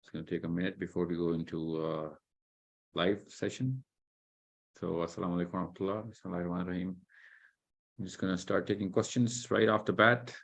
It's going to take a minute before we go into live session. So, assalamu alaikum warahmatullah. Bismillahirrahmanirrahim. I'm just going to start taking questions right off the bat.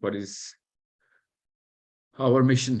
What is our mission?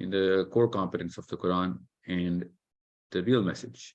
in the core competence of the Quran and the real message,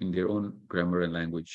in their own grammar and language.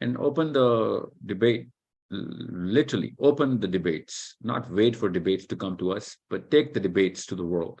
and open the debate, literally open the debates, not wait for debates to come to us, but take the debates to the world.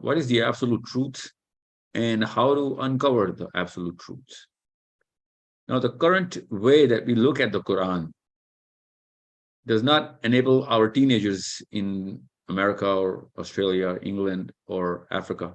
what is the absolute truth and how to uncover the absolute truth. Now, the current way that we look at the Quran does not enable our teenagers in America or Australia, England or Africa,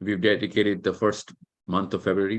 We've dedicated the first month of February,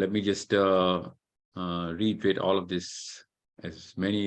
Let me just reiterate all of this as many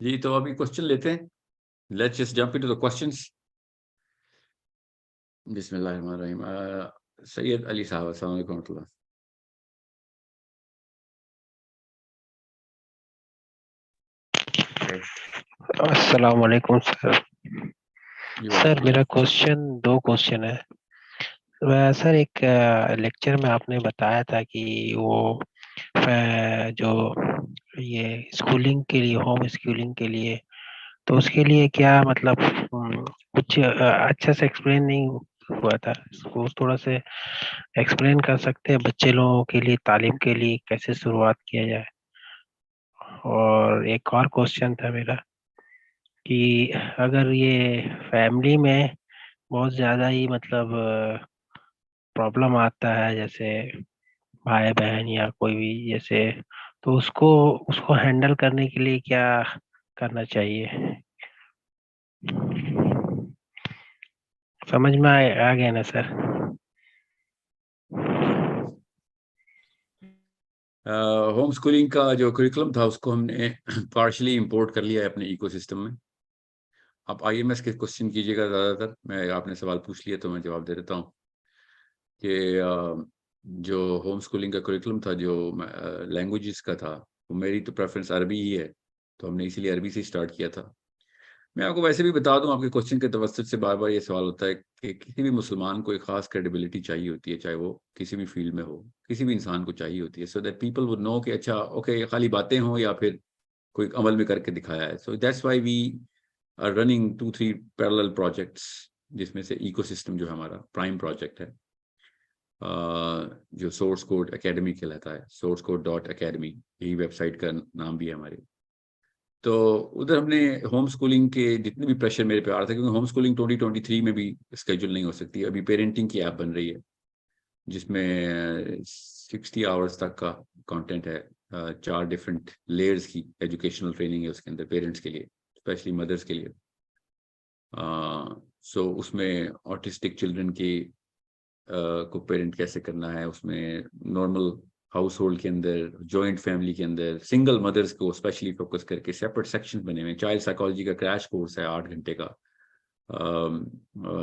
جی تو ابھی question لیتے ہیں. Let's just jump into the questions. بسم اللہ الرحمن الرحیم. سید علی صاحب السلام علیکم ورحمۃ اللہ. السلام علیکم سر. سر میرا دو کوشچن ہے. سر ایک لیکچر میں آپ نے بتایا تھا کہ وہ جو یہ اسکولنگ کے لیے ہوم اسکولنگ کے لیے تو اس کے لیے کیا مطلب کچھ اچھا سے ایکسپلین نہیں ہوا تھا. اس کو تھوڑا سے ایکسپلین کر سکتے ہیں بچے لوگوں کے لیے تعلیم کے لیے کیسے شروعات کیا جائے. اور ایک اور کوشچن تھا میرا کہ اگر یہ فیملی میں بہت زیادہ ہی مطلب پرابلم آتا ہے جیسے بھائی بہن یا کوئی بھی جیسے تو اس کو ہینڈل کرنے کے لیے کیا کرنا چاہیے. سمجھ میں آ گیا نا سر. ہوم اسکولنگ کا جو کریکولم تھا اس کو ہم نے پارشلی امپورٹ کر لیا ہے اپنے ایکو سسٹم میں. آپ آئی ایم ایس کے کوشچن کیجیے گا زیادہ تر. میں آپ نے سوال پوچھ لیا تو میں جواب دے دیتا ہوں کہ جو ہوم اسکولنگ کا کریکولم تھا جو لینگویجز کا تھا وہ میری تو پریفرنس عربی ہی ہے تو ہم نے اسی لیے عربی سے اسٹارٹ کیا تھا. میں آپ کو ویسے بھی بتا دوں آپ کے کوشچن کے توسط سے بار بار یہ سوال ہوتا ہے کہ کسی بھی مسلمان کو ایک خاص کریڈیبلٹی چاہیے ہوتی ہے چاہے وہ کسی بھی فیلڈ میں ہو. کسی بھی انسان کو چاہیے ہوتی ہے so that people would know کہ اچھا اوکے یہ خالی باتیں ہوں یا پھر کوئی عمل میں کر کے دکھایا ہے. So that's why we are running 2-3 parallel projects جس میں سے ایکو سسٹم جو ہے ہمارا پرائم پروجیکٹ ہے جو سورس کوڈ اکیڈمی کہلاتا ہے. سورس کوڈ .academy یہی ویب سائٹ کا نام بھی ہے ہماری. تو ادھر ہم نے ہوم اسکولنگ کے جتنے بھی پریشر میرے پہ آ رہا تھا کیونکہ ہوم اسکولنگ 2023 میں بھی اسکیجول نہیں ہو سکتی. ابھی پیرنٹنگ کی ایپ بن رہی ہے جس میں 60 آورس تک کا کانٹینٹ ہے. 4 ڈفرینٹ لیئرز کی ایجوکیشنل ٹریننگ ہے اس کے اندر پیرنٹس کے لیے اسپیشلی مدرس کے لیے. سو اس میں آٹسٹک چلڈرن کی کو پیرنٹ کیسے کرنا ہے, اس میں نارمل ہاؤس ہولڈ کے اندر, جوائنٹ فیملی کے اندر, سنگل مدرس کو اسپیشلی فوکس کر کے سیپریٹ سیکشن بنے ہوئے. چائلڈ سائیکالوجی کا کریش کورس ہے 8 گھنٹے کا.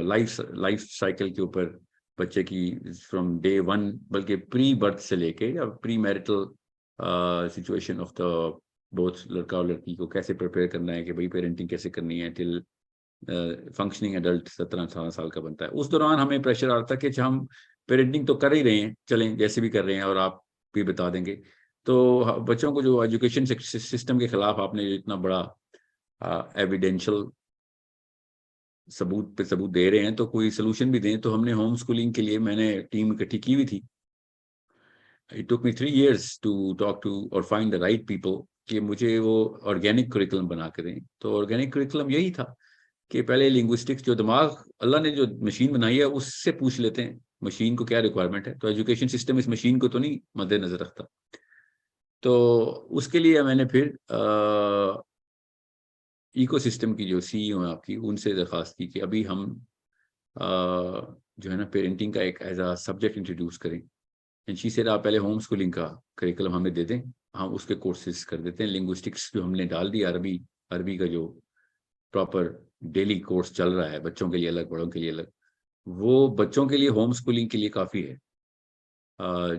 لائف سائیکل کے اوپر بچے کی فرام ڈے 1 بلکہ پری برتھ سے لے کے یا pre marital situation of the both لڑکا اور لڑکی کو کیسے پریپیئر کرنا ہے کہ بھائی پیرنٹنگ کیسے کرنی ہے ٹل فنکشننگ ایڈلٹ 17-18 سال کا بنتا ہے. اس دوران ہمیں پریشر آتا ہے کہ ہم پیرنٹنگ تو کر ہی رہے ہیں, چلیں جیسے بھی کر رہے ہیں اور آپ بھی بتا دیں گے. تو بچوں کو جو ایجوکیشن سسٹم کے خلاف آپ نے اتنا بڑا ایویڈینشل ثبوت پہ ثبوت دے رہے ہیں تو کوئی سلوشن بھی دیں. تو ہم نے ہوم اسکولنگ کے لیے میں نے ٹیم اکٹھی کی ہوئی تھی. It took me 3 years to talk to or find the right people کہ مجھے وہ آرگینک کریکولم بنا کے دیں. تو آرگینک کریکولم یہی تھا کہ پہلے لنگوسٹکس جو دماغ اللہ نے جو مشین بنائی ہے اس سے پوچھ لیتے ہیں مشین کو کیا ریکوائرمنٹ ہے. تو ایجوکیشن سسٹم اس مشین کو تو نہیں مد نظر رکھتا. تو اس کے لیے میں نے پھر ایکو سسٹم کی جو سی ای او ہیں آپ کی ان سے درخواست کی کہ ابھی ہم جو ہے نا پیرنٹنگ کا ایک ایز اے سبجیکٹ انٹروڈیوس کریں. شی سیڈ آپ پہلے ہوم اسکولنگ کا کریکولم ہمیں دے دیں, ہم اس کے کورسز کر دیتے ہیں. لنگوسٹکس جو ہم نے ڈال دی عربی کا جو پراپر ڈیلی کورس چل رہا ہے بچوں کے لیے الگ بڑوں کے لیے الگ, وہ بچوں کے لیے ہوم اسکولنگ کے لیے کافی ہے.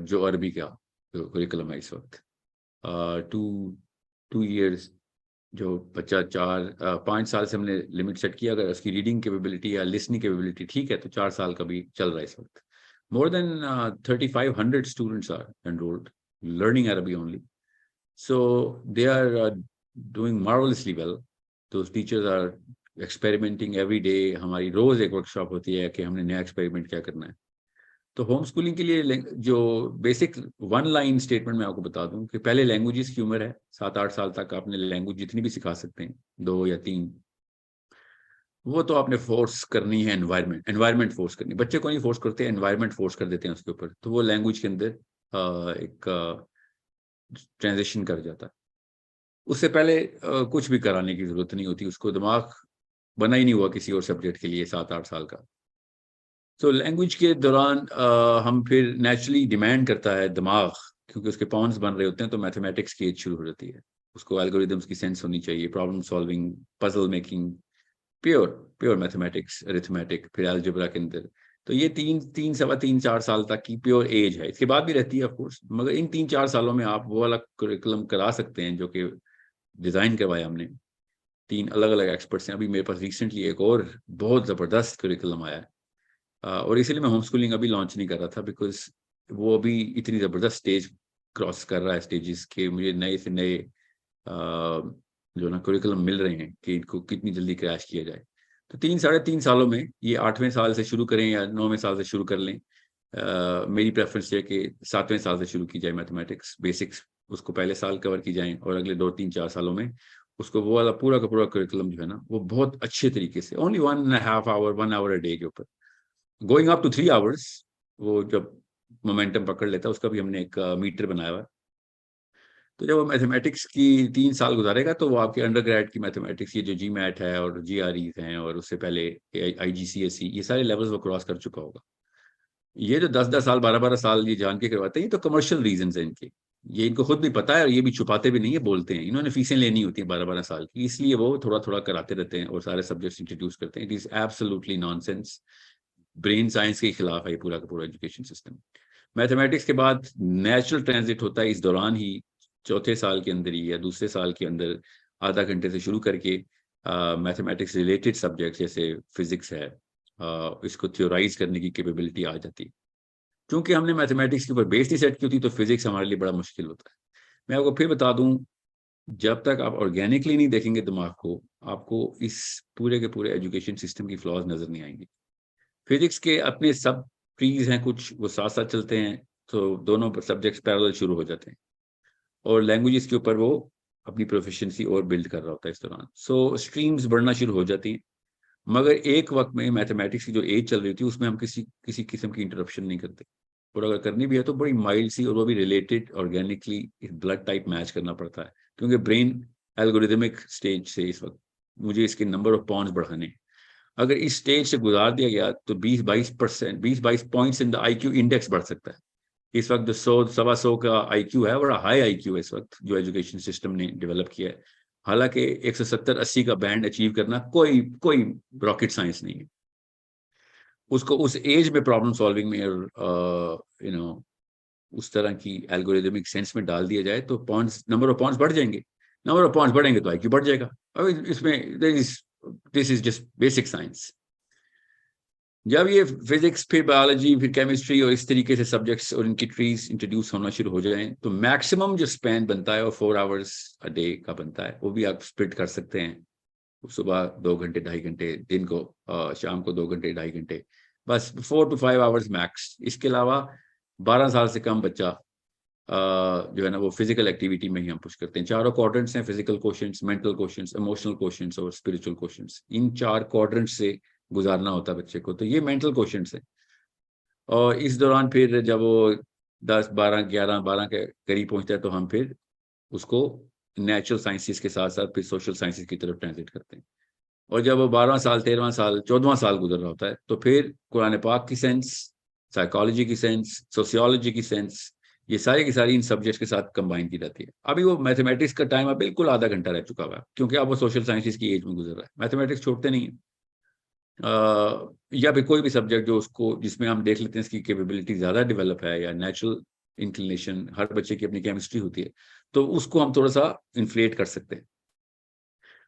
جو عربی کا جو کریکولم ہے اس وقت 2 ایئرس جو بچہ 4-5 سال سے ہم نے لمٹ سیٹ کیا. اگر اس کی ریڈنگ کیپیبلٹی یا لسننگ کیپیبلٹی ٹھیک ہے تو 4 سال کا بھی چل رہا ہے اس وقت. More than 3,500 students are enrolled learning Arabic only. So they are doing marvelously well. Those teachers are experimenting every day. ہماری روز ایک ورکشاپ ہوتی ہے کہ ہم نے نیا ایکسپیریمنٹ کیا کرنا ہے. تو ہوم اسکولنگ کے لیے جو بیسک 1 لائن اسٹیٹمنٹ میں آپ کو بتا دوں کہ پہلے لینگویجز کی عمر ہے 7-8 سال تک آپ نے لینگویج جتنی بھی سکھا سکتے ہیں 2 یا 3. وہ تو آپ نے فورس کرنی ہے انوائرمنٹ فورس کرنی. بچے کو نہیں فورس کرتے, انوائرمنٹ فورس کر دیتے ہیں اس کے اوپر. تو وہ لینگویج کے اندر ایک ٹرانزیشن کر جاتا ہے. اس سے پہلے کچھ بھی کرانے کی ضرورت نہیں ہوتی, اس کو دماغ بنا ہی نہیں ہوا کسی اور سبجیکٹ کے لیے 7-8 سال کا. تو لینگویج کے دوران ہم پھر نیچرلی ڈیمانڈ کرتا ہے دماغ, کیونکہ اس کے پاؤنس بن رہے ہوتے ہیں تو میتھمیٹکس کی ایج شروع ہو جاتی ہے. اس کو الگوریدمس کی سینس ہونی چاہیے, problem solving, puzzle making, pure mathematics, arithmetic, پھر الجبرا کے اندر. تو یہ 3.25 سال تک کی پیور ایج ہے. اس کے بعد بھی رہتی ہے آف کورس, مگر ان 3-4 سالوں میں آپ وہ والا کریکولم کرا سکتے ہیں جو کہ ڈیزائن کروایا ہم نے. 3 الگ الگ ایکسپرٹس ہیں. ابھی میرے پاس ریسنٹلی ایک اور بہت زبردست کریکولم آیا ہے, اور اسی لیے میں ہوم اسکولنگ ابھی لانچ نہیں کر رہا تھا, بیکاز وہ ابھی اتنی زبردست اسٹیج کراس کر رہا ہے, اسٹیجز کے مجھے نئے سے نئے جو نا کریکولم مل رہے ہیں کہ ان کو کتنی جلدی کریش کیا جائے. تو 3-3.5 سالوں میں, یہ 8ویں سال سے شروع کریں یا 9ویں سال سے شروع کر لیں, میری پریفرنس ہے کہ 7ویں سال سے شروع کی جائے میتھمیٹکس بیسکس, اس کو پہلے سال کور کی جائیں, اور اگلے 2-3-4 سالوں میں اس کو وہ والا پورا کا پورا کریکولم جو ہے نا وہ بہت اچھے طریقے سے only 1.5 hour 1 hour a day کے اوپر گوئنگ اپ ٹو 3 hours, وہ جب مومنٹم پکڑ لیتا ہے اس کا بھی ہم نے ایک میٹر بنایا ہوا ہے. تو جب وہ میتھمیٹکس کی 3 سال گزارے گا تو وہ آپ کے انڈر گریڈ کی میتھمیٹکس, یہ جو جی میٹ ہے اور جی آر ایز ہیں, اور اس سے پہلے آئی جی سی ایس سی, یہ سارے لیولز وہ کراس کر چکا ہوگا. یہ جو 10-10 سال 12-12 سال یہ جان کے کرواتے ہیں, یہ تو کمرشل ریزنز ہیں ان کے, یہ ان کو خود بھی پتا ہے, اور یہ بھی چھپاتے بھی نہیں ہے, بولتے ہیں انہوں نے فیسیں لینی ہوتی ہیں 12-12 سال کی, اس لیے وہ تھوڑا تھوڑا کراتے رہتے ہیں اور سارے سبجیکٹس انٹروڈیوس کرتے ہیں. It is absolutely naan sense, brain science کے خلاف ہے یہ پورا کا پورا ایجوکیشن سسٹم. میتھمیٹکس کے بعد نیچرل ٹرانزٹ ہوتا ہے اس دوران ہی, 4تھے سال کے اندر ہی یا 2سرے سال کے اندر آدھا گھنٹے سے شروع کر کے میتھمیٹکس ریلیٹڈ سبجیکٹ جیسے فزکس ہے, اس کو تھیورائز کرنے کی کیپیبلٹی آ جاتی. چونکہ ہم نے میتھمیٹکس کے اوپر بیس نہیں سیٹ کی ہوتی تو فزکس ہمارے لیے بڑا مشکل ہوتا ہے. میں آپ کو پھر بتا دوں, جب تک آپ آرگینکلی نہیں دیکھیں گے دماغ کو, آپ کو اس پورے کے پورے ایجوکیشن سسٹم کی فلاز نظر نہیں آئیں گی. فزکس کے اپنے سب ٹریز ہیں کچھ, وہ ساتھ ساتھ چلتے ہیں, تو دونوں سبجیکٹس پیرالل شروع ہو جاتے ہیں, اور لینگویجز کے اوپر وہ اپنی پروفیشنسی اور بلڈ کر رہا ہوتا ہے اس دوران. سو اسٹریمز بڑھنا شروع ہو جاتی ہیں, مگر ایک وقت میں میتھمیٹکس کی جو ایج چل رہی تھی اس میں ہم کسی قسم کی انٹرپشن نہیں کرتے, اور اگر کرنی بھی ہے تو بڑی مائلڈ سی, اور وہ بھی related organically blood type match کرنا پڑتا ہے, کیونکہ برین الگوریدمک اسٹیج سے اس وقت مجھے اس کے نمبر آف پونز بڑھانے ہیں. اگر اس اسٹیج سے گزار دیا گیا تو 20-22 پوائنٹس ان دا آئی کیو انڈیکس بڑھ سکتا ہے. اس وقت 100-125 کا آئی کیو ہے, بڑا ہائی آئی کیو ہے اس وقت جو ایجوکیشن سسٹم نے ڈیولپ کیا ہے. حالانکہ 170-80 کا بینڈ اچیو کرنا کوئی راکٹ سائنس نہیں ہے. اس کو اس ایج میں پرابلم سالونگ میں اس طرح کی الگوریدمک سینس میں ڈال دیا جائے تو نمبر آف پوائنٹس بڑھ جائیں گے. نمبر آف پوائنٹس بڑھیں گے تو آئی کیو بڑھ جائے گا. اس میں دس از جسٹ بیسک سائنس. جب یہ فزکس پھر بایولوجی پھر کیمسٹری اور اس طریقے سے سبجیکٹس اور ان کی ٹریز انٹروڈیوس ہونا شروع ہو جائیں تو میکسیمم جو اسپین بنتا ہے وہ 4 hours a day کا بنتا ہے. وہ بھی آپ اسپلٹ کر سکتے ہیں, صبح 2 گھنٹے 2.5 گھنٹے, دن کو شام کو 2 گھنٹے 2.5 گھنٹے, بس 4 to 5 hours میکس. اس کے علاوہ 12 سال سے کم بچہ جو ہے نا وہ فزیکل ایکٹیویٹی میں ہی ہم پش کرتے ہیں. 4 کوارڈرنٹس ہیں, فزیکل کوشنٹس, مینٹل کوشنٹس, ایموشنل کوشنٹس اور اسپرچل کوشنٹس. ان 4 کوارڈرنٹس سے گزارنا ہوتا ہے بچے کو. تو یہ مینٹل کوشنٹس ہے, اور اس دوران پھر جب وہ 10-12 کے قریب پہنچتا ہے تو ہم پھر اس کو نیچرل سائنسز کے ساتھ ساتھ پھر سوشل سائنسز کی طرف ٹرانزٹ کرتے ہیں. اور جب وہ 12 سال 13 سال 14 سال گزر رہا ہوتا ہے تو پھر قرآن پاک کی سینس, سائیکالوجی کی سینس, سوسیولوجی کی سینس, یہ ساری کی ساری ان سبجیکٹس کے ساتھ کمبائن کی جاتی ہے. ابھی وہ میتھمیٹکس کا ٹائم اب بالکل آدھا گھنٹہ رہ چکا ہوا ہے, کیونکہ اب وہ سوشل سائنسز کی ایج میں گزر رہا ہے. میتھمیٹکس چھوڑتے نہیں ہیں, یا پھر کوئی بھی سبجیکٹ جو جس میں ہم دیکھ لیتے ہیں اس کی کیپیبلٹی زیادہ ڈیولپ ہے, یا نیچرل انکلینیشن, ہر بچے کی اپنی کیمسٹری ہوتی ہے, تو اس کو ہم تھوڑا سا انفلیٹ کر سکتے ہیں.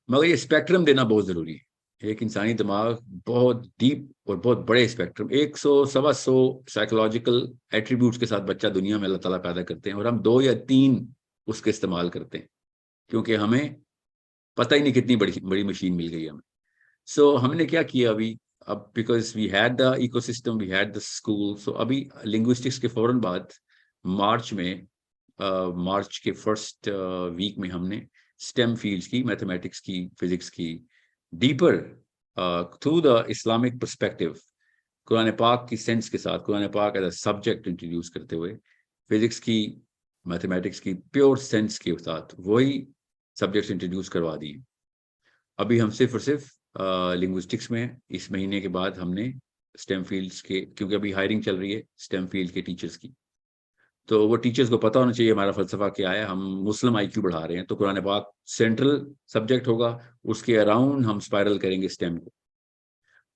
مگر یہ اسپیکٹرم دینا بہت ضروری ہے. ایک انسانی دماغ بہت ڈیپ اور بہت بڑے اسپیکٹرم, 100-125 سائیکولوجیکل ایٹریبیوٹس کے ساتھ بچہ دنیا میں اللہ تعالیٰ پیدا کرتے ہیں, اور ہم 2 یا 3 اس کے استعمال کرتے ہیں, کیونکہ ہمیں پتہ ہی نہیں کتنی بڑی مشین مل گئی ہمیں. سو ہم نے کیا کیا اب because we had the ecosystem, we had the school. So ابھی لنگوسٹکس کے فوراً بعد مارچ کے فرسٹ ویک میں ہم نے اسٹیم فیلڈس کی, میتھمیٹکس کی, فزکس کی, deeper through the Islamic perspective, قرآن پاک کی سینس کے ساتھ, قرآن پاک ایز اے سبجیکٹ انٹروڈیوس کرتے ہوئے, فزکس کی, میتھمیٹکس کی پیور سینس کے ساتھ وہی سبجیکٹس انٹروڈیوس کروا دی. ابھی ہم صرف اور صرف لنگوسٹکس میں اس مہینے کے بعد ہم نے اسٹیم فیلڈس کے, کیونکہ ابھی ہائرنگ چل رہی ہے اسٹیم فیلڈ کے ٹیچرز کی, تو وہ ٹیچرز کو پتہ ہونا چاہیے ہمارا فلسفہ کیا ہے. ہم مسلم آئی کیو بڑھا رہے ہیں تو قرآن پاک سینٹرل سبجیکٹ ہوگا, اس کے اراؤنڈ ہم اسپائرل کریں گے اسٹیم کو.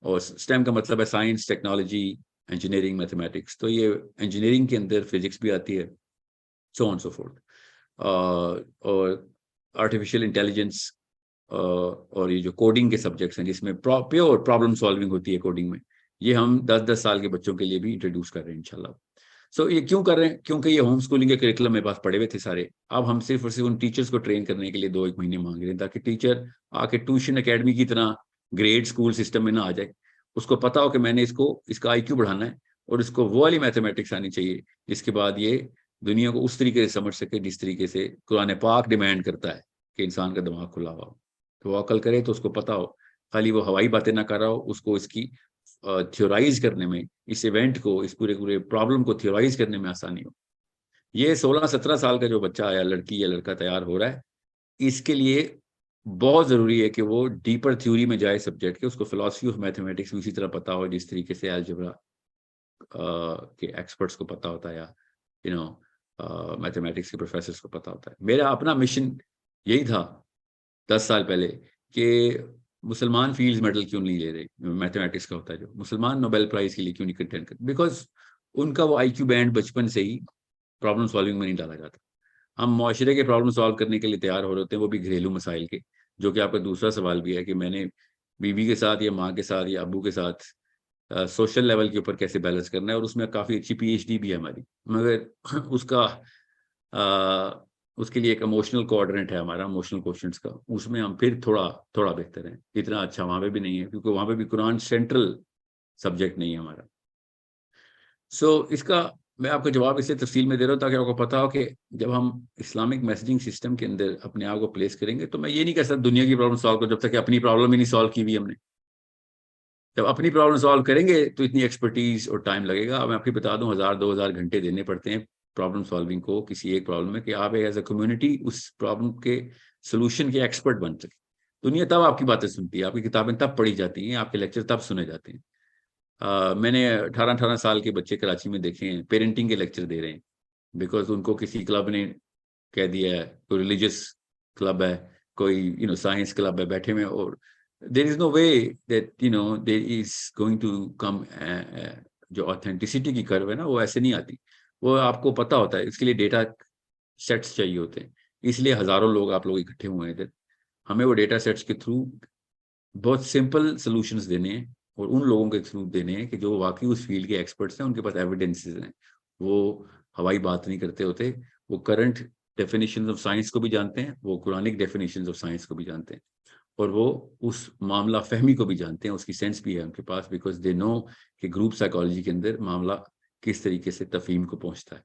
اور اسٹیم کا مطلب ہے سائنس, ٹیکنالوجی, انجینئرنگ, میتھمیٹکس. تو یہ انجینئرنگ کے اندر فزکس بھی آتی ہے, سو آن سو فورتھ, اور آرٹیفیشیل انٹیلیجنس, اور یہ جو کوڈنگ کے سبجیکٹس ہیں جس میں پیور پرابلم سالونگ ہوتی ہے کوڈنگ میں, یہ ہم 10 سال کے بچوں کے لیے بھی انٹروڈیوس کر رہے ہیں انشاءاللہ. سو یہ کیوں کر رہے ہیں؟ کیونکہ یہ ہوم اسکولنگ کے کریکولم میرے پاس پڑے ہوئے تھے سارے. اب ہم صرف اور صرف ان ٹیچرس کو ٹرین کرنے کے لیے 2-1 مہینے مانگ رہے ہیں تاکہ ٹیچر آ کے ٹیوشن اکیڈمی کی طرح گریڈ اسکول سسٹم میں نہ آ جائے. اس کو پتا ہو کہ میں نے اس کا آئی کیو بڑھانا ہے, اور اس کو وہ والی میتھمیٹکس آنی چاہیے جس کے بعد یہ دنیا کو اس طریقے سے سمجھ سکے جس طریقے سے قرآن پاک ڈیمانڈ کرتا ہے کہ انسان کا دماغ کھلا ہوا ہو, تو وہ عقل کرے تو اس کو پتا ہو, خالی وہ ہوائی باتیں نہ کر رہا ہو, اس کو اس کی تھیورائز کرنے میں, اس ایونٹ کو, اس پورے پرابلم کو تھیورائز کرنے میں آسانی ہو. یہ 16-17 سال کا جو بچہ یا لڑکی یا لڑکا تیار ہو رہا ہے, اس کے لیے بہت ضروری ہے کہ وہ ڈیپر تھیوری میں جائے سبجیکٹ کے, اس کو فلاسفی آف میتھمیٹکس بھی اسی طرح پتا ہو جس طریقے سے الجبرا کے ایکسپرٹس کو پتا ہوتا ہے, یا میتھمیٹکس کے پروفیسرس کو پتا ہوتا ہے. میرا اپنا مشن یہی تھا 10 سال پہلے کہ مسلمان فیلڈز میڈل کیوں نہیں لے رہے, میتھمیٹکس کا ہوتا ہے جو مسلمان نوبیل پرائز کے لیے کیوں نہیں کنٹینڈ کرتے, بیکاز ان کا وہ آئی کیو بینڈ بچپن سے ہی پرابلم سالونگ میں نہیں ڈالا جاتا. ہم معاشرے کے پرابلم سالو کرنے کے لیے تیار ہو رہے ہوتے ہیں, وہ بھی گھریلو مسائل کے, جو کہ آپ کا دوسرا سوال بھی ہے کہ میں نے بیوی کے ساتھ یا ماں کے ساتھ یا ابو کے ساتھ سوشل لیول کے اوپر کیسے بیلنس کرنا ہے. اور اس میں کافی اچھی پی ایچ ڈی بھی ہے ہماری, مگر اس کے لیے ایک ایموشنل کوآرڈینیٹ ہے ہمارا, ایموشنل کوشنٹس کا, اس میں ہم پھر تھوڑا بہتر ہیں. اتنا اچھا وہاں پہ بھی نہیں ہے کیونکہ وہاں پہ بھی قرآن سینٹرل سبجیکٹ نہیں ہے ہمارا. سو اس کا میں آپ کو جواب اس سے تفصیل میں دے رہا ہوں تاکہ آپ کو پتا ہو کہ جب ہم اسلامک میسیجنگ سسٹم کے اندر اپنے آپ کو پلیس کریں گے, تو میں یہ نہیں کہہ سکتا دنیا کی پرابلم سالو کرو جب تک کہ اپنی پرابلم ہی نہیں سالو کی ہوئی ہم نے. جب اپنی پرابلم سالو کریں گے تو اتنی ایکسپرٹیز اور ٹائم لگے گا. میں آپ کو بتا دوں 1000-2000 گھنٹے دینے پڑتے ہیں پرابلم سالونگ کو, کسی ایک پرابلم میں, کہ آپ ایز اے کمیونٹی اس پرابلم کے سولوشن کے ایکسپرٹ بن سکے. دنیا تب آپ کی باتیں سنتی ہے, آپ کی کتابیں تب پڑھی جاتی ہیں, آپ کے لیکچر تب سنے جاتے ہیں. میں نے 18 سال کے بچے کراچی میں دیکھے ہیں پیرنٹنگ کے لیکچر دے رہے ہیں, بیکاز ان کو کسی کلب نے کہہ دیا ہے, کوئی ریلیجیس کلب ہے, کوئی سائنس کلب ہے, بیٹھے میں, اور there is no way that there is going to come جو authenticity کی کرو ہے نا, وہ ایسے نہیں آتی. وہ آپ کو پتا ہوتا ہے, اس کے لیے ڈیٹا سیٹس چاہیے ہوتے ہیں, اس لیے ہزاروں لوگ آپ لوگ اکٹھے ہوئے ہیں ادھر. ہمیں وہ ڈیٹا سیٹس کے تھرو بہت سمپل سولوشنز دینے ہیں, اور ان لوگوں کے تھرو دینے ہیں کہ جو واقعی اس فیلڈ کے ایکسپرٹس ہیں, ان کے پاس ایویڈنسز ہیں. وہ ہوائی بات نہیں کرتے ہوتے, وہ کرنٹ ڈیفینیشنز آف سائنس کو بھی جانتے ہیں, وہ قرآنک ڈیفینیشنز آف سائنس کو بھی جانتے ہیں, اور وہ اس معاملہ فہمی کو بھی جانتے ہیں, اس کی سینس بھی ہے ان کے پاس, بیکاز دے نو کہ گروپ سائیکالوجی کے اندر معاملہ کس طریقے سے تفہیم کو پہنچتا ہے.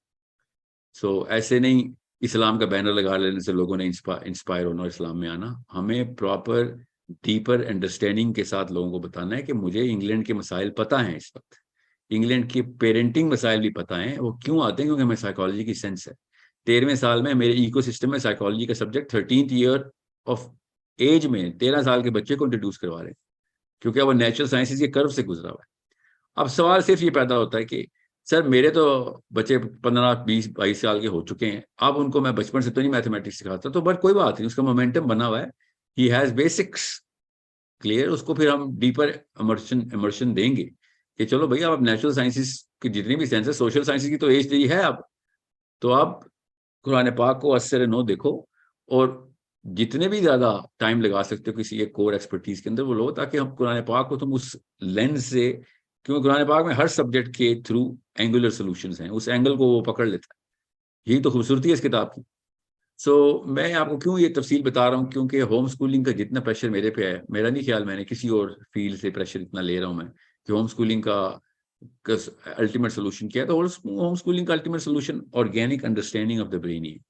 سو ایسے نہیں اسلام کا بینر لگا لینے سے لوگوں نے انسپائر ہونا اور اسلام میں آنا. ہمیں پراپر ڈیپر انڈرسٹینڈنگ کے ساتھ لوگوں کو بتانا ہے کہ مجھے انگلینڈ کے مسائل پتہ ہیں, اس وقت انگلینڈ کے پیرنٹنگ مسائل بھی پتہ ہیں. وہ کیوں آتے ہیں؟ کیونکہ ہمیں سائیکالوجی کی سینس ہے. 13ویں سال میں میرے ایکو سسٹم میں سائیکالوجی کا subject 13th year of age میں 13 سال کے بچے کو انٹروڈیوس کروا رہے ہیں, کیونکہ وہ نیچرل سائنسز کے کرو سے گزرا ہوا ہے. اب سوال صرف یہ پیدا ہوتا ہے کہ سر میرے تو بچے 15-20-22 سال کے ہو چکے ہیں, اب ان کو میں بچپن سے تو نہیں میتھمیٹکس سکھاتا, تو بٹ کوئی بات نہیں, اس کا مومنٹم بنا ہوا ہے, ہی ہیز بیسکس کلیئر. اس کو پھر ہم ڈیپر امرشن دیں گے کہ چلو بھائی آپ نیچرل سائنسز کی جتنی بھی سائنس ہے, سوشل سائنسز کی تو ایج دی ہے اب, تو آپ قرآن پاک کو اثر نو دیکھو, اور جتنے بھی زیادہ ٹائم لگا سکتے ہو کسی ایک کور ایکسپرٹیز کے اندر وہ لو, تاکہ ہم قرآن پاک کو تم اس لینز سے, کیونکہ قرآن پاک میں ہر سبجیکٹ کے تھرو اینگولر سولوشنز ہیں, اس اینگل کو وہ پکڑ لیتا ہے. یہی تو خوبصورتی ہے اس کتاب کی. سو میں آپ کو کیوں یہ تفصیل بتا رہا ہوں, کیونکہ ہوم اسکولنگ کا جتنا پریشر میرے پہ ہے, میرا نہیں خیال میں نے کسی اور فیلڈ سے پریشر اتنا لے رہا ہوں میں کہ ہوم اسکولنگ کا الٹیمیٹ سولوشن کیا ہے. تو ہوم اسکولنگ کا ultimate solution organic understanding of the brain ہی ہے.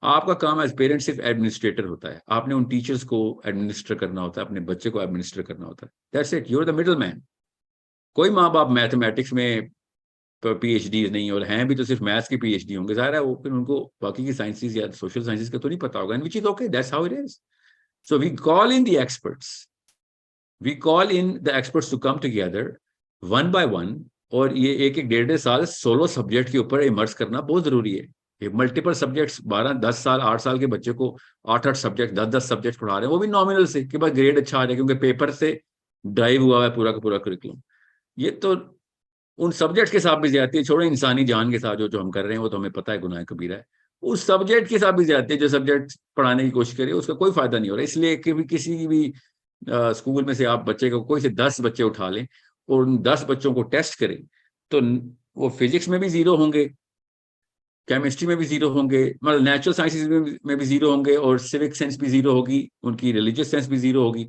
آپ کا کام ایز پیرنٹ صرف ایڈمنسٹریٹر ہوتا ہے, آپ نے ان ٹیچرز کو ایڈمنسٹر کرنا ہوتا ہے, اپنے بچے کو ایڈمنسٹر کرنا ہوتا ہے. That's it, you are the middle man. کوئی ماں باپ میتھمیٹکس میں پی ایچ ڈیز نہیں, اور ہیں بھی تو صرف میتھس کی پی ایچ ڈی ہوں گے, ظاہر ہے وہ پھر ان کو باقی کی سائنسز یا سوشل سائنسز کا تو نہیں پتا ہوگا, which is okay, that's how it is. So we call in the experts, we call in the experts to come together one by one اور یہ 1-1.5 سولو سبجیکٹ کے اوپر امرس کرنا بہت ضروری ہے. یہ ملٹیپل سبجیکٹس 12-10 سال 8 سال کے بچے کو 8 سبجیکٹ 10 سبجیکٹ پڑھا رہے ہیں, وہ بھی نامنل سے کہ بھائی گریڈ اچھا آ رہا ہے کیونکہ پیپر سے ڈرائیو ہوا ہے پورا کا پورا کریکولم. یہ تو ان سبجیکٹ کے ساتھ بھی زیادتی ہے, چھوڑے انسانی جان کے ساتھ جو ہم کر رہے ہیں وہ تو ہمیں پتہ ہے گناہ کبیرہ ہے. اس سبجیکٹ کے ساتھ بھی زیادتی ہے, جو سبجیکٹ پڑھانے کی کوشش کرے اس کا کوئی فائدہ نہیں ہو رہا. اس لیے کہ کسی بھی اسکول میں سے آپ بچے کو کوئی سے 10 بچے اٹھا لیں اور ان 10 بچوں کو ٹیسٹ کریں تو وہ فزکس میں بھی 0 ہوں گے, کیمسٹری میں بھی 0 ہوں گے, مطلب نیچرل سائنسز میں بھی 0 ہوں گے, اور سیوک سینس بھی 0 ہوگی, ان کی ریلیجیس سینس بھی 0 ہوگی,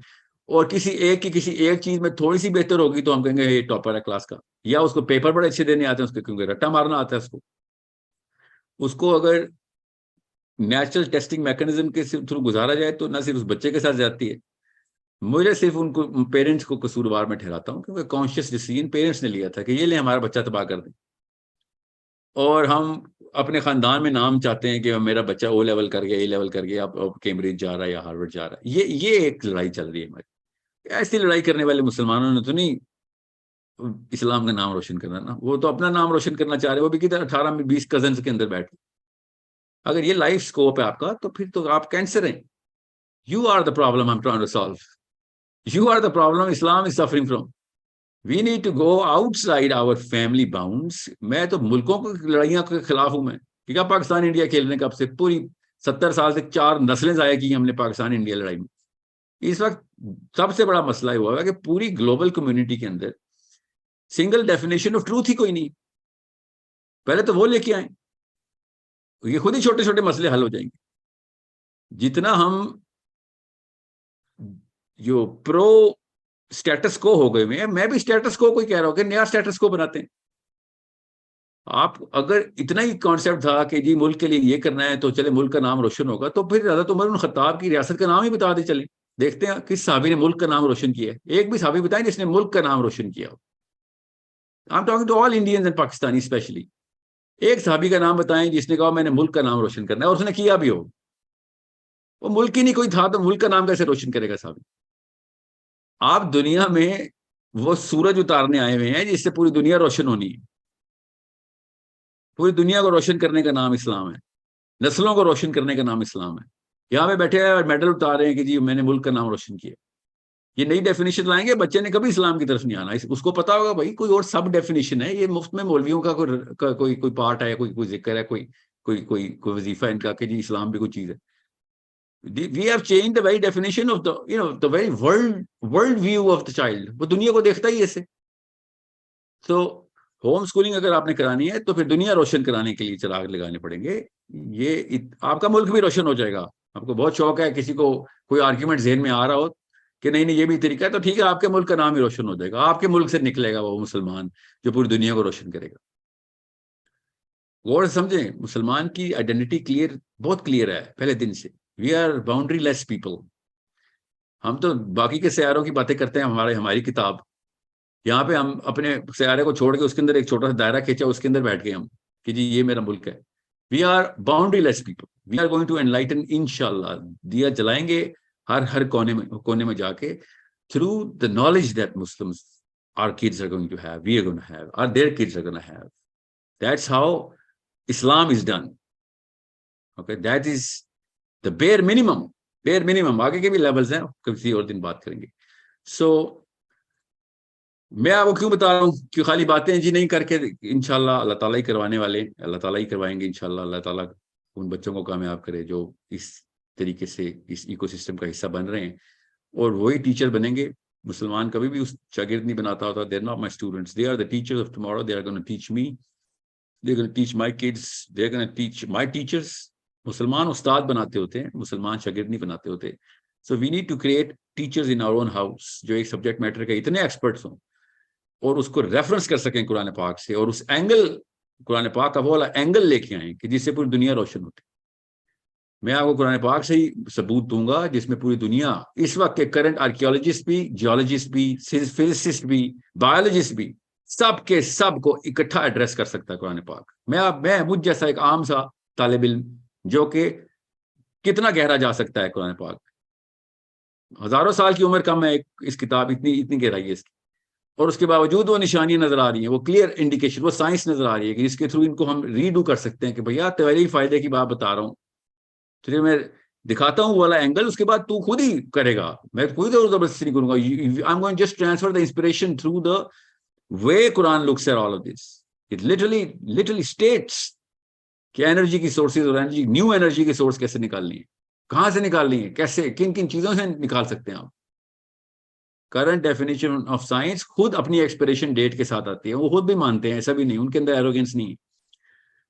اور کسی ایک چیز میں تھوڑی سی بہتر ہوگی تو ہم کہیں گے یہ ٹاپر ہے کلاس کا, یا اس کو پیپر بڑے اچھے دینے آتے ہیں, اس کو کیونکہ رٹا مارنا آتا ہے اس کو اگر نیچرل ٹیسٹنگ میکانزم کے تھرو گزارا جائے تو نہ صرف اس بچے کے ساتھ جاتی ہے. مجھے صرف ان کو پیرنٹس کو قصوروار میں ٹھہراتا ہوں, کیونکہ کانشیس ڈیسیژن پیرنٹس نے لیا تھا کہ یہ لیں ہمارا بچہ تباہ کر دیں, اور ہم اپنے خاندان میں نام چاہتے ہیں کہ میرا بچہ او لیول کر گیا, اے لیول کر گیا, اب کیمبرج جا رہا ہے یا ہارورڈ جا رہا ہے. یہ ایک لڑائی چل رہی ہے ہماری. ایسی لڑائی کرنے والے مسلمانوں نے تو نہیں اسلام کا نام روشن کرنا نا, وہ تو اپنا نام روشن کرنا چاہ رہے, وہ بھی کدھر 18-20 کزنس کے اندر بیٹھ. اگر یہ لائف سکوپ ہے آپ کا تو پھر تو آپ کینسر ہیں. You are the problem I am trying to solve, you are the problem Islam is suffering from. We need to go outside our family bounds. میں تو ملکوں کی لڑائیاں کے خلاف ہوں. میں ٹھیک ہے, پاکستان انڈیا کھیلنے کا اب سے پوری 70 سال سے 4 نسلیں ضائع کی ہم نے پاکستان انڈیا لڑائی میں. اس وقت سب سے بڑا مسئلہ یہ ہوا ہے کہ پوری گلوبل کمیونٹی کے اندر سنگل ڈیفینیشن آف ٹروتھ ہی کوئی نہیں. پہلے تو وہ لے کے آئیں, یہ خود ہی چھوٹے چھوٹے مسئلے حل ہو جائیں گے. جتنا ہم جو پرو سٹیٹس کو ہو گئے ہوئے, میں بھی سٹیٹس کو کوئی کہہ رہا ہوں کہ نیا سٹیٹس کو بناتے ہیں. آپ اگر اتنا ہی کانسیپٹ تھا کہ جی ملک کے لیے یہ کرنا ہے تو چلے ملک کا نام روشن ہوگا, تو پھر حضرت عمر بن خطاب کی ریاست کا نام ہی بتا دے چلیں. دیکھتے ہیں کس صحابی نے ملک کا نام روشن کیا ہے. ایک بھی صحابی بتائیں جس نے ملک کا نام روشن کیا ہو. I am talking to all Indians and Pakistani especially. ایک صحابی کا نام بتائیں جس نے کہا میں نے ملک کا نام روشن کرنا ہے, اور اس نے کیا بھی ہو. وہ ملک ہی نہیں کوئی تھا تو ملک کا نام کیسے روشن کرے گا صحابی. آپ دنیا میں وہ سورج اتارنے آئے ہوئے ہیں جس سے پوری دنیا روشن ہونی ہے. پوری دنیا کو روشن کرنے کا نام اسلام ہے, نسلوں کو روشن کرنے کا نام اسلام ہے. یہاں پہ بیٹھے ہیں اور میڈل اتار رہے ہیں کہ جی میں نے ملک کا نام روشن کیا. یہ نئی ڈیفینیشن لائیں گے, بچے نے کبھی اسلام کی طرف نہیں آنا. اس کو پتا ہوگا بھائی کوئی اور سب ڈیفینیشن ہے, یہ مفت میں مولویوں کا کوئی پارٹ ہے, کوئی ذکر ہے, کوئی وظیفہ ان کا کہ جی اسلام بھی کوئی چیز ہے. We have changed the very definition of the very world view of the child. وہ دنیا کو دیکھتا ہی ایسے. تو ہوم سکولنگ اگر آپ نے کرانی ہے تو پھر دنیا روشن کرانے کے لیے چراغ لگانے پڑیں گے. یہ آپ کا ملک بھی روشن ہو جائے گا. آپ کو بہت شوق ہے, کسی کو کوئی آرگیومنٹ ذہن میں آ رہا ہو کہ نہیں یہ بھی طریقہ ہے, تو ٹھیک ہے, آپ کے ملک کا نام ہی روشن ہو جائے گا. آپ کے ملک سے نکلے گا وہ مسلمان جو پوری دنیا کو روشن کرے گا. غور سمجھیں, مسلمان کی آئیڈینٹی بہت کلیئر ہے پہلے دن سے. We are boundaryless people. ہم تو باقی کے سیاروں کی باتیں کرتے ہیں, ہماری کتاب. یہاں پہ ہم اپنے سیارے کو چھوڑ کے اس کے اندر ایک چھوٹا سا دائرہ کھینچا, اس کے اندر بیٹھ گئے ہم کہ جی یہ میرا ملک ہے. We are boundaryless people. We are going to enlighten انشاءاللہ. دیا جلائیں گے ہر کونے میں جا کے, through the knowledge that Muslims our kids are going to have, we are going to have, or their kids are going to have. That's how Islam is done. Okay, that is the bare minimum. آگے کے بھی levels ہیں, کسی اور دن بات کریں گے. سو میں آپ کو کیوں بتا رہا ہوں کہ خالی باتیں جی نہیں کر کے انشاءاللہ اللہ تعالیٰ ہی کروانے والے, اللہ تعالیٰ ہی کروائیں گے انشاءاللہ. اللہ تعالیٰ ان بچوں کو کامیاب کرے جو اس طریقے سے اس ایکو سسٹم کا حصہ بن رہے ہیں, اور وہی ٹیچر بنیں گے. مسلمان کبھی بھی اس شاگرد نہیں بناتا ہوتا. They are not my students, they are the teachers of tomorrow. They are going to teach me, they are going to teach my kids, they are going to teach my teachers. مسلمان استاد بناتے ہوتے ہیں, مسلمان شاگرد نہیں بناتے ہوتے. So we need to create teachers in our own house جو ایک سبجیکٹ میٹر کے اتنے ایکسپرٹس ہوں اور اس کو ریفرنس کر سکیں قرآن پاک سے, اور اس اینگل قرآن پاک کا وہ والا اینگل لے کے آئیں کہ جس سے پوری دنیا روشن ہوتی. میں آپ کو قرآن پاک سے ہی ثبوت دوں گا جس میں پوری دنیا اس وقت کے کرنٹ آرکیولوجسٹ بھی, جیولوجسٹ بھی, فزسسٹ بھی, بایولوجسٹ بھی, سب کے سب کو اکٹھا ایڈریس کر سکتا ہے قرآن پاک. میں مجھ جیسا ایک عام سا طالب علم جو کہ کتنا گہرا جا سکتا ہے قرآن پاک. ہزاروں سال کی عمر کم ہے اس کتاب, اتنی گہرائی ہے اس کی. اور اس کے باوجود وہ نشانیاں نظر آ رہی ہیں, وہ کلیئر انڈیکیشن, وہ سائنس نظر آ رہی ہے کہ جس کے تھرو ان کو ہم ریڈو کر سکتے ہیں کہ بھیا تیرے فائدے کی بات بتا رہا ہوں, تجھے میں دکھاتا ہوں والا اینگل, اس کے بعد تو خود ہی کرے گا, میں کوئی زبردستی نہیں کروں گا. I am going just transfer the inspiration through the way قرآن looks at all of this. It literally states کہ انرجی کی سورسز اور انرجی, نیو انرجی کی سورس کیسے نکالنی ہے, کہاں سے نکالنی ہے, کیسے, کن کن چیزوں سے نکال سکتے ہیں آپ. کرنٹ ڈیفینیشن آف سائنس خود اپنی ایکسپریشن ڈیٹ کے ساتھ آتی ہے, وہ خود بھی مانتے ہیں, ایسا بھی نہیں, ان کے اندر ایروگینس نہیں ہے.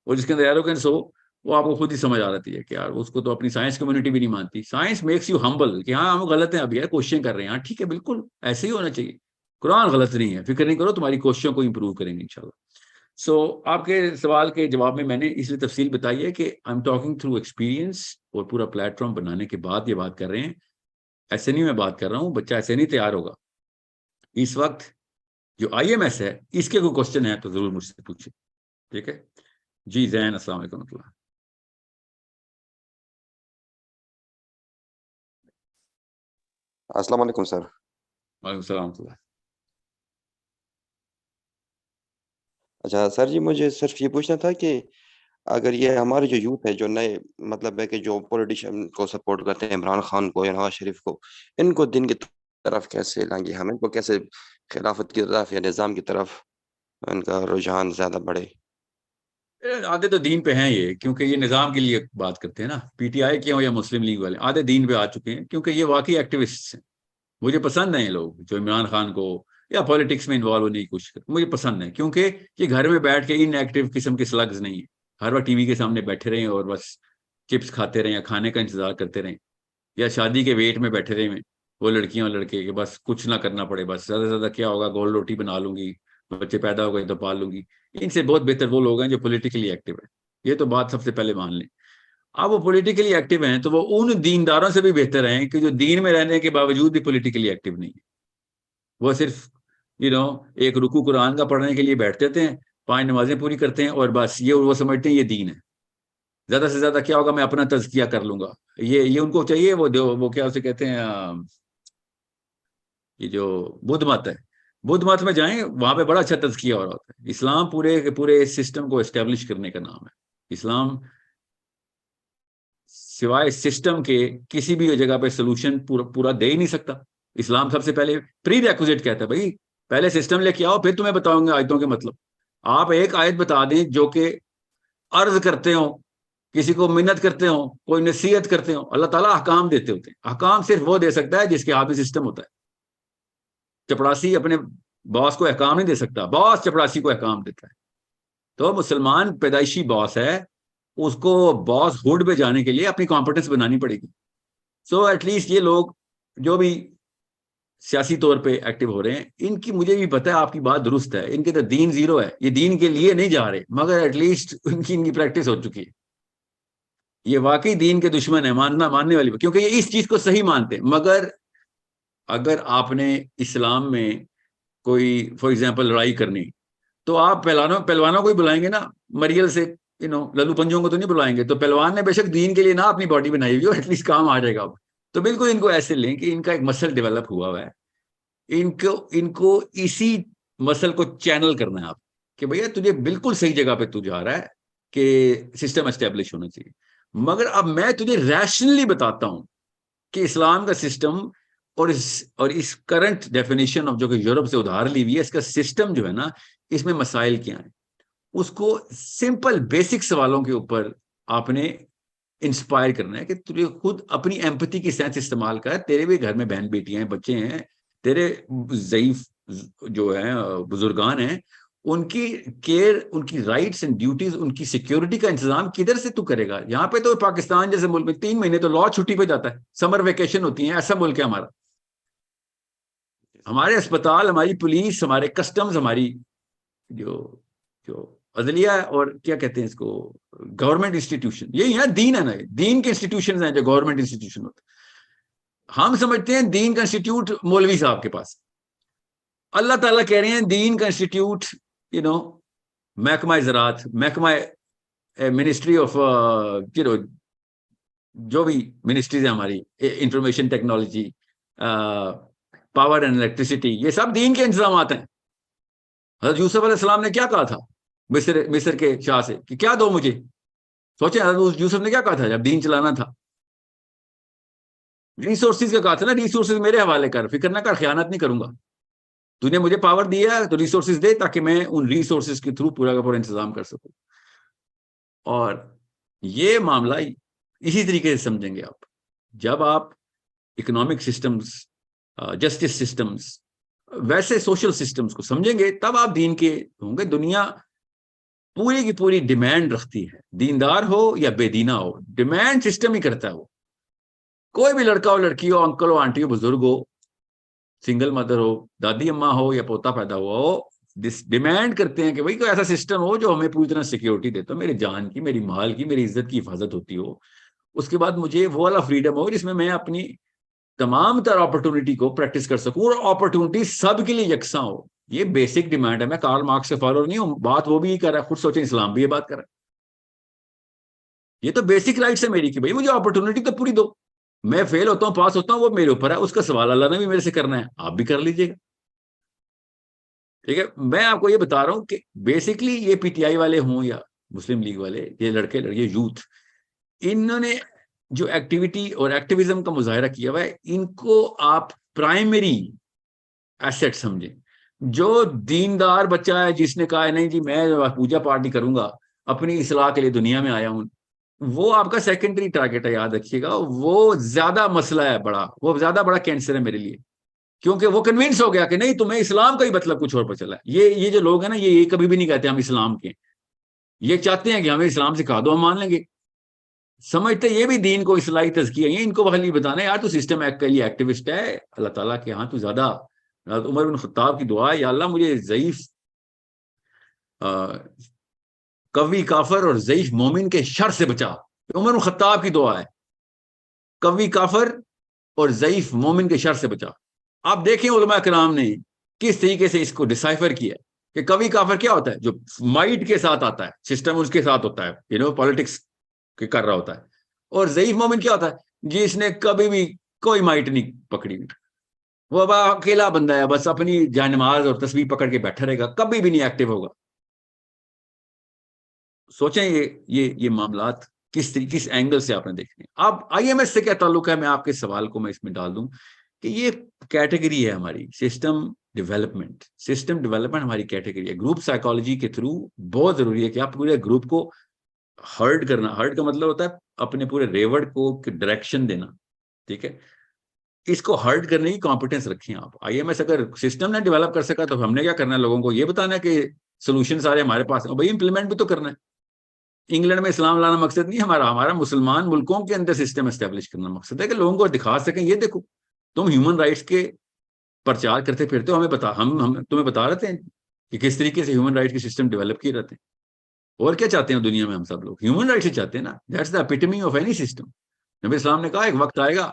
اور جس کے اندر ایروگینس ہو وہ آپ کو خود ہی سمجھ آ رہی ہے کہ یار اس کو تو اپنی سائنس کمیونٹی بھی نہیں مانتی. سائنس میکس یو ہمبل کہ ہاں ہم غلط ہیں, ابھی کوششیں کر رہے ہیں, ہاں ٹھیک ہے بالکل ایسے ہی ہونا چاہیے. قرآن غلط نہیں ہے, فکر نہیں کرو, تمہاری کوششوں کو امپروو کریں گے انشاءاللہ. سو آپ کے سوال کے جواب میں نے اس لیے تفصیل بتائی ہے کہ آئی ایم ٹاکنگ تھرو ایکسپیرینس, اور پورا پلیٹ فارم بنانے کے بعد یہ بات کر رہے ہیں. ایسے نہیں میں بات کر رہا ہوں, بچہ ایسے نہیں تیار ہوگا. اس وقت جو آئی ایم ایس ہے اس کے کوئی کوشچن ہے تو ضرور مجھ سے پوچھیں, ٹھیک ہے جی. زین السلام علیکم ورحمۃ اللہ. السلام علیکم سر. وعلیکم السلام ورحمۃ اللہ. اچھا سر جی, مجھے صرف یہ پوچھنا تھا کہ اگر یہ ہمارے جو یوتھ ہے جو نئے مطلب ہے کہ جو پولیٹیشین کو سپورٹ کرتے ہیں, عمران خان کو یا نواز شریف کو ان دین کی طرف کیسے لائیں گے, ہم ان کو کیسے خلافت کی طرف یا نظام کی طرف ان کا رجحان زیادہ بڑھے؟ آدھے تو دین پہ ہیں یہ, کیونکہ یہ نظام کے لیے بات کرتے ہیں نا, پی ٹی آئی کے ہوں یا مسلم لیگ والے, آدھے دین پہ آ چکے ہیں کیونکہ یہ واقعی ایکٹیوسٹ ہیں. مجھے پسند ہیں یہ لوگ جو عمران خان کو یا پالیٹکس میں انوالو ہونے کی کوشش کرتے, مجھے پسند ہے کیونکہ یہ گھر میں بیٹھ کے ان ایکٹیو قسم کے سلگز نہیں ہیں. ہر وقت ٹی وی کے سامنے بیٹھے رہیں اور بس چپس کھاتے رہیں یا کھانے کا انتظار کرتے رہیں, یا شادی کے ویٹ میں بیٹھے رہے وہ لڑکیاں اور لڑکے کہ بس کچھ نہ کرنا پڑے, بس زیادہ سے زیادہ کیا ہوگا, گول روٹی بنا لوں گی, بچے پیدا ہو گئے تو پال لوں گی. ان سے بہت بہتر وہ لوگ ہیں جو پولیٹیکلی ایکٹیو ہیں. یہ تو بات سب سے پہلے مان لیں. اب وہ پولیٹیکلی ایکٹیو ہیں تو وہ ان دینداروں سے بھی بہتر ہیں کہ جو دین میں رہنے کے باوجود بھی پولیٹیکلی ایکٹیو نہیں ہے. وہ صرف ایک رکوع قرآن کا پڑھنے کے لیے بیٹھ جاتے ہیں, 5 نمازیں پوری کرتے ہیں اور بس یہ وہ سمجھتے ہیں یہ دین ہے. زیادہ سے زیادہ کیا ہوگا, میں اپنا تزکیہ کر لوں گا, یہ ان کو چاہیے. وہ کیا اسے کہتے ہیں, یہ جو بدھ مت ہے, بدھ مت میں جائیں وہاں پہ بڑا اچھا تزکیہ ہو رہا ہوتا ہے. اسلام پورے سسٹم کو اسٹیبلش کرنے کا نام ہے. اسلام سوائے سسٹم کے کسی بھی جگہ پہ سولوشن پورا دے ہی نہیں سکتا. اسلام سب سے پہلے پری ریکوزٹ کہتا ہے, بھائی پہلے سسٹم لے کے آؤ پھر تمہیں بتاؤں گا آیتوں کے مطلب. آپ ایک آیت بتا دیں جو کہ عرض کرتے ہوں, کسی کو منت کرتے ہوں, کوئی نصیحت کرتے ہوں, اللہ تعالیٰ احکام دیتے ہوتے ہیں. احکام صرف وہ دے سکتا ہے جس کے ہاتھ میں سسٹم ہوتا ہے. چپڑاسی اپنے باس کو احکام نہیں دے سکتا, باس چپڑاسی کو احکام دیتا ہے. تو مسلمان پیدائشی باس ہے, اس کو باس ہوڈ پہ جانے کے لیے اپنی کمپٹنس بنانی پڑے گی. سو ایٹ لیسٹ یہ لوگ جو بھی سیاسی طور پہ ایکٹیو ہو رہے ہیں, ان کی مجھے بھی پتا ہے آپ کی بات درست ہے, ان کے تو دین زیرو ہے, یہ دین کے لیے نہیں جا رہے, مگر ایٹ لیسٹ ان کی پریکٹس ہو چکی ہے. یہ واقعی دین کے دشمن ہے, ماننے والی, کیونکہ یہ اس چیز کو صحیح مانتے ہیں. مگر اگر آپ نے اسلام میں کوئی فار ایگزامپل لڑائی کرنی, تو آپ پہلوانوں کو ہی بلائیں گے نا, مریل سے للو پنجوں کو تو نہیں بلائیں گے. تو پہلوان نے بے شک دین کے لیے نہ اپنی باڈی بنائی ہوئی ہو, ایٹ لیسٹ کام آ جائے گا. تو بالکل ان کو ایسے لیں کہ ان کا ایک مسل ڈیولپ ہوا ہے, ان کو اسی مسل کو چینل کرنا ہے آپ, کہ بھیا تجھے بالکل صحیح جگہ پہ تو جا رہا ہے کہ سسٹم اسٹیبلش ہونا چاہیے. مگر اب میں تجھے ریشنلی بتاتا ہوں کہ اسلام کا سسٹم اور اس کرنٹ ڈیفینیشن آف جو کہ یورپ سے ادھار لی ہوئی ہے, اس کا سسٹم جو ہے نا, اس میں مسائل کیا ہیں. اس کو سمپل بیسک سوالوں کے اوپر آپ نے انسپائر کرنا ہے کہ تجھے خود اپنی ایمپتھی کی سینس استعمال کر. تیرے بھی گھر میں بہن بیٹیاں ہیں, بچے ہیں, تیرے ضعیف جو ہیں بزرگان ہیں, ان کی کیئر, ان کی رائٹس اینڈ ڈیوٹیز, ان کی سیکیورٹی کا انتظام کدھر سے تو کرے گا. یہاں پہ تو پاکستان جیسے ملک میں 3 مہینے تو لا چھٹی پہ جاتا ہے, سمر ویکیشن ہوتی ہیں, ایسا ملک ہے ہمارا. ہمارے اسپتال, ہماری پولیس, ہمارے کسٹمز, ہماری جو عدلیہ اور کیا کہتے ہیں اس کو, گورنمنٹ انسٹیٹیوشن, یہی ہے دین ہے نا, دین کے انسٹیٹیوشن ہیں جو گورنمنٹ انسٹیٹیوشن ہوتے ہیں. ہم سمجھتے ہیں دین کا انسٹیٹیوٹ مولوی صاحب کے پاس. اللہ تعالیٰ کہہ رہے ہیں دین کا انسٹیٹیوٹ محکمہ زراعت, محکمہ منسٹری آف جو بھی منسٹریز ہیں ہماری, information technology, power and electricity, یہ سب دین کے انتظامات ہیں. حضرت یوسف علیہ السلام نے کیا کہا تھا مصر کے شاہ سے کہ کیا دو مجھے؟ سوچیں حضرت یوسف نے کیا کہا تھا جب دین چلانا تھا؟ ریسورسز کا کہا تھا نا، ریسورسز میرے حوالے کر، فکر نہ کر، خیانت نہیں کروں گا، تو نے مجھے پاور دیا ہے تو ریسورسز دے تاکہ میں ان ریسورسز کے تھرو پورا کا پورا انتظام کر سکوں. اور یہ معاملہ اسی طریقے سے سمجھیں گے آپ جب آپ اکنامک سسٹمز، جسٹس سسٹمز، ویسے سوشل سسٹمز کو سمجھیں گے تب آپ دین کے ہوں گے. دنیا پوری کی پوری ڈیمانڈ رکھتی ہے، دیندار ہو یا بے دینہ ہو، ڈیمانڈ سسٹم ہی کرتا ہے. وہ کوئی بھی لڑکا ہو، لڑکی ہو، انکل ہو، آنٹی ہو، بزرگ ہو، سنگل مدر ہو، دادی اماں ہو یا پوتا پیدا ہوا ہو، ڈیمانڈ کرتے ہیں کہ بھائی کوئی ایسا سسٹم ہو جو ہمیں پوری طرح سیکیورٹی دیتا ہو، میری جان کی، میری مال کی، میری عزت کی حفاظت ہوتی ہو. اس کے بعد مجھے وہ والا فریڈم ہو جس میں میں اپنی تمام تر اپرچونٹی کو پریکٹس کر سکوں اور اپرچونٹی سب کے لیے یکساں ہو. یہ بیسک ڈیمانڈ ہے. میں کارل مارکس سے فالوور نہیں ہوں، بات وہ بھی کر رہا ہے، خود سوچیں اسلام بھی یہ بات کر رہا ہے. یہ تو بیسک رائٹس ہے میری کہ بھائی مجھے اپرچونٹی تو پوری دو. میں فیل ہوتا ہوں، پاس ہوتا ہوں، وہ میرے اوپر ہے، اس کا سوال اللہ نے بھی میرے سے کرنا ہے، آپ بھی کر لیجیے گا. ٹھیک ہے، میں آپ کو یہ بتا رہا ہوں کہ بیسکلی یہ پی ٹی آئی والے ہوں یا مسلم لیگ والے، یہ لڑکے لڑکے یوتھ، انہوں نے جو ایکٹیویٹی اور ایکٹیویزم کا مظاہرہ کیا ہوا ہے، ان کو آپ پرائمری ایسٹ سمجھیں. جو دیندار بچہ ہے جس نے کہا ہے نہیں جی میں پوجا پاٹ نہیں کروں گا، اپنی اصلاح کے لیے دنیا میں آیا ہوں، وہ آپ کا سیکنڈری ٹارگیٹ ہے. یاد رکھیے گا وہ زیادہ مسئلہ ہے بڑا، وہ زیادہ بڑا کینسر ہے میرے لیے، کیونکہ وہ کنونس ہو گیا کہ نہیں تمہیں اسلام کا ہی مطلب کچھ اور پتہ چلا. یہ جو لوگ ہیں نا، یہ کبھی بھی نہیں کہتے ہم اسلام کے، یہ چاہتے ہیں کہ ہمیں اسلام سکھا دو ہم مان لیں گے. سمجھتے یہ بھی دین کو اصلاحی تزکیہ ہے. ان کو خالی بتانا ہے یار تو سسٹم کے لیے ایکٹیوسٹ ہے. اللہ تعالیٰ کے ہاں تو زیادہ، عمر بن خطاب کی دعا ہے، یا اللہ مجھے ضعیف قوی کافر اور ضعیف مومن کے شر سے بچا. عمر بن خطاب کی دعا ہے، قوی کافر اور ضعیف مومن کے شر سے بچا. آپ دیکھیں علماء کرام نے کس طریقے سے اس کو ڈسائفر کیا کہ قوی کافر کیا ہوتا ہے؟ جو مائٹ کے ساتھ آتا ہے، سسٹم اس کے ساتھ ہوتا ہے، پالیٹکس کے کر رہا ہوتا ہے. اور ضعیف مومن کیا ہوتا ہے؟ جس نے کبھی بھی کوئی مائٹ نہیں پکڑی، وہ اب اکیلا بندہ ہے، بس اپنی جانماز اور تسبیح پکڑ کے بیٹھا رہے گا، کبھی بھی نہیں ایکٹیو ہوگا. سوچیں یہ معاملات کس اینگل سے آپ نے دیکھنے. اب آئی ایم ایس سے کیا تعلق ہے؟ میں آپ کے سوال کو میں اس میں ڈال دوں کہ یہ کیٹیگری ہے ہماری سسٹم ڈیولپمنٹ. سسٹم ڈیولپمنٹ ہماری کیٹیگری ہے. گروپ سائیکالوجی کے تھرو بہت ضروری ہے کہ آپ پورے گروپ کو ہرڈ کرنا. ہرڈ کا مطلب ہوتا ہے اپنے پورے ریورڈ کو ڈائریکشن دینا. ٹھیک ہے، اس کو ہرڈ کرنے کی کمپیٹنس رکھیں آپ. آئی ایم ایس اگر سسٹم نے ڈیولپ کر سکا تو ہم نے کیا کرنا ہے؟ لوگوں کو یہ بتانا ہے کہ سولوشن سارے ہمارے پاس ہیں، بھائی امپلیمنٹ بھی تو کرنا ہے. انگلینڈ میں اسلام لانا مقصد نہیں ہمارا مسلمان ملکوں کے اندر سسٹم اسٹیبلش کرنا مقصد ہے کہ لوگوں کو دکھا سکیں یہ دیکھو تم ہیومن رائٹس کے پرچار کرتے پھرتے ہو، ہم تمہیں بتا رہتے ہیں کہ کس طریقے سے ہیومن رائٹس کے سسٹم ڈیولپ کیے رہتے ہیں. اور کیا چاہتے ہیں دنیا میں؟ ہم سب لوگ ہیومن رائٹس ہی چاہتے ہیں نا. That's the epitome of any system. نبی اسلام نے کہا ایک وقت آئے گا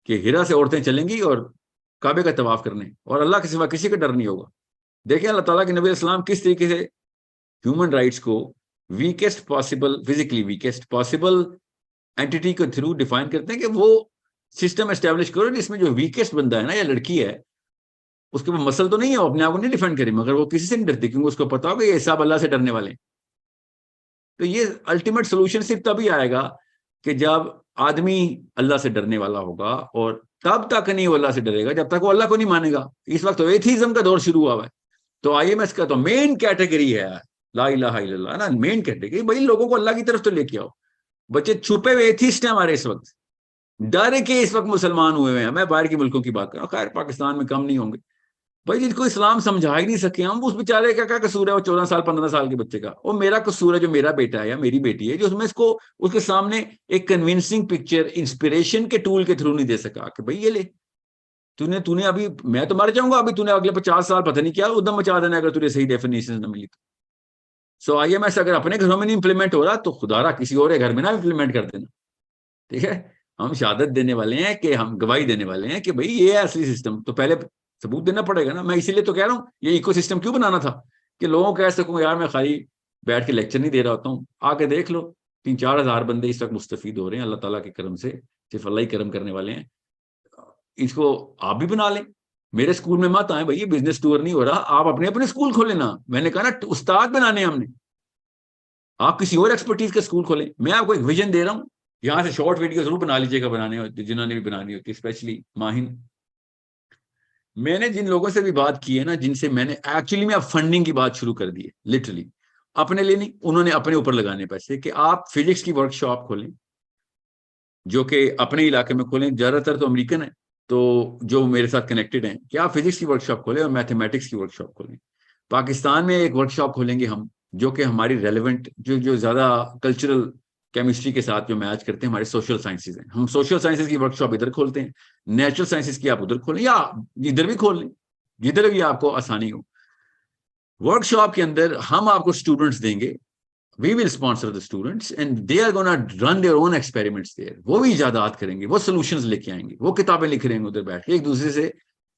کہ ہیرا سے عورتیں چلیں گی اور کعبے کا طواف کرنے، اور اللہ کے سوا کسی کا ڈر نہیں ہوگا. دیکھیں اللہ تعالیٰ کے نبی اسلام کس طریقے سے ہیومن رائٹس کو ویکسٹ پاسبل، فزیکلی ویکسٹ پاسبل اینٹی کے تھرو ڈیفائن کرتے ہیں کہ وہ سسٹم اسٹیبلش کرو جس میں جو ویکسٹ بندہ ہے نا یا لڑکی ہے، اس کے مسل تو نہیں ہے، وہ اپنے آپ کو نہیں ڈیفینڈ کرے، مگر وہ کسی سے نہیں ڈرتی کیونکہ اس کو پتا ہو کہ یہ سب اللہ سے ڈرنے والے ہیں. تو یہ الٹیمیٹ سولوشن صرف تبھی آئے گا کہ جب آدمی اللہ سے ڈرنے والا ہوگا، اور تب تک نہیں وہ اللہ سے ڈرے گا جب تک وہ اللہ کو نہیں مانے گا. اس وقت تو ایتھیزم کا دور شروع ہوا ہے. تو آئی ایم ایس کا تو مین کیٹیگری ہے لا الہ الا اللہ نا. مین کیٹیگری بھائی لوگوں کو اللہ کی طرف تو لے کے آؤ. بچے چھپے ہوئے ایتھیسٹ ہیں ہمارے اس وقت، ڈر کے اس وقت مسلمان ہوئے ہیں. میں باہر کے ملکوں کی بات کر رہا ہوں، خیر پاکستان میں کم نہیں ہوں گے بھائی جن کو اسلام سمجھا ہی نہیں سکے ہم. اس بیچارے کا کیا قصور ہے؟ وہ 14 سال 15 سال کے بچے کا. وہ میرا قصور ہے جو میرا بیٹا ہے یا میری بیٹی ہے جو میں اس کے سامنے ایک کنونسنگ پکچر انسپریشن کے ٹول کے تھرو نہیں دے سکا کہ بھائی یہ لے تو نے ابھی میں تو مر جاؤں گا، ابھی تو نے اگلے 50 سال پتہ نہیں کیا ادھم مچا دینا اگر تجھے صحیح ڈیفینیشن نہ ملی تو. سو آئی ایم ایس اگر اپنے گھروں میں نہیں امپلیمنٹ ہو رہا تو خدا را کسی اور گھر میں نہ امپلیمنٹ کر دینا. ٹھیک ہے، ہم شہادت دینے والے ہیں کہ ہم گواہی دینے والے ہیں کہ بھائی یہ ہے اصلی سسٹم. تو پہلے ثبوت دینا پڑے گا نا. میں اسی لیے تو کہہ رہا ہوں یہ ایکو سسٹم کیوں بنانا تھا کہ لوگوں کہہ سکوں یار میں خالی بیٹھ کے لیکچر نہیں دے رہا ہوتا ہوں، آ کے دیکھ لو 3-4 ہزار بندے اس وقت مستفید ہو رہے ہیں اللہ تعالیٰ کے کرم سے. صرف اللہ ہی کرم کرنے والے ہیں. اس کو آپ بھی بنا لیں. میرے اسکول میں مت آئے بھائی، بزنس ٹور نہیں ہو رہا، آپ اپنے اپنے اسکول کھولیں نا. میں نے کہا نا استاد بنانے ہم نے، آپ کسی اور ایکسپرٹیز کا اسکول کھولیں. میں آپ کو ایک ویژن دے رہا ہوں، یہاں سے شارٹ ویڈیو ضرور بنا لیجیے گا بنانے ہوتی، جنہوں نے بھی بنانی ہوتی، اسپیشلی ماہن. میں نے جن لوگوں سے بھی بات کی ہے نا، جن سے میں نے ایکچولی میں اب فنڈنگ کی بات شروع کر دی ہے، لٹرلی اپنے لیے نہیں، انہوں نے اپنے اوپر لگانے پیسے کہ آپ فزکس کی ورک شاپ کھولیں، جو کہ اپنے علاقے میں کھولیں. زیادہ تر تو امریکن ہیں تو جو میرے ساتھ کنیکٹڈ ہیں، کہ آپ فزکس کی ورک شاپ کھولیں اور میتھمیٹکس کی ورک شاپ کھولیں. پاکستان میں ایک ورک شاپ کھولیں گے ہم، جو کہ ہماری ریلیونٹ، جو زیادہ کلچرل کیمسٹری کے ساتھ جو میچ کرتے ہیں، ہمارے سوشل سائنسز ہیں. ہم سوشل سائنسز کی ورک شاپ ادھر کھولتے ہیں، نیچرل سائنسز کی آپ ادھر کھولیں، یا ادھر بھی کھول لیں، جدھر بھی آپ کو آسانی ہو. ورک شاپ کے اندر ہم آپ کو اسٹوڈنٹس دیں گے، we will sponsor the students and they are going to run their own experiments there. وہ بھی ایجادات کریں گے، وہ سولوشنز لے کے آئیں گے، وہ کتابیں لکھ رہے ہیں ادھر بیٹھ کے، ایک دوسرے سے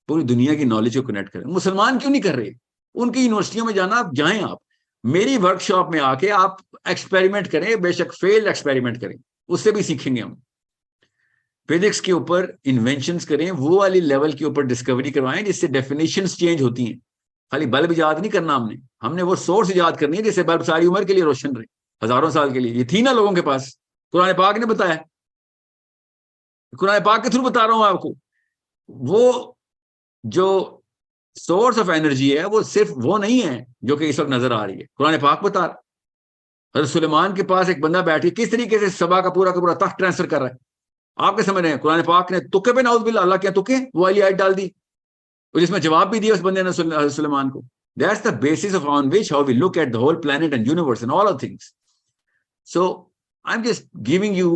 پوری دنیا کی نالج کو کنیکٹ کریں. مسلمان کیوں نہیں کر رہے؟ ان کی یونیورسٹیوں میں جانا، آپ جائیں، آپ میری ورک شاپ میں آ کے آپ ایکسپیریمنٹ کریں، بے شک فیل ایکسپیریمنٹ کریں، اس سے بھی سیکھیں گے ہم. فزکس کے اوپر انوینشنز کریں، وہ والی لیول کے اوپر ڈسکوری کروائیں جس سے ڈیفینیشنز چینج ہوتی ہیں. خالی بلب ایجاد نہیں کرنا ہم نے وہ سورس ایجاد کرنی ہے جس سے بلب ساری عمر کے لیے روشن رہے، ہزاروں سال کے لیے. یہ تھی نا لوگوں کے پاس، قرآن پاک نے بتایا، قرآن پاک کے تھرو بتا رہا ہوں آپ کو. وہ جو سورس آف انرجی ہے وہ صرف وہ نہیں ہے جو کہ اس وقت نظر آ رہی ہے، قرآن پاک بتا رہا. حضرت سلیمان کے پاس ایک بندہ بیٹھ کے کس طریقے سے سبا کا پورا تخت ٹرانسفر کر رہا ہے، آپ کے سمجھ رہے ہیں؟ قرآن پاک نے تکے پہ نعوذ باللہ، اللہ کے تکے وہ والی آیت ڈال دی، جس میں جواب بھی دیا اس بندے نے حضرت سلیمان کو. That's the basis of on which how we look at the whole planet and universe and all of things. So I'm just giving you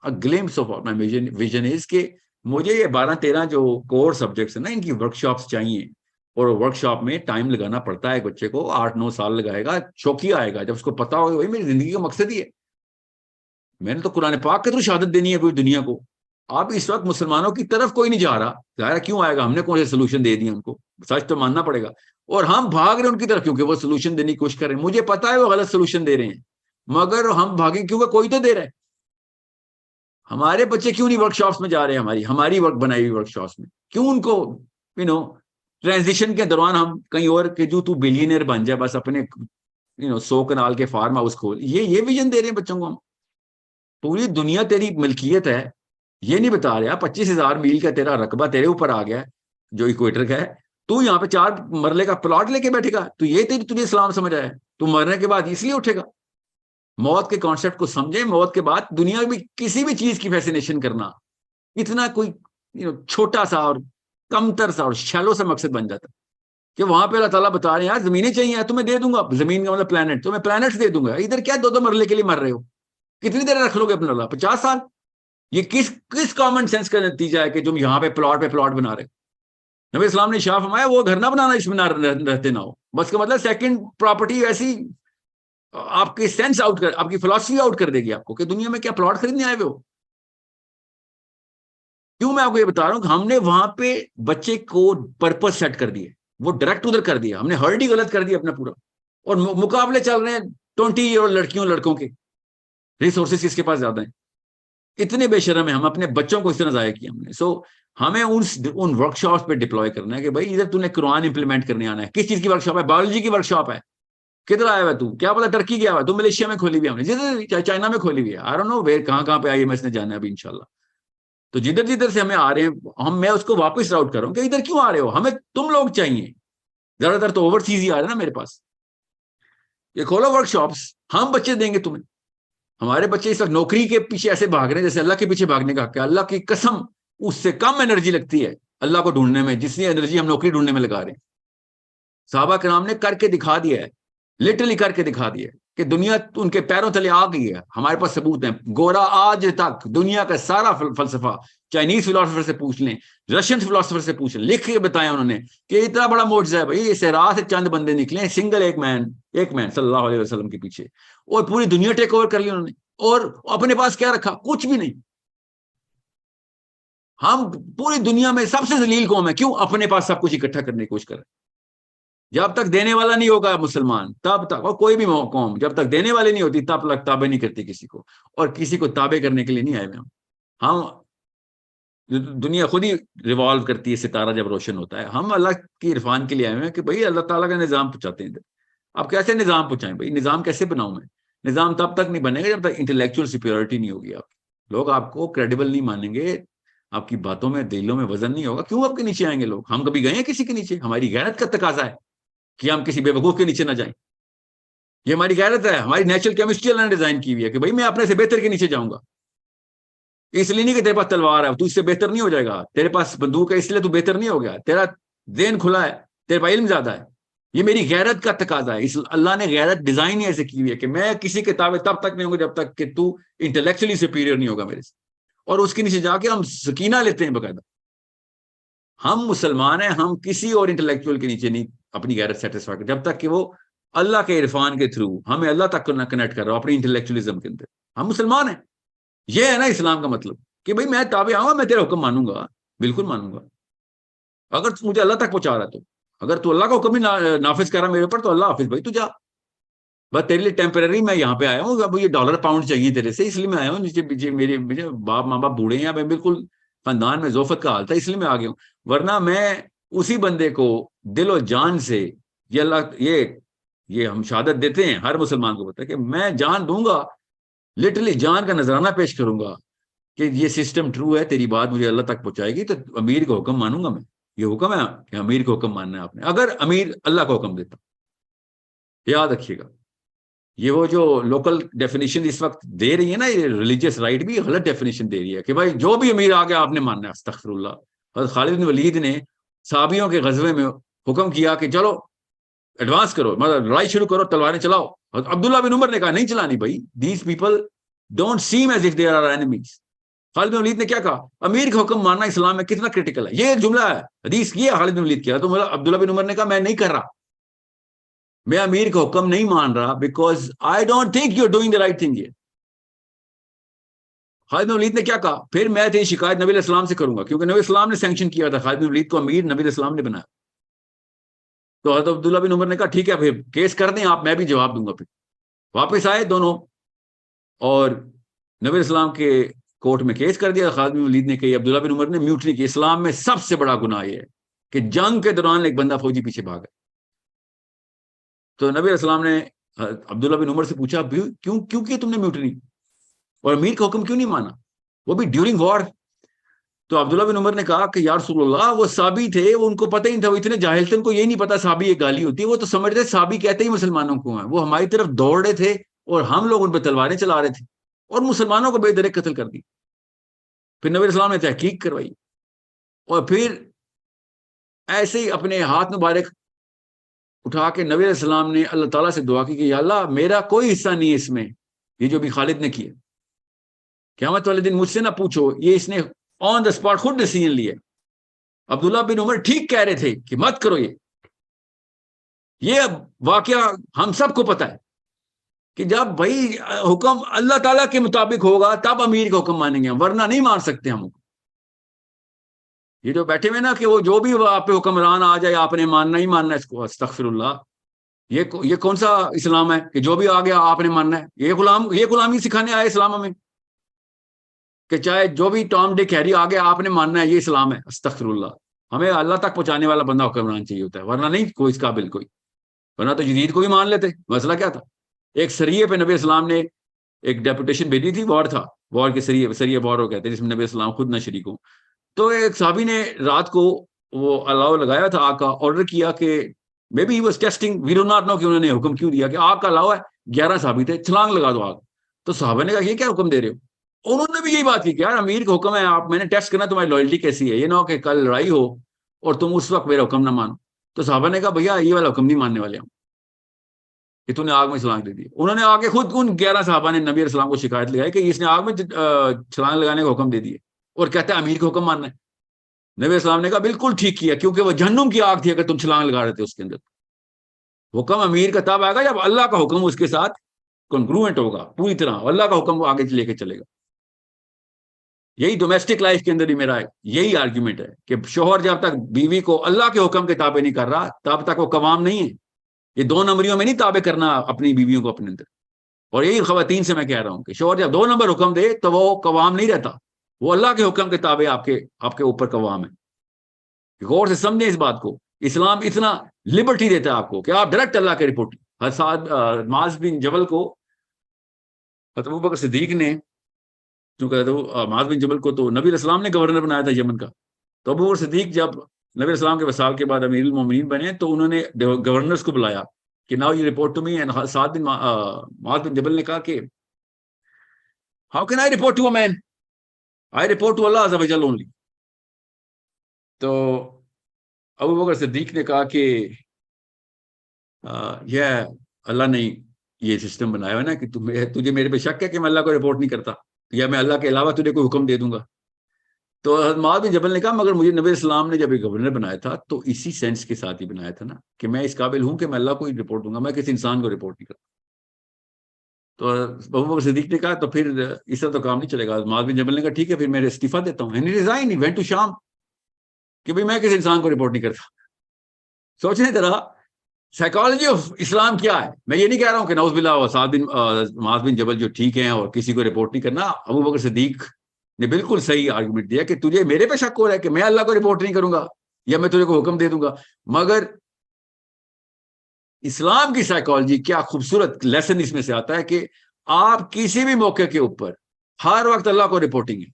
a glimpse of what my vision is کہ مجھے یہ 12-13 جو کور subjects ہیں نا، ان کی work shops چاہیے. اور work shop میں ٹائم لگانا پڑتا ہے، ایک بچے کو 8-9 سال لگائے گا، شوقیہ آئے گا جب اس کو پتا ہوگا بھائی میری زندگی کا مقصد ہی ہے، میں نے تو قرآن پاک کے تھرو شہادت دینی ہے پوری دنیا کو. اب اس وقت مسلمانوں کی طرف کوئی نہیں جا رہا، ظاہر کیوں آئے گا، ہم نے کون سے سولوشن دے دیا ان کو، سچ تو ماننا پڑے گا. اور ہم بھاگ رہے ہیں ان کی طرف کیونکہ وہ سولوشن دینے کی کوشش کر رہے ہیں. مجھے پتا ہے وہ غلط سولوشن دے رہے ہیں، مگر ہم بھاگیں کیونکہ کوئی تو دے رہا ہے. ہمارے بچے کیوں نہیں ورک شاپس میں جا رہے ہیں، ہماری ورک بنائی ہوئی ورک شاپس میں کیوں ان کو ٹرانزیشن کے دوران ہم کہیں اور کہ جو تو بلینئر بن جائے، بس اپنے 100 کنال کے فارم ہاؤس کھول، یہ ویژن دے رہے ہیں بچوں کو ہم. پوری دنیا تیری ملکیت ہے، یہ نہیں بتا رہا 25,000 میل کا تیرا رقبہ تیرے اوپر آ گیا جو ایکویٹر کا ہے، تو یہاں پہ 4 مرلے کا پلاٹ لے کے بیٹھے گا، تو یہ تجھے اسلام سمجھ آیا ہے؟ تو مرنے کے بعد اس لیے اٹھے گا. موت کے کانسیپٹ کو سمجھیں. موت کے بعد دنیا میں کسی بھی چیز کی فیسینیشن کرنا اتنا کوئی چھوٹا سا اور کمتر سا اور شیلو سا مقصد بن جاتا کہ وہاں پہ اللہ تعالیٰ بتا رہے ہیں یار زمینیں چاہیے تمہیں دے دوں گا، زمین کا مطلب پلانٹ، تمہیں پلانٹس دے دوں گا. ادھر کیا 2 مرلے کے لیے مر رہے ہو، کتنی دیر رکھ لو گے اپنا اللہ؟ 50 سال. یہ کس کامن سینس کا نتیجہ ہے کہ تم یہاں پہ پلاٹ بنا رہے؟ نبی اسلام نے شاہ فرمایا وہ گھر نہ بنانا اس میں نہ رہتے نہ ہو. بس کا مطلب سیکنڈ پراپرٹی ایسی آپ کی سینس آؤٹ کر، آپ کی فلاسفی آؤٹ کر دے گی آپ کو کہ دنیا میں کیا پلاٹ خریدنے آئے ہوئے ہو. کیوں میں آپ کو یہ بتا رہا ہوں کہ ہم نے وہاں پہ بچے کو پرپس سیٹ کر دیا، وہ ڈائریکٹ ادھر کر دیا، ہم نے ہرڈ ہی غلط کر دیا اپنا پورا. اور مقابلے چل رہے ہیں 20 ایئر لڑکیوں لڑکوں کے، ریسورسز کس کے پاس زیادہ ہیں. اتنے بے شرم ہیں ہم، اپنے بچوں کو اس طرح ضائع کیا ہم نے. سو ہمیں ان ورک شاپس پہ ڈپلوائے کرنا ہے کہ بھائی ادھر تو نے قرآن امپلیمنٹ کرنے آنا ہے. کس چیز کی ورک شاپ ہے؟ بایولوجی کی ورک شاپ ہے. کدھر آیا ہوا تو؟ کیا پتا ٹرکی گیا ہوا تو؟ ملیشیا میں کھولی ہوئی ہم نے، جدھر چائنا میں کھولی ہوئی ہے، آئی ڈونٹ نو ویئر، کہاں پہ IMS نے جانا ہے ابھی انشاءاللہ. تو جدھر سے ہمیں آ رہے ہیں میں اس کو واپس راؤٹ کر رہا ہوں کہ ادھر کیوں آ رہے ہو، ہمیں تم لوگ چاہیے. زیادہ تر تو اوورسیز ہی آ رہے ہیں نا میرے پاس. یہ کھولو ورک شاپس، ہم بچے دیں گے تمہیں. ہمارے بچے اس وقت نوکری کے پیچھے ایسے بھاگ رہے ہیں جیسے اللہ کے پیچھے بھاگنے کا حق ہے. اللہ کی قسم اس سے کم انرجی لگتی ہے اللہ کو ڈھونڈنے میں جتنی انرجی ہم نوکری ڈھونڈنے میں لگا رہے ہیں. صحابہ کرام نے کر کے دکھا دیا ہے، لٹرلی کر کے دکھا دیا ہے کہ دنیا ان کے پیروں تلے آ گئی ہے. ہمارے پاس ثبوت ہیں. گورا آج تک دنیا کا سارا فلسفہ، چائنیز فلاسفر سے پوچھ لیں، رشین فلاسفر سے پوچھ لیں، لکھ کے بتایا انہوں نے کہ اتنا بڑا معجزہ ہے بھائی. اس راہ سے چند بندے نکلے، سنگل ایک مین صلی اللہ علیہ وسلم کے پیچھے، اور پوری دنیا ٹیک اوور کر لی انہوں نے. اور اپنے پاس کیا رکھا؟ کچھ بھی نہیں. ہم پوری دنیا میں سب سے ذلیل قوم ہے. کیوں؟ اپنے پاس سب کچھ اکٹھا کرنے کی کوشش کر رہے ہیں. جب تک دینے والا نہیں ہوگا مسلمان تب تک، اور کوئی بھی قوم جب تک دینے والی نہیں ہوتی تب تک تابع نہیں کرتی کسی کو، اور کسی کو تابع کرنے کے لیے نہیں آئے ہوئے ہم دنیا خود ہی ریوالو کرتی ہے، ستارہ جب روشن ہوتا ہے. ہم اللہ کی عرفان کے لیے آئے ہوئے ہیں کہ بھائی اللہ تعالیٰ کا نظام پہنچاتے ہیں. آپ کیسے نظام پہنچائیں بھائی؟ نظام کیسے بناؤں میں؟ نظام تب تک نہیں بنے گا جب تک انٹلیکچوئل سپیورٹی نہیں ہوگی. آپ لوگ آپ کو کریڈیبل نہیں مانیں گے، آپ کی باتوں میں دلوں میں وزن نہیں ہوگا. کیوں آپ کے نیچے آئیں گے لوگ؟ ہم کبھی گئے ہیں کسی کے نیچے؟ ہماری غیرت کا تقاضا ہے کہ ہم کسی بے وقوف کے نیچے نہ جائیں. یہ ہماری غیرت ہے، ہماری نیچرل کیمسٹری اللہ نے ڈیزائن کی ہوئی ہے کہ بھائی میں اپنے سے بہتر کے نیچے جاؤں گا. اس لیے نہیں کہ تیرے پاس تلوار ہے تو اس سے بہتر نہیں ہو جائے گا، تیرے پاس بندوق ہے اس لیے تو بہتر نہیں ہو گیا، تیرا ذہن کھلا ہے، تیرے پاس علم زیادہ ہے. یہ میری غیرت کا تقاضا ہے. اللہ نے غیرت ڈیزائن ہی ایسے کی ہوئی ہے کہ میں کسی کے تابع تب تک نہیں ہوں گا جب تک کہ تو انٹلیکچولی سپیریئر نہیں ہوگا میرے سے. اور اس کے نیچے جا کے ہم سکینہ لیتے ہیں باقاعدہ. ہم مسلمان ہیں، ہم کسی اور انٹلیکچوئل کے نیچے نہیں اپنی غیرت سیٹسفائی جب تک کہ وہ اللہ کے عرفان کے تھرو ہمیں اللہ تک کنیکٹ کر رہا ہو اپنی انٹلیکچولیزم کے اندر. ہم مسلمان ہیں. یہ ہے نا اسلام کا مطلب کہ بھائی میں تابع آؤں گا، میں تیرا حکم مانوں گا، بالکل مانوں گا. اگر تو مجھے اللہ تک پہنچا رہا ہے تو اگر تو اللہ کا حکم ہی نافذ کر رہا میرے اوپر تو اللہ حافظ بھائی تو جا. بس تیرے لیے ٹیمپرری میں یہاں پہ آیا ہوں. اب یہ ڈالر پاؤنڈ چاہیے تیرے سے، اس لیے میں آیا ہوں. نیچے میرے باپ ماں باپ بوڑھے ہیں، میں بالکل خاندان میں ذوفت کا حال تھا، اس لیے میں آ گیا ہوں. ورنہ میں اسی بندے کو دل و جان سے یہ اللہ یہ ہم شہادت دیتے ہیں ہر مسلمان کو پتا ہے کہ میں جان دوں گا، لٹرلی جان کا نذرانہ پیش کروں گا کہ یہ سسٹم ٹرو ہے، تیری بات مجھے اللہ تک پہنچائے گی تو امیر کا حکم مانوں گا میں. یہ حکم ہے کہ امیر کو حکم ماننا ہے آپ نے، اگر امیر اللہ کا حکم دیتا. یاد رکھیے گا یہ وہ جو لوکل ڈیفینیشن اس وقت دے رہی ہے نا، یہ ریلیجیس رائٹ بھی غلط ڈیفینیشن دے رہی ہے کہ بھائی جو بھی امیر آ گیا آپ نے ماننا ہے. استغفر اللہ. حضرت خالد بن ولید نے صحابیوں کے غزوے میں حکم کیا کہ چلو ایڈوانس کرو، مطلب لڑائی شروع کرو، تلواریں چلاؤ. عبداللہ بن عمر نے کہا نہیں چلانی بھائی، these people don't seem as if they are enemies. خالد بن ولید نے کیا کہا؟ امیر کا حکم ماننا اسلام میں کتنا کرٹیکل ہے. یہ جملہ ہے حدیث کی ہے، خالد بن ولید کیا تو عبداللہ بن عمر نے کہا میں نہیں کر رہا، میں امیر کا حکم نہیں مان رہا because I don't think you are doing the right thing. یہ خالد بن ولید نے کیا کہا؟ پھر میں تیری شکایت نبی علیہ السلام سے کروں گا، کیونکہ نبی علیہ السلام نے سینکشن کیا تھا خالد بن ولید کو امیر، نبی علیہ السلام نے بنایا. تو حضرت عبداللہ بن عمر نے کہا ٹھیک ہے پھر کیس کر دیں آپ، میں بھی جواب دوں گا. پھر واپس آئے دونوں اور نبی علیہ السلام کے کورٹ میں کیس کر دیا. خالد بن ولید نے کہ عبداللہ بن عمر نے میوٹنی کی. اسلام میں سب سے بڑا گناہ یہ ہے کہ جنگ کے دوران ایک بندہ فوجی پیچھے بھاگا. تو نبی علیہ السلام نے عبداللہ بن عمر سے پوچھا کیوں کیا تم نے میوٹنی اور امیر کا حکم کیوں نہیں مانا، وہ بھی ڈیورنگ وار؟ تو عبداللہ بن عمر نے کہا کہ یا رسول اللہ وہ صحابی تھے، وہ ان کو پتہ ہی نہیں تھا، وہ اتنے جاہل تھے، ان کو یہ نہیں پتا صحابی ایک گالی ہوتی ہے. وہ تو سمجھتے صحابی کہتے ہی مسلمانوں کو ہیں. وہ ہماری طرف دوڑ رہے تھے اور ہم لوگ ان پہ تلواریں چلا رہے تھے اور مسلمانوں کو بے درک قتل کر دی. پھر نبی السلام نے تحقیق کروائی اور پھر ایسے ہی اپنے ہاتھ مبارک اٹھا کے نبی علیہ السلام نے اللہ تعالیٰ سے دعا کی کہ یا اللہ میرا کوئی حصہ نہیں ہے اس میں، یہ جو بھی خالد نے کیا. قیامت والے دن مجھ سے نہ پوچھو، یہ اس نے آن دا اسپاٹ خود ڈیسیژن لیا. عبداللہ بن عمر ٹھیک کہہ رہے تھے کہ مت کرو. یہ واقعہ ہم سب کو پتا ہے کہ جب بھائی حکم اللہ تعالیٰ کے مطابق ہوگا تب امیر کا حکم مانیں گے، ورنہ نہیں مان سکتے ہم. یہ جو بیٹھے ہوئے نا کہ وہ جو بھی آپ پہ حکمران آ جائے آپ نے ماننا ہی ماننا ہے، اس کو استغفر اللہ. یہ کون سا اسلام ہے کہ جو بھی آ گیا آپ نے ماننا ہے؟ یہ غلامی سکھانے آئے اسلام ہمیں کہ چاہے جو بھی ٹام ڈک ہیری آ گیا آپ نے ماننا ہے، یہ اسلام ہے؟ استغفر اللہ. ہمیں اللہ تک پہنچانے والا بندہ حکمران چاہیے ہوتا ہے، ورنہ نہیں کوئی اس قابل کوئی. ورنہ تو یزید کو بھی مان لیتے. مسئلہ کیا تھا؟ ایک سریے پہ نبی اسلام نے ایک ڈیپوٹیشن بھیجی تھی، وار تھا، وار کے سریے وار ہو کہتے ہیں جس میں نبی اسلام خود نہ شریک ہوں. تو ایک صحابی نے رات کو وہ الاؤ لگایا تھا، آگ کا آرڈر کیا کہ maybe he was testing, we do not know کہ انہوں نے حکم کیوں دیا کہ آگ کا الاؤ ہے. 11 صحابی تھے، چھلانگ لگا دو آگ. تو صحابہ نے کہا یہ کیا حکم دے رہے ہو؟ انہوں نے بھی یہی بات کی کہ یار امیر کا حکم ہے، آپ میں نے ٹیسٹ کرنا تمہاری لائلٹی کیسی ہے، یہ نہ ہو کہ کل لڑائی ہو اور تم اس وقت میرا حکم نہ مانو. تو صحابہ نے کہا بھیا یہ والا حکم نہیں ماننے والے ہم کہ تم نے آگ میں چھلانگ دے دی. انہوں نے آگے خود ان 11 صحابہ نے نبی علیہ السلام کو شکایت لگائی کہ اس نے آگ میں چھلانگ لگانے کا حکم دے دیے اور کہتا ہے امیر کا حکم ماننا ہے. نبی علیہ السلام نے کہا بالکل ٹھیک کیا، کیونکہ وہ جہنم کی آگ تھی اگر تم چھلانگ لگا رہے تھے اس کے اندر. حکم امیر کا تب آئے گا جب اللہ کا حکم اس کے ساتھ کنگروئنٹ ہوگا پوری طرح، اللہ کا حکم وہ آگے لے کے چلے گا. یہی ڈومیسٹک لائف کے اندر بھی میرا یہی آرگیومنٹ ہے کہ شوہر جب تک بیوی کو اللہ کے حکم کے تابع نہیں کر رہا تب تک وہ قوام نہیں ہے. یہ 2 نمبریوں میں نہیں تابع کرنا اپنی بیویوں کو اپنے اندر. اور یہی خواتین سے میں کہہ رہا ہوں کہ شوہر جب 2 نمبر حکم دے تو وہ قوام نہیں رہتا. وہ اللہ کے حکم کے تابع آپ کے اوپر قوام ہے. غور سے سمجھیں اس بات کو. اسلام اتنا لبرٹی دیتا ہے آپ کو کہ آپ ڈائریکٹ اللہ کے رپورٹ. معاذ بن جبل کو حضرت ابوبکر صدیق نے, چونکہ معاذ بن جبل کو تو نبی علیہ السلام نے گورنر بنایا تھا یمن کا, تو ابوبکر صدیق جب نبی علیہ السلام کے وصال کے بعد امیر المومنین بنے تو انہوں نے گورنرز کو بلایا کہ now you report to me. And معاذ بن جبل نے کہا کہ how can I report to a man, I report to اللہ عز و جل اونلی. تو ابوبکر صدیق نے کہا کہ یہ اللہ نے یہ سسٹم بنایا ہے نا کہ تجھے میرے پہ شک ہے کہ میں اللہ کو رپورٹ نہیں کرتا, یا میں اللہ کے علاوہ تجھے کوئی حکم دے دوں گا. تو معاذ بن جبل نے کہا مگر مجھے نبی السلام نے جب ایک گورنر بنایا تھا تو اسی سینس کے ساتھ ہی بنایا تھا نا کہ میں اس قابل ہوں کہ میں اللہ کو ہی رپورٹ دوں گا, میں کسی انسان کو رپورٹ نہیں کرتا. تو ابوبکر صدیق نے کہا تو پھر اس طرح تو کام نہیں چلے گا. معاذ بن جبل نے کہا ٹھیک ہے پھر میں استعفیٰ دیتا ہوں. And he resign, he went to Sham, کہ بھئی میں کسی انسان کو رپورٹ نہیں کرتا. سوچنے ذرا سائیکالوجی آف اسلام کیا ہے. میں یہ نہیں کہہ رہا ہوں کہ نعوذ باللہ معاذ بن جبل جو ٹھیک ہیں اور کسی کو رپورٹ نہیں کرنا. ابوبکر صدیق نے بالکل صحیح آرگومنٹ دیا کہ تجھے میرے پہ شک ہو رہا ہے کہ میں اللہ کو رپورٹ نہیں کروں گا یا میں تجھے کو حکم دے دوں گا. مگر اسلام کی سائیکالوجی کیا خوبصورت لیسن اس میں سے آتا ہے کہ آپ کسی بھی موقع کے اوپر ہر وقت اللہ کو رپورٹنگ ہے,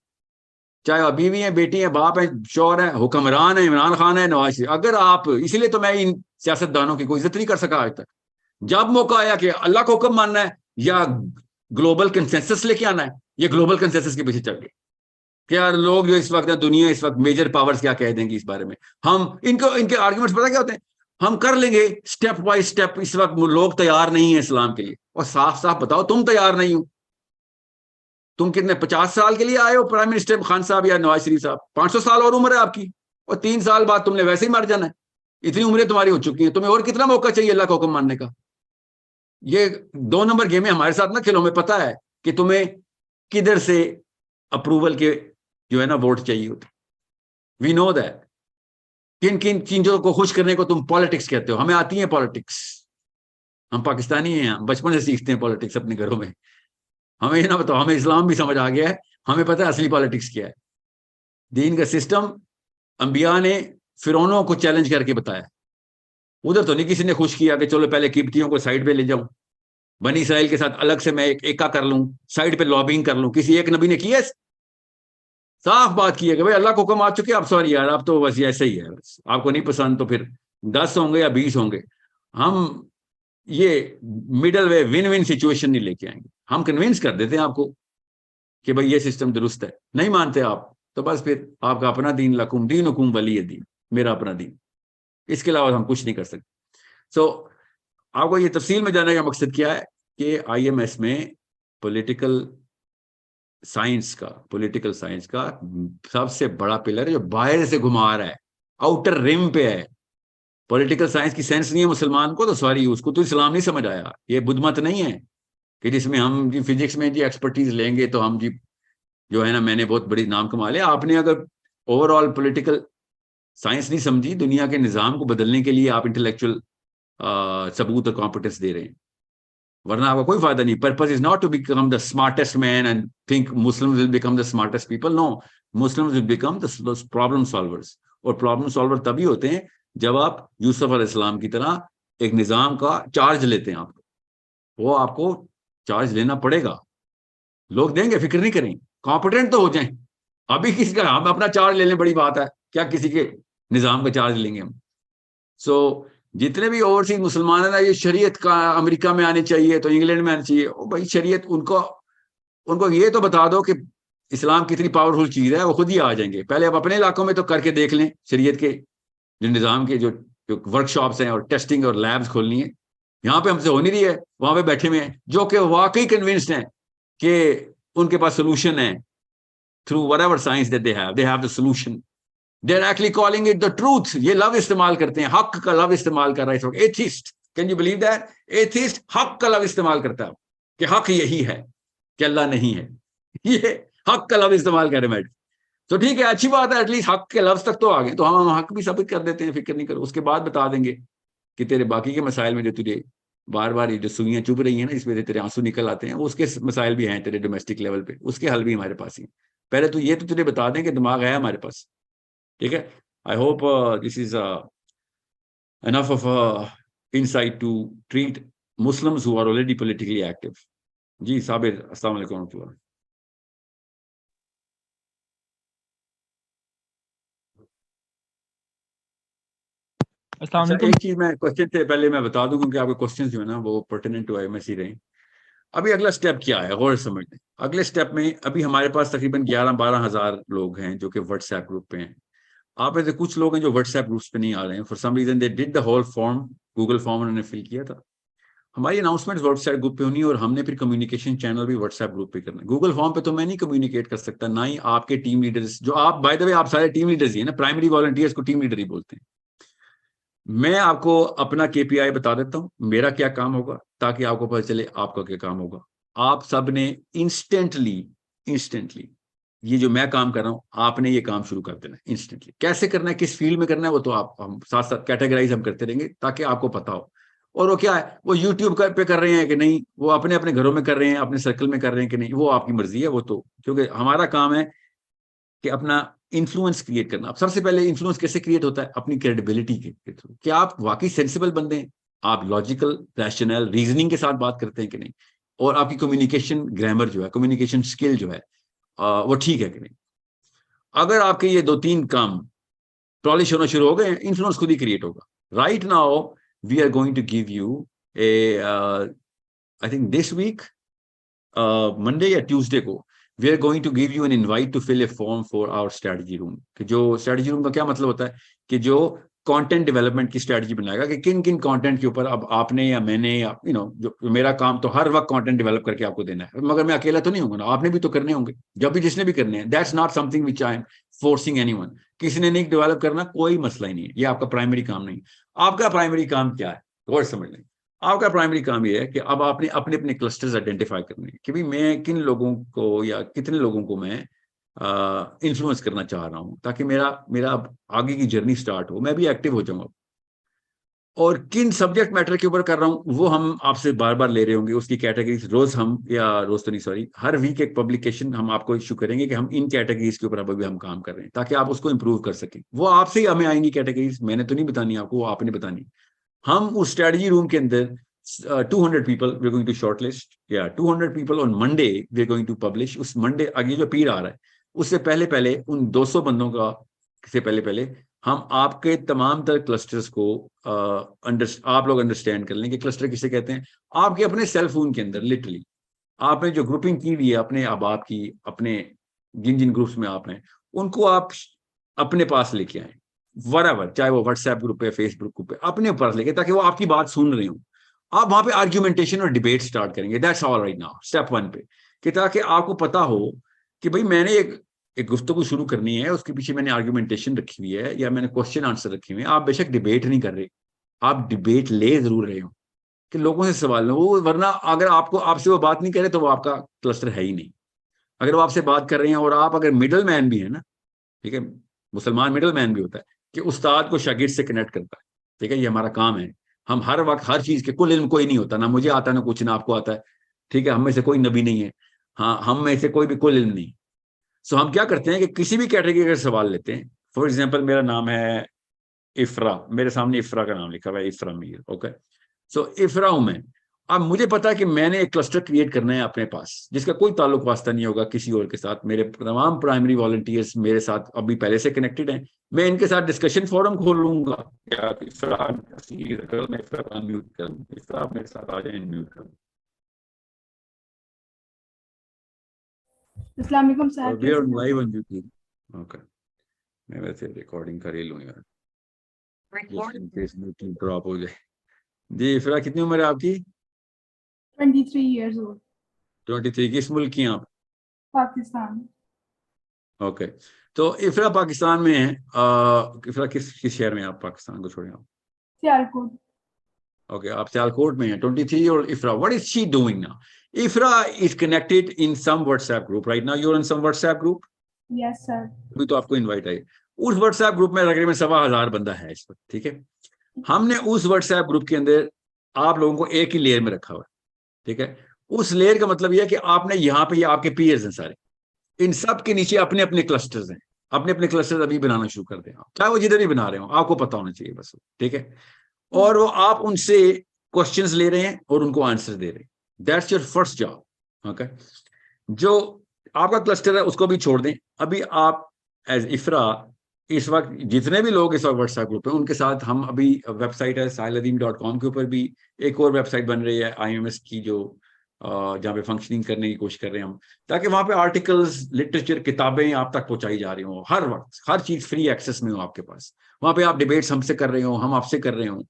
چاہے آپ بیوی ہیں, بیٹی ہیں, باپ ہیں, شوہر ہیں, حکمران ہیں, عمران خان ہے, نواز شریف. اگر آپ, اسی لیے تو میں ان سیاست دانوں کی کوئی عزت نہیں کر سکا آج تک. جب موقع آیا کہ اللہ کو حکم ماننا ہے یا گلوبل کنسنسس لے کے آنا ہے, یہ گلوبل کنسنسس کے پیچھے چل گئے کہ یار لوگ جو اس وقت دنیا اس وقت میجر پاورز کیا کہہ دیں گی اس بارے میں. ہم ان کے آرگومنٹس پتہ کیا ہوتے ہیں, ہم کر لیں گے سٹیپ بائی سٹیپ. اس وقت لوگ تیار نہیں ہیں اسلام کے لیے, اور صاف صاف بتاؤ تم تیار نہیں ہو. تم کتنے 50 سال کے لیے آئے ہو پرائم منسٹر خان صاحب یا نواز شریف صاحب, 500 سال اور عمر ہے آپ کی, اور 3 سال بعد تم نے ویسے ہی مر جانا ہے. اتنی عمریں تمہاری ہو چکی ہیں, تمہیں اور کتنا موقع چاہیے اللہ کا حکم ماننے کا. یہ 2 نمبر گیمیں ہمارے ساتھ نہ کھیلو. ہمیں پتہ ہے کہ تمہیں کدھر سے اپروول کے جو ہے نا ووٹ چاہیے ہوتے. وی نو دیٹ. کن کن چیزوں کو خوش کرنے کو تم پالیٹکس کہتے ہو. ہمیں آتی ہیں پالیٹکس, ہم پاکستانی ہیں, ہم بچپن سے سیکھتے ہیں پالیٹکس اپنے گھروں میں. ہمیں یہ نہ بتاؤ, ہمیں اسلام بھی سمجھ آ گیا ہے, ہمیں پتہ ہے اصلی پالیٹکس کیا ہے. دین کا سسٹم انبیاء نے فرعونوں کو چیلنج کر کے بتایا. ادھر تو نہیں کسی نے خوش کیا کہ چلو پہلے قبطیوں کو سائڈ پہ لے جاؤں, بنی اسرائیل کے ساتھ الگ سے میں ایکا کر لوں, سائڈ پہ لابنگ کر لوں. کسی ایک نبی نے کیا ہے؟ صاف بات کی ہے کہ بھائی اللہ کو حکم آ چکے, آپ سوری یار آپ تو بس ایسے ہی ہے, بس آپ کو نہیں پسند تو پھر 10 ہوں گے یا 20 ہوں گے. ہم یہ middle way one one situation نہیں لے کے آئیں گے. ہم کنونس کر دیتے ہیں آپ کو کہ بھائی یہ سسٹم درست ہے. نہیں مانتے آپ تو بس پھر آپ کا اپنا دین, لکم دینکم ولی دین, میرا اپنا دین. اس کے علاوہ ہم کچھ نہیں کر سکتے. سو آپ کو یہ تفصیل میں جاننے کا مقصد کیا ہے کہ آئی ایم ایس میں پولیٹیکل سائنس کا سب سے بڑا پلر ہے جو باہر سے گھما رہا ہے, آؤٹر رم پہ ہے. پولیٹیکل سائنس کی سینس نہیں ہے مسلمان کو تو سوری, اس کو تو اسلام نہیں سمجھ آیا. یہ بدھ مت نہیں ہے کہ جس میں ہم جی فزکس میں جی ایکسپرٹیز لیں گے تو ہم جی جو ہے نا میں نے بہت بڑی نام کما لیا. آپ نے اگر اوور آل پولیٹیکل سائنس نہیں سمجھی, دنیا کے نظام کو بدلنے کے لیے آپ انٹلیکچوئل ثبوت اور کمپیٹنس دے رہے ہیں, ورنہ آپ کا کوئی فائدہ نہیں. Purpose is not to become the smartest man and think Muslims will become the smartest people. No, Muslims will become the problem solvers. اور پرابلم سالور تبھی ہوتے ہیں جب آپ یوسف علیہ السلام کی طرح ایک نظام کا چارج لیتے ہیں. وہ آپ کو چارج لینا پڑے گا. لوگ دیں گے, فکر نہیں کریں, کمپیٹنٹ تو ہو جائیں. ابھی کسی کا ہم اپنا چارج لے لیں بڑی بات ہے, کیا کسی کے نظام کا چارج لیں گے ہم. سو جتنے بھی اوورسیز مسلمان ہیں نا, یہ شریعت کا امریکہ میں آنے چاہیے تو انگلینڈ میں آنا چاہیے. بھائی شریعت ان کو یہ تو بتا دو کہ اسلام کتنی پاورفل چیز ہے, وہ خود ہی آ جائیں گے. پہلے آپ اپنے علاقوں میں تو کر کے دیکھ لیں. شریعت کے جو نظام کے جو ورک شاپس ہیں اور ٹیسٹنگ اور لیبس کھولنی ہے, یہاں پہ ہم سے ہو نہیں رہی ہے. وہاں پہ بیٹھے ہوئے ہیں جو کہ واقعی کنونسڈ ہیں کہ ان کے پاس سولوشن ہے. through whatever science that they have the solution. They're actually calling it the truth. یہ لفظ استعمال کرتے ہیں, حق کا لفظ استعمال کر رہا ہے اس وقت. Atheist, can you believe that? Atheist حق کا لفظ استعمال کرتا ہے کہ حق یہی ہے کہ اللہ نہیں ہے. یہ حق کا لفظ استعمال کر رہے ہیں. تو ٹھیک ہے, اچھی بات ہے, ایٹ لیسٹ حق کے لفظ تک تو آ گئے, تو ہم حق بھی ثابت کر دیتے ہیں, فکر نہیں کرو. اس کے بعد بتا دیں گے کہ تیرے باقی کے مسائل میں جو تجھے بار بار یہ جو سوئیاں چبھ رہی ہیں نا, اس میں سے تیرے آنسو نکل آتے ہیں, وہ اس کے مسائل بھی ہیں تیرے ڈومیسٹک لیول پہ, اس کے حل بھی ہمارے پاس ہیں. پہلے تو یہ تو تجھے بتا دیں کہ دماغ ہے ہمارے پاس. ٹھیک ہے. I hope this is enough of insight to treat Muslims who are already politically active. جی صابر, السلام علیکم ورحمۃ اللہ. السلام علیکم. ایک چیز میں کوشچن سے پہلے میں بتا دوں کیونکہ آپ کے کوشچن جو ہے نا وہ پرٹیننٹ ٹو IMSC رہے. ابھی اگلا اسٹیپ کیا ہے, غور سمجھ لیں. اگلے اسٹیپ میں ابھی ہمارے پاس تقریباً 11-12 ہزار لوگ ہیں جو کہ واٹس ایپ گروپ پہ ہیں. آپ میں سے کچھ لوگ ہیں جو واٹس ایپ گروپس پہ نہیں آ رہے ہیں. For some reason they did the whole form, Google form انہوں نے فل کیا تھا. ہماری اناؤنسمنٹ واٹس ایپ گروپ پہ ہونی ہے اور ہم نے پھر کمیونیکیشن چینل بھی واٹس ایپ گروپ پہ کرنا ہے. گوگل فارم پہ تو میں نہیں کمیونیکیٹ کر سکتا, نہ ہی آپ کے ٹیم لیڈرز, جو آپ بائی دا وے آپ سارے ٹیم لیڈرز ہی ہیں نا, پرائمری والنٹیئرز کو ٹیم لیڈر ہی بولتے ہیں. میں آپ کو اپنا KPI بتا دیتا ہوں, میرا کیا کام ہوگا, تاکہ آپ کو پتہ چلے آپ کا کیا کام ہوگا. آپ سب نے انسٹنٹلی یہ جو میں کام کر رہا ہوں آپ نے یہ کام شروع کر دینا ہے انسٹنٹلی. کیسے کرنا ہے, کس فیلڈ میں کرنا ہے, وہ تو آپ ہم ساتھ ساتھ کیٹیگرائز ہم کرتے رہیں گے تاکہ آپ کو پتا ہو. اور وہ کیا ہے, وہ یوٹیوب پہ کر رہے ہیں کہ نہیں, وہ اپنے اپنے گھروں میں کر رہے ہیں, اپنے سرکل میں کر رہے ہیں کہ نہیں, وہ آپ کی مرضی ہے. وہ تو کیونکہ ہمارا کام ہے کہ اپنا انفلوئنس کریٹ کرنا. اب سب سے پہلے انفلوئنس کیسے کریٹ ہوتا ہے, اپنی کریڈیبلٹی کے تھرو. کہ آپ واقعی سینسیبل بندے ہیں, آپ لاجیکل ریشنل ریزننگ کے ساتھ بات کرتے ہیں کہ نہیں, اور آپ کی کمیونیکیشن گرامر جو ہے, کمیونیکیشن اسکل جو ہے وہ ٹھیک ہے کہ نہیں. اگر آپ کے یہ 2-3 کام پالش ہونا شروع ہو گئے, انفلوئنس خود ہی کریٹ ہوگا. Right now we are going to give you a I think this week Monday یا ٹیوزڈے کو we are going to give you an invite to fill a form for our strategy room. کہ جو strategy room کا کیا مطلب ہوتا ہے کہ جو content development کی strategy بنائے گا کہ کن کن content کے اوپر اب آپ نے یا میں نے یا جو میرا کام تو ہر وقت content develop کر کے آپ کو دینا ہے, مگر میں اکیلا تو نہیں ہوں گا نا, آپ نے بھی تو کرنے ہوں گے, جب بھی جس نے بھی کرنے ہیں. That's not something which I am forcing anyone. کسی نے نہیں ڈیولپ کرنا, کوئی مسئلہ ہی نہیں ہے, یہ آپ کا پرائمری کام نہیں. آپ کا پرائمری کام کیا ہے, غور سمجھ لیں. آپ کا پرائمری کام یہ ہے کہ اب آپ نے اپنے اپنے کلسٹرز آئیڈینٹیفائی کرنے ہیں کہ بھی میں کن لوگوں کو یا کتنے لوگوں کو میں انفلوئنس کرنا چاہ رہا ہوں, تاکہ میرا آگے کی جرنی سٹارٹ ہو, میں بھی ایکٹیو ہو جاؤں. اور کن سبجیکٹ میٹر کے اوپر کر رہا ہوں وہ ہم آپ سے بار بار لے رہے ہوں گے. اس کی کیٹیگریز روز ہم, یا روز تو نہیں سوری, ہر ویک ایک پبلیکیشن ہم آپ کو ایشو کریں گے کہ ہم ان کیٹیگریز کے اوپر اب ابھی ہم کام کر رہے ہیں, تاکہ آپ اس کو امپروو کر سکیں. وہ آپ سے ہی ہمیں آئیں گی کیٹیگریز, میں نے تو نہیں بتانی آپ کو, وہ آپ نے بتانی. ہم اس اسٹریٹجی روم کے اندر 200 people we're going to shortlist. Yeah, 200 people on Monday we're going to publish. Us Monday آگے جو پیر آ رہا ہے اس سے پہلے ان 200 بندوں کا سے پہلے ہم آپ کے تمام تر کلسٹرز کو آپ لوگ انڈرسٹینڈ کر لیں کہ کلسٹر کسے کہتے ہیں. آپ کے اپنے سیل فون کے اندر لٹرلی آپ نے جو گروپنگ کی ہوئی ہے اپنے احباب کی, اپنے جن گروپس میں آپ ہیں ان کو آپ اپنے پاس لے کے آئیں, whatever, چاہے وہ واٹس ایپ گروپ پہ, فیس بک گروپ پہ, اپنے پاس لے کے, تاکہ وہ آپ کی بات سن رہے ہوں. آپ وہاں پہ آرگیومنٹیشن اور ڈیبیٹ سٹارٹ کریں گے. That's all right now, step 1 پہ, کہ تاکہ آپ کو پتا ہو کہ بھئی میں نے ایک گفتگو شروع کرنی ہے, اس کے پیچھے میں نے آرگیومنٹیشن رکھی ہوئی ہے یا میں نے کوسچن آنسر رکھی ہوئی ہے. آپ بے شک ڈیبیٹ نہیں کر رہے, آپ ڈیبیٹ لے ضرور رہے ہو کہ لوگوں سے سوال لیں, وہ ورنہ اگر آپ سے وہ بات نہیں کرے تو وہ آپ کا کلسٹر ہے ہی نہیں. اگر وہ آپ سے بات کر رہے ہیں اور آپ اگر مڈل مین بھی ہیں نا, ٹھیک ہے, مسلمان مڈل مین بھی ہوتا ہے کہ استاد کو شاگرد سے کنیکٹ کرتا ہے, ٹھیک ہے, یہ ہمارا کام ہے. ہم ہر وقت ہر چیز کے کل علم کوئی نہیں ہوتا, نہ مجھے آتا نہ کچھ, نہ آپ کو آتا ہے, ٹھیک ہے, ہم میں سے کوئی نبی نہیں ہے, ہاں ہم میں سے کوئی بھی کل علم نہیں. سو ہم کیا کرتے ہیں کہ کسی بھی کیٹیگری کا سوال لیتے ہیں. فار ایگزامپل میرا نام ہے افرا, میرے سامنے افرا کا نام لکھا ہوا ہے, افرا میر, اوکے. سو افرا ہوں میں. اب مجھے پتا ہے کہ میں نے ایک کلسٹر کریٹ کرنا ہے اپنے پاس جس کا کوئی تعلق واسطہ نہیں ہوگا کسی اور کے ساتھ. میرے تمام پرائمری والنٹیئرس میرے ساتھ ابھی پہلے سے کنیکٹڈ ہیں. میں ان کے ساتھ ڈسکشن فورم کھول لوں گا. السلام علیکم سر. میں ویسے ریکارڈنگ کر ہی لوں یار, ڈراپ ہو جائے. جی افرا, کتنی عمر ہے آپ کی؟ 23 years old. 23. کس ملک کی ہیں آپ؟ پاکستان. اوکے, تو افرا پاکستان میں ہیں. افرا کس شہر میں آپ پاکستان کو چھوڑے آپ؟ سیالکوٹ. اوکے, آپ سیالکوٹ میں ہیں. 23 اور افرا, what is she doing now? Ifra is connected in some WhatsApp group right now. You're in some WhatsApp group? Yes sir. ابھی تو آپ کو انوائٹ آئی. اس واٹس ایپ گروپ میں تقریباً 1,000 بندہ ہے اس وقت, ٹھیک ہے. ہم نے اس واٹس ایپ گروپ کے اندر آپ لوگوں کو ایک ہی لیئر میں رکھا ہوا ہے, ٹھیک ہے. اس لیئر کا مطلب یہ ہے کہ آپ نے یہاں پہ یہ آپ کے پیئرز ہیں سارے, ان سب کے نیچے اپنے اپنے کلسٹرز ہیں, اپنے اپنے کلسٹر ابھی بنانا شروع کر دیں آپ, چاہے وہ جدھر بھی بنا رہے ہوں, آپ کو پتا ہونا چاہیے بس, ٹھیک ہے. اور وہ آپ ان سے کوشچنز لے رہے ہیں اور ان کو آنسر دے رہے ہیں. That's your first job. Okay, جو آپ کا کلسٹر ہے اس کو بھی چھوڑ دیں. ابھی آپ ایز افرا اس وقت جتنے بھی لوگ اس وقت واٹس ایپ گروپ ہیں ان کے ساتھ ہم ابھی ویب سائٹ ہے sahiladeen.com کے اوپر بھی ایک اور ویب سائٹ بن رہی ہے IMS کی, جو جہاں پہ فنکشننگ کرنے کی کوشش کر رہے ہیں ہم, تاکہ وہاں پہ آرٹیکلز, لٹریچر, کتابیں آپ تک پہنچائی جا رہی ہوں, ہر وقت ہر چیز فری ایکسیس میں ہو آپ کے پاس. وہاں پہ آپ ڈیبیٹس ہم سے کر رہے ہوں, ہم آپ سے کر رہے ہوں,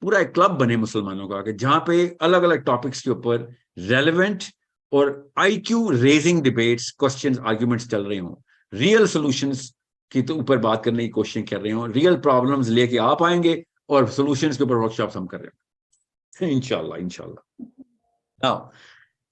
پورا ایک کلب بنے مسلمانوں کا, کہ جہاں پہ الگ الگ ٹاپکس کے اوپر ریلیونٹ اور IQ raising debates, questions, arguments چل رہے ہوں, ریئل سولوشنز کی تو اوپر بات کرنے کی کوششیں کر رہے ہوں, ریئل پرابلمز لے کے آپ آئیں گے اور سولوشنز کے اوپر ورک شاپس ہم کر رہے ہیں انشاءاللہ.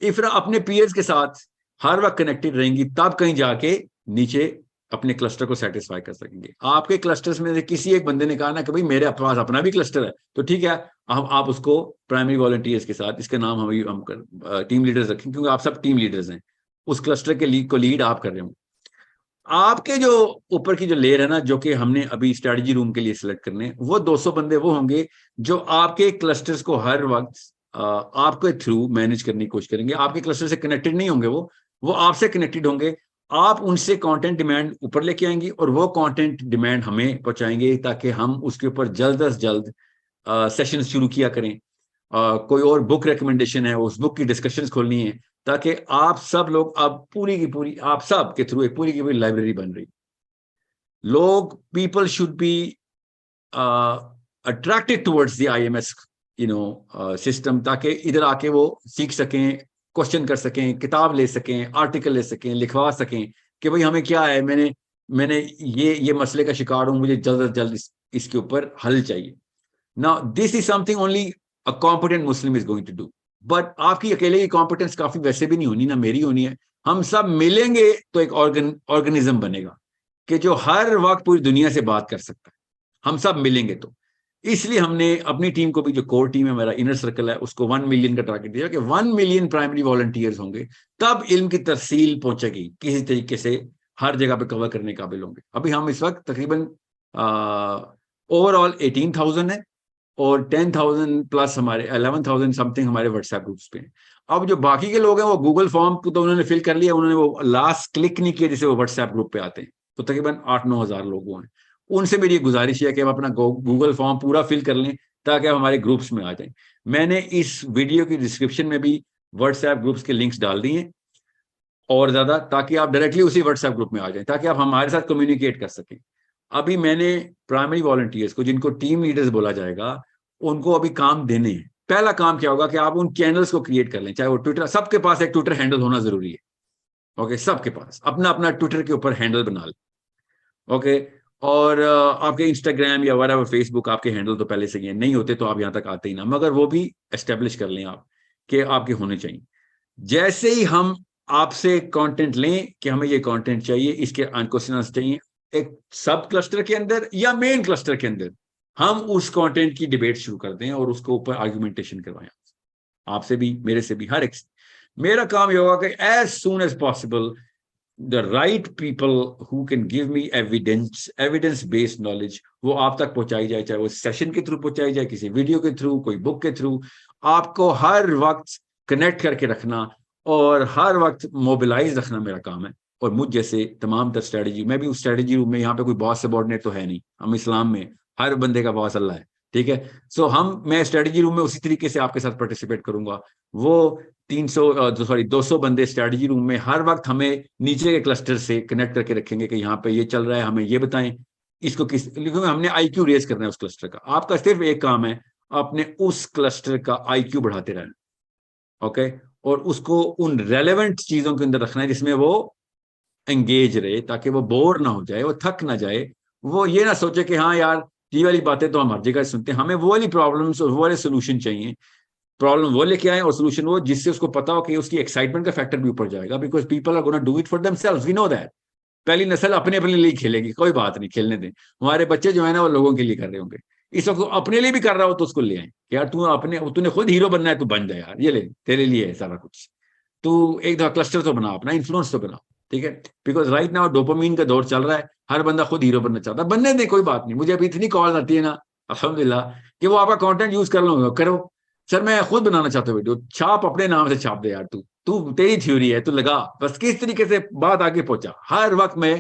افرا اپنے پیئرز کے ساتھ ہر وقت کنیکٹڈ رہیں گی, تب کہیں جا کے نیچے اپنے کلسٹر کو سیٹسفائی کر سکیں گے. آپ کے کلسٹرز میں سے کسی ایک بندے نے کہا نا کہ بھائی میرے پاس اپنا بھی کلسٹر ہے, تو ٹھیک ہے, آپ اس کو پرائمری والنٹیئرز کے ساتھ, اس کے نام ہم ٹیم لیڈرز رکھیں کیونکہ آپ سب ٹیم لیڈرز ہیں, اس کلسٹر کے کو لیڈ آپ کر رہے ہوں. آپ کے جو اوپر کی جو لیئر ہے نا, جو کہ ہم نے ابھی اسٹریٹجی روم کے لیے سلیکٹ کرنے, وہ 200 بندے وہ ہوں گے جو آپ کے کلسٹرز کو ہر وقت آپ کے تھرو مینج کرنے کی کوشش کریں گے. آپ کے کلسٹر سے کنیکٹڈ نہیں ہوں گے, وہ آپ سے کنیکٹڈ ہوں گے. آپ ان سے کانٹینٹ ڈیمانڈ اوپر لے کے آئیں گے اور وہ کانٹینٹ ڈیمانڈ ہمیں پہنچائیں گے, تاکہ ہم اس کے اوپر جلد از جلد سیشن شروع کیا کریں. کوئی اور بک ریکمنڈیشن ہے, اس بک کی ڈسکشنز کھولنی ہے, تاکہ آپ سب لوگ اب پوری کی پوری آپ سب کے تھرو ایک پوری کی پوری لائبریری بن رہی. People should be attracted towards the IMS system, تاکہ ادھر آ کے وہ سیکھ سکیں, کوشچن کر سکیں, کتاب لے سکیں, آرٹیکل لے سکیں, لکھوا سکیں کہ بھئی ہمیں کیا ہے, میں نے یہ مسئلے کا شکار ہوں, مجھے جلد از جلد اس کے اوپر حل چاہیے. Now this is something only a competent Muslim is going to do. But آپ کی اکیلے کی کمپیٹنس کافی ویسے بھی نہیں ہونی, نہ میری ہونی ہے. ہم سب ملیں گے تو ایک آرگنزم بنے گا کہ جو ہر وقت پوری دنیا سے بات کر سکتا ہے. ہم سب ملیں گے. تو اس لیے ہم نے اپنی ٹیم کو بھی, جو کور ٹیم ہے میرا انر سرکل ہے, اس کو 1 ملین کا ٹارگیٹ دیا کہ 1 ملین پرائمری والنٹیئرز ہوں گے, تب علم کی ترسیل پہنچے گی, کسی طریقے سے ہر جگہ پہ کور کرنے قابل ہوں گے. ابھی ہم اس وقت تقریباً اوور آل 18,000 ہے, اور 10,000 پلس ہمارے 11,000 سم تھنگ ہمارے واٹس ایپ گروپس پہ ہیں. اب جو باقی کے لوگ ہیں وہ گوگل فارم کو تو انہوں نے فل کر لیا, انہوں نے وہ لاسٹ کلک نہیں کیا جسے وہ واٹس ایپ گروپ پہ آتے ہیں, تو تقریباً 8-9 ہزار لوگ ہیں. ان سے میری گزارش ہے کہ ہم اپنا گوگل فارم پورا فل کر لیں تاکہ آپ ہمارے گروپس میں آ جائیں. میں نے اس ویڈیو کی ڈسکرپشن میں بھی واٹس ایپ گروپس کے لنکس ڈال دی ہیں اور زیادہ, تاکہ آپ ڈائریکٹلی اسی واٹس ایپ گروپ میں آ جائیں, تاکہ آپ ہمارے ساتھ کمیونیکیٹ کر سکیں. ابھی میں نے پرائمری والنٹیئرز کو, جن کو ٹیم لیڈرز بولا جائے گا, ان کو ابھی کام دینے ہیں. پہلا کام کیا ہوگا کہ آپ ان چینلز کو کریٹ کر لیں, چاہے وہ ٹویٹر, سب کے پاس ایک ٹویٹر ہینڈل ہونا ضروری ہے. اوکے, سب کے پاس اپنا اپنا ٹویٹر کے اوپر ہینڈل بنا لیں. اوکے, اور آپ کے انسٹاگرام یا وغیرہ فیس بک, آپ کے ہینڈل تو پہلے سے ہی ہیں, نہیں ہوتے تو آپ یہاں تک آتے ہی نہ, مگر وہ بھی اسٹیبلش کر لیں آپ کہ آپ کے ہونے چاہیے. جیسے ہی ہم آپ سے کانٹینٹ لیں کہ ہمیں یہ کانٹینٹ چاہیے, اس کے کوسچنز چاہیے, ایک سب کلسٹر کے اندر یا مین کلسٹر کے اندر, ہم اس کانٹینٹ کی ڈیبیٹ شروع کر دیں اور اس کو اوپر آرگومنٹیشن کروائیں. آپ سے بھی, میرے سے بھی, ہر ایک سے. میرا کام یہ ہوگا کہ as soon as possible the right people who can give me evidence based knowledge, وہ آپ تک پہنچائی جائے, چاہے وہ سیشن کے تھرو پہنچائی جائے, کسی ویڈیو کے تھرو, کوئی بک کے تھرو. آپ کو ہر وقت کنیکٹ کر کے رکھنا اور ہر وقت موبلائز رکھنا میرا کام ہے. اور مجھ جیسے تمام تر اسٹریٹجی, میں بھی اس اسٹریٹجی روم میں, یہاں پہ کوئی باس سبارڈینیٹ تو ہے نہیں, ہم اسلام میں ہر بندے کا باس اللہ ہے, ٹھیک ہے. سو میں اسٹریٹجی روم میں اسی طریقے سے آپ کے ساتھ پارٹیسپیٹ کروں گا. وہ 200 بندے اسٹریٹجی روم میں ہر وقت ہمیں نیچے کے کلسٹر سے کنیکٹ کر کے رکھیں گے کہ یہاں پہ یہ چل رہا ہے, ہمیں یہ بتائیں, اس کو کیونکہ ہم نے IQ ریز کرنا ہے اس کلسٹر کا. آپ کا صرف ایک کام ہے, اپنے اس کلسٹر کا IQ بڑھاتے رہنا. اوکے, اور اس کو ان ریلیونٹ چیزوں کے اندر رکھنا ہے جس میں وہ انگیج رہے, تاکہ وہ بور نہ ہو جائے, وہ تھک نہ جائے, وہ یہ نہ سوچے کہ ہاں یار یہ والی باتیں تو ہم ہر جگہ سنتے ہیں, ہمیں وہ والی پرابلمس اور وہ والے سولوشن چاہیے. پرابلم وہ لے کے آئیں اور سولوشن وہ, جس سے اس کو پتا ہو کہ اس کی ایکسائٹمنٹ کا فیکٹر بھی اوپر جائے گا, because people are gonna do it for themselves, we know that. پہلی نسل اپنے لیے کھیلے گی, کوئی بات نہیں, کھیلنے دیں. ہمارے بچے جو ہیں نا وہ لوگوں کے لیے کر رہے ہوں گے. اس وقت اپنے لیے بھی کر رہا ہو تو اس کو لے آئیں کہ یار تو نے خود ہیرو بننا ہے, تو بن جائے یار, یہ لے تیرے لیے ہے سارا کچھ. تو ایک دفعہ کلسٹر تو بنا, اپنا انفلوئنس تو بنا, ٹھیک ہے, بیکاز رائٹ ناؤ ڈوپامین کا دور چل رہا ہے, ہر بندہ خود ہیرو بننا چاہتا ہے, بننے دیں, کوئی بات نہیں, مجھے ابھی اتنی کال آتی ہے نا الحمدللہ کہ وہ آپ کا کانٹینٹ یوز کر لو, کرو سر میں خود بنانا چاہتا ہوں ویڈیو, چھاپ اپنے نام سے چھاپ دے یار, تو تیری تھیوری ہے, تو لگا بس کس طریقے سے بات آگے پہنچا. ہر وقت میں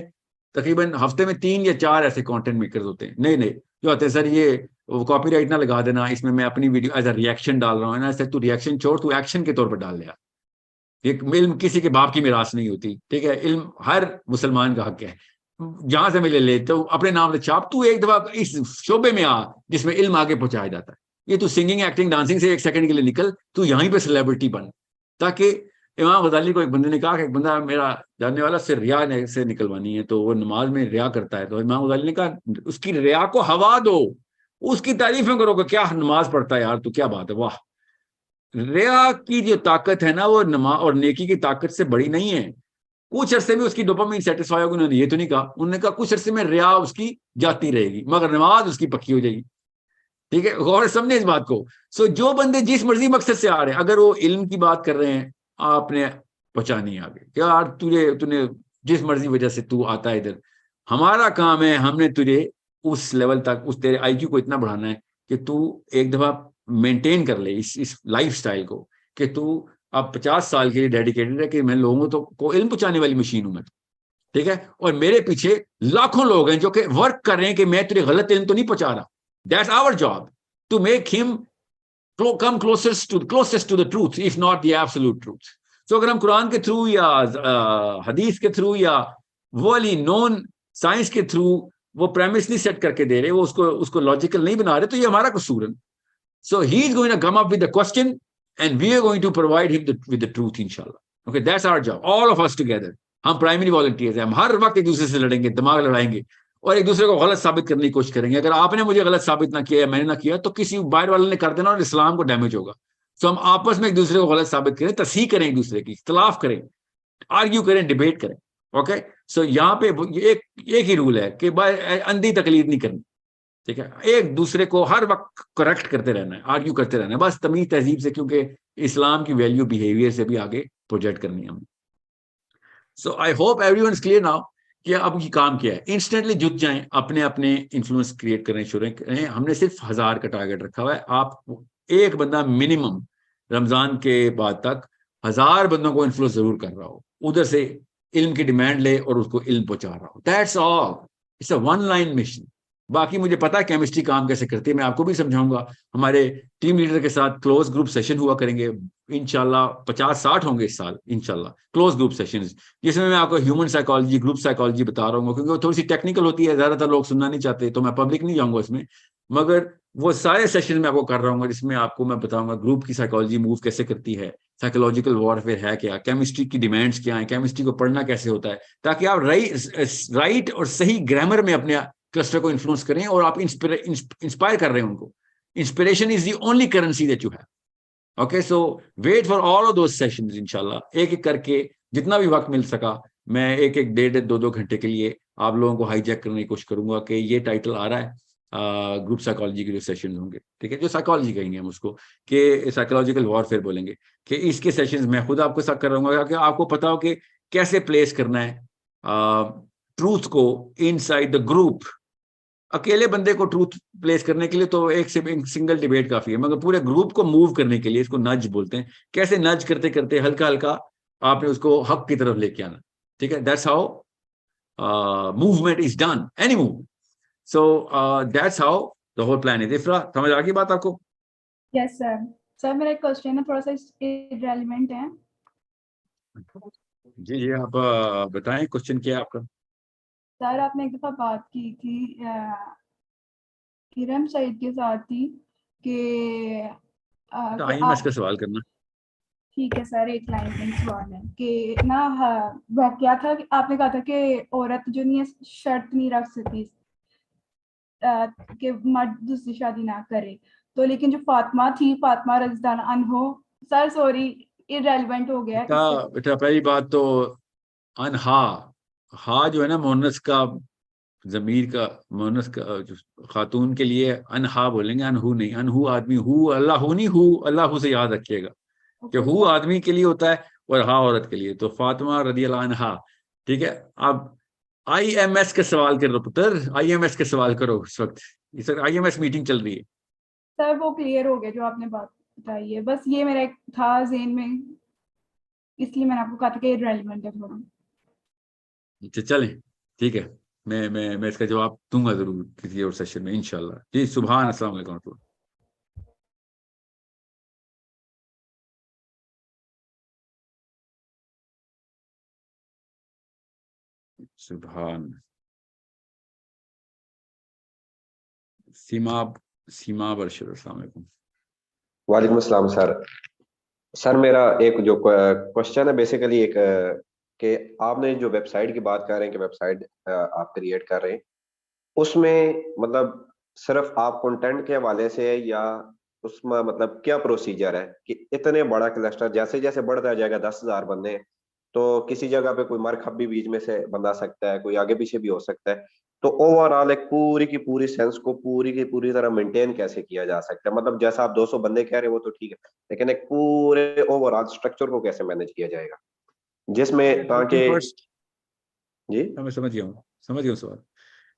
تقریباً ہفتے میں 3 یا 4 ایسے کانٹینٹ میکرز ہوتے ہیں نئے جو آتے ہیں, سر یہ کاپی رائٹ نہ لگا دینا, اس میں اپنی ویڈیو ایز اے ریئیکشن ڈال رہا ہوں نا, تو ریئیکشن چھوڑ, تو ایکشن کے طور پر ڈال لیا. علم کسی کے باپ کی میراث نہیں ہوتی, ٹھیک ہے, علم ہر مسلمان کا حق ہے, جہاں سے ملے لے, تو اپنے نام سے چھاپ, تو ایک دفعہ اس شعبے میں آ جس میں علم آگے پہنچایا جاتا ہے. یہ تو سنگنگ ایکٹنگ ڈانسنگ سے 1 سیکنڈ کے لیے نکل, تو یہیں پہ سیلیبریٹی بن. تاکہ امام غزالی کو ایک بندے نے کہا کہ ایک بندہ میرا جاننے والا سے ریا سے نکلوانی ہے, تو وہ نماز میں ریا کرتا ہے, تو امام غزالی نے کہا اس کی ریا کو ہوا دو, اس کی تعریفیں کرو کہ کیا نماز پڑھتا ہے یار, تو کیا بات ہے, واہ. ریا کی جو طاقت ہے نا وہ نماز اور نیکی کی طاقت سے بڑی نہیں ہے. کچھ عرصے میں اس کی ڈوپامین سیٹسفائی ہوگی, انہوں نے یہ تو نہیں کہا, انہوں نے کہا کچھ عرصے میں ریا اس کی جاتی رہے گی مگر نماز اس کی پکی ہو جائے گی. ٹھیک ہے, غور سمجھے اس بات کو. سو جو بندے جس مرضی مقصد سے آ رہے ہیں, اگر وہ علم کی بات کر رہے ہیں, آپ نے پہچانی آگے کہ یار تجھے جس مرضی وجہ سے تو آتا ہے ادھر, ہمارا کام ہے, ہم نے تجھے اس لیول تک, اس تیرے آئی کیو کو اتنا بڑھانا ہے کہ تو ایک دفعہ مینٹین کر لے اس لائف سٹائل کو, کہ تو اب 50 سال کے لیے ڈیڈیکیٹڈ ہے کہ میں لوگوں کو علم پہنچانے والی مشین ہوں میں, ٹھیک ہے, اور میرے پیچھے لاکھوں لوگ ہیں جو کہ ورک کر رہے ہیں کہ میں تجھے غلط علم تو نہیں پہنچا رہا. That's our job to make him come closest to the truth, if not the absolute truth. So اگر ہم قرآن کے تھرو یا حدیث کے تھرو یا والی نون سائنس کے تھرو وہ پریمس نہیں سیٹ کر کے دے رہے, وہ اس کو لاجیکل نہیں بنا رہے, تو یہ ہمارا قصور ہے. So he is going to come up with the question and we are going to provide him with the truth inshallah. Okay, that's our job, all of us together. ہم پرائمری والنٹیئرز ہیں, ہم ہر وقت ایک دوسرے سے لڑیں گے, دماغ لڑائیں گے اور ایک دوسرے کو غلط ثابت کرنے کی کوشش کریں گے. اگر آپ نے مجھے غلط ثابت نہ کیا یا میں نے نہ کیا, تو کسی باہر والے نے کر دینا اور اسلام کو ڈیمیج ہوگا. سو ہم آپس میں ایک دوسرے کو غلط ثابت کریں, تصحیح کریں, ایک دوسرے کی اختلاف کریں, آرگیو کریں, ڈیبیٹ کریں. اوکے, سو یہاں پہ ایک ہی رول ہے کہ اندھی تقلید نہیں کرنی, ٹھیک ہے, ایک دوسرے کو ہر وقت کریکٹ کرتے رہنا ہے, آرگیو کرتے رہنا ہے, بس تمیز تہذیب سے, کیونکہ اسلام کی ویلیو بیہیویئر سے بھی آگے پروجیکٹ کرنی ہے ہم. So I hope everyone is clear now کہ اب یہ کام کیا ہے. انسٹنٹلی جت جائیں, اپنے انفلوئنس کریٹ کرنے شروع کریں. ہم نے صرف 1000 کا ٹارگیٹ رکھا ہوا ہے. آپ ایک بندہ منیمم رمضان کے بعد تک 1000 بندوں کو انفلوئنس ضرور کر رہا ہو, ادھر سے علم کی ڈیمانڈ لے اور اس کو علم پہنچا رہا ہو. That's all, it's a one line mission. باقی مجھے پتا ہے کیمسٹری کام کیسے کرتی ہے, میں آپ کو بھی سمجھاؤں گا. ہمارے ٹیم لیڈر کے ساتھ کلوز گروپ سیشن ہوا کریں گے انشاءاللہ, 50-60 ہوں گے اس سال انشاءاللہ کلوز گروپ سیشنز, جس میں آپ کو ہیومن سائیکالوجی, گروپ سائیکالوجی بتا رہا ہوں, کیونکہ وہ تھوڑی سی ٹیکنیکل ہوتی ہے, زیادہ تر لوگ سننا نہیں چاہتے, تو میں پبلک نہیں جاؤں گا اس میں, مگر وہ سارے سیشن میں آپ کو کر رہا ہوں, جس میں آپ کو میں بتاؤں گا گروپ کی سائیکالوجی موو کیسے کرتی ہے, سائیکولوجیکل وارفیئر ہے کیا, کیمسٹری کی ڈیمانڈس کیا ہیں, کیمسٹری کو پڑھنا کیسے ہوتا ہے, تاکہ آپ رائٹ اور صحیح گرامر میں اپنے کلسٹر کو انفلوئنس کریں, اور آپ انسپائر کر رہے ہیں ان کو. Inspiration is the only currency that you have. Okay, so wait for all of those sessions انشاءاللہ. ایک کر کے جتنا بھی وقت مل سکا, میں 1-1 1.5 گھنٹے کے لیے آپ لوگوں کو ہائی جیک کرنے کی کوشش کروں گا کہ یہ ٹائٹل آ رہا ہے گروپ سائیکالوجی کے جو سیشنز ہوں گے, ٹھیک ہے, جو سائیکالوجی کہیں گے ہم اس کو, کہ سائیکولوجیکل وارفیئر بولیں گے, کہ اس کے سیشنز میں خود آپ کو ساتھ کر رہا ہوں گا, کہ آپ کو پتا ہو کہ کیسے پلیس کرنا ہے ٹروتھ کو ان سائڈ دا گروپ. اکیلے بندے کو ٹروتھ پلیس کرنے کے لیے تو ایک سنگل ڈیبیٹ کافی ہے, مگر پورے گروپ کو موو کرنے کے لیے, اس کو نج بولتے ہیں, کیسے نج کرتے کرتے ہلکا ہلکا آپ نے اس کو حق کی طرف لے کے آنا, ٹھیک ہے. That's how movement is done, any move. So that's how the whole plan is. افرا, سمجھ آ گئی بات آپ کو؟ یس سر. سر میرا ایک کوشچن ہے, تھوڑا سا ریلیونٹ ہے. جی آپ بتائیں, کوشچن کیا ہے آپ کا؟ سر آپ نے ایک دفعہ بات کی تھی کرم سعید کے ساتھ تھی کہ آئیے اس کا سوال کرنا. ٹھیک ہے سر, ایک لائن کا سوال ہے کہ نا کیا تھا, آپ نے کہا تھا کہ عورت جو نہیں ہے شرط نہیں رکھ سکتی کہ مرد دوسری شادی نہ کرے, تو لیکن جو فاطمہ تھی, فاطمہ رضی اللہ عنہ, سر سوری irrelevant ہو گیا. بیٹا پہلی بات تو انہا, ہا جو ہے نا مونس کا, ضمیر کا مونس کا خاتون کے لیے انہا بولیں گے, انہو نہیں. انہو آدمی, ہو اللہ ہو نہیں, ہو اللہ ہو سے یاد رکھیے گا کہ ہو آدمی کے لیے ہوتا ہے, اور ہاں عورت کے لیے. تو فاطمہ رضی اللہ عنہا, ٹھیک ہے. اب آئی ایم ایس کے سوال کر رہو پتر, آئی ایم ایس کے سوال کرو. اس وقت آئی ایم ایس میٹنگ چل رہی ہے. سر وہ کلیئر ہو گیا جو آپ نے بات بتائی ہے, بس یہ میرا ایک تھا ذہن میں, اس لیے میں نے آپ کو کہا تھا کہ ریلیونٹ ہے تھوڑا. اچھا چلیں ٹھیک ہے, میں اس کا جواب دوں گا ضرور کسی اور سیشن میں انشاءاللہ. جی سبحان, السلام علیکم ورحمۃ اللہ. سبحان. سیما برشر, السلام علیکم. وعلیکم السلام سر. سر میرا ایک جو کوشچن ہے بیسیکلی ایک کہ آپ نے جو ویب سائٹ کی بات کر رہے ہیں کہ ویب سائٹ آپ کریٹ کر رہے ہیں, اس میں مطلب صرف آپ کنٹینٹ کے حوالے سے یا اس میں مطلب کیا پروسیجر ہے کہ اتنے بڑا کلسٹر جیسے جیسے بڑھتا جائے گا 10,000 بندے, تو کسی جگہ پہ کوئی مرکب بھی بیچ میں سے بنا سکتا ہے, کوئی آگے پیچھے بھی ہو سکتا ہے, تو اوور آل ایک پوری کی پوری سینس کو پوری کی پوری طرح مینٹین کیسے کیا جا سکتا ہے؟ مطلب جیسا آپ 200 بندے کہہ رہے ہیں وہ تو ٹھیک ہے, لیکن ایک پورے اوور آل اسٹرکچر کو کیسے مینج کیا جائے گا جس میں تاکہ جی میں سمجھ گیا ہوں سوال.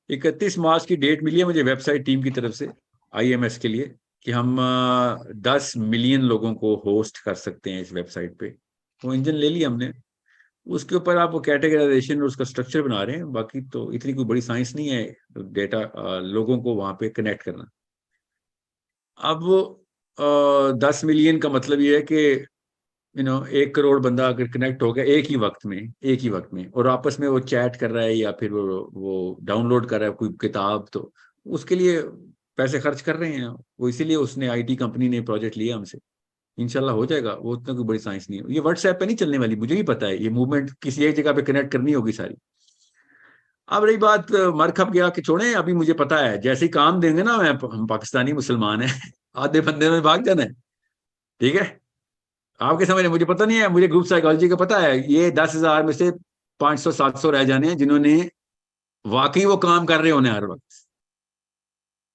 31 مارچ کی ڈیٹ ملی ہے مجھے ویب سائٹ ٹیم کی طرف سے آئی ایم ایس کے لیے کہ ہم 10 ملین لوگوں کو ہوسٹ کر سکتے ہیں اس ویب سائٹ پہ. وہ انجن لے لیا ہم نے, اس کے اوپر آپ وہ کیٹیگرائزیشن اور اس کا اسٹرکچر بنا رہے ہیں. باقی تو اتنی کوئی بڑی سائنس نہیں ہے ڈیٹا لوگوں کو وہاں پہ کنیکٹ کرنا. اب وہ 10 ملین کا مطلب یہ ہے کہ 1 کروڑ بندہ اگر کنیکٹ ہو گیا ایک ہی وقت میں اور آپس میں وہ چیٹ کر رہا ہے یا پھر وہ ڈاؤن لوڈ کر رہا ہے کوئی کتاب, تو اس کے لیے پیسے خرچ کر رہے ہیں وہ, اسی لیے اس نے آئی ٹی کمپنی نے پروجیکٹ لیا ہم سے. انشاءاللہ ہو جائے گا, وہ اتنا کوئی بڑی سائنس نہیں ہے. یہ واٹس ایپ پہ نہیں چلنے والی, مجھے بھی پتا ہے. یہ موومنٹ کسی ایک جگہ پہ کنیکٹ کرنی ہوگی ساری. اب رہی بات مرکب گیا کہ چھوڑیں, ابھی مجھے پتا ہے جیسے ہی کام دیں گے نا, ہم پاکستانی مسلمان ہیں, آدھے بندے میں بھاگ جانا ہے. ٹھیک ہے, آپ کے سمجھ, مجھے پتہ نہیں ہے, مجھے گروپ سائیکالوجی کا پتہ ہے. یہ 10,000 میں سے 500-700 رہ جانے ہیں جنہوں نے واقعی وہ کام کر رہے ہونے ہر وقت.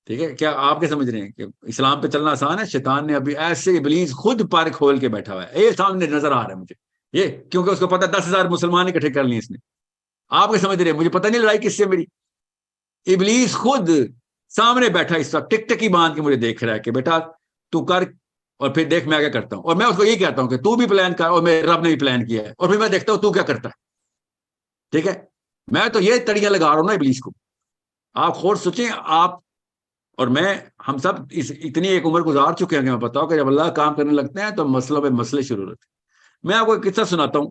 ٹھیک ہے, کیا آپ کے سمجھ رہے ہیں کہ اسلام پہ چلنا آسان ہے؟ شیطان نے ابھی ایسے ابلیس خود پر کھول کے بیٹھا ہوا ہے, یہ سامنے نظر آ رہا ہے مجھے, یہ کیونکہ اس کو پتا 10,000 مسلمان اکٹھے کر لیے اس نے. آپ کے سمجھ رہے ہیں, مجھے پتہ نہیں لڑائی کس سے میری. ابلیس خود سامنے بیٹھا اس وقت ٹک ٹکی باندھ کے مجھے دیکھ رہا ہے کہ بیٹا تو کر, اور پھر دیکھ میں کیا کرتا ہوں. اور میں اس کو یہ کہتا ہوں کہ تو بھی پلان کر, اور میرے رب نے بھی پلان کیا ہے, اور پھر میں دیکھتا ہوں تو کیا کرتا ہے. ٹھیک ہے, میں تو یہ تڑیاں لگا رہا ہوں نا ابلیس کو. آپ خود سوچیں, آپ اور میں, ہم سب اتنی ایک عمر گزار چکے ہیں کہ میں بتاؤں کہ جب اللہ کام کرنے لگتے ہیں تو مسئلوں پہ مسئلے شروع ہوتے ہیں. میں آپ کو ایک قصہ سناتا ہوں,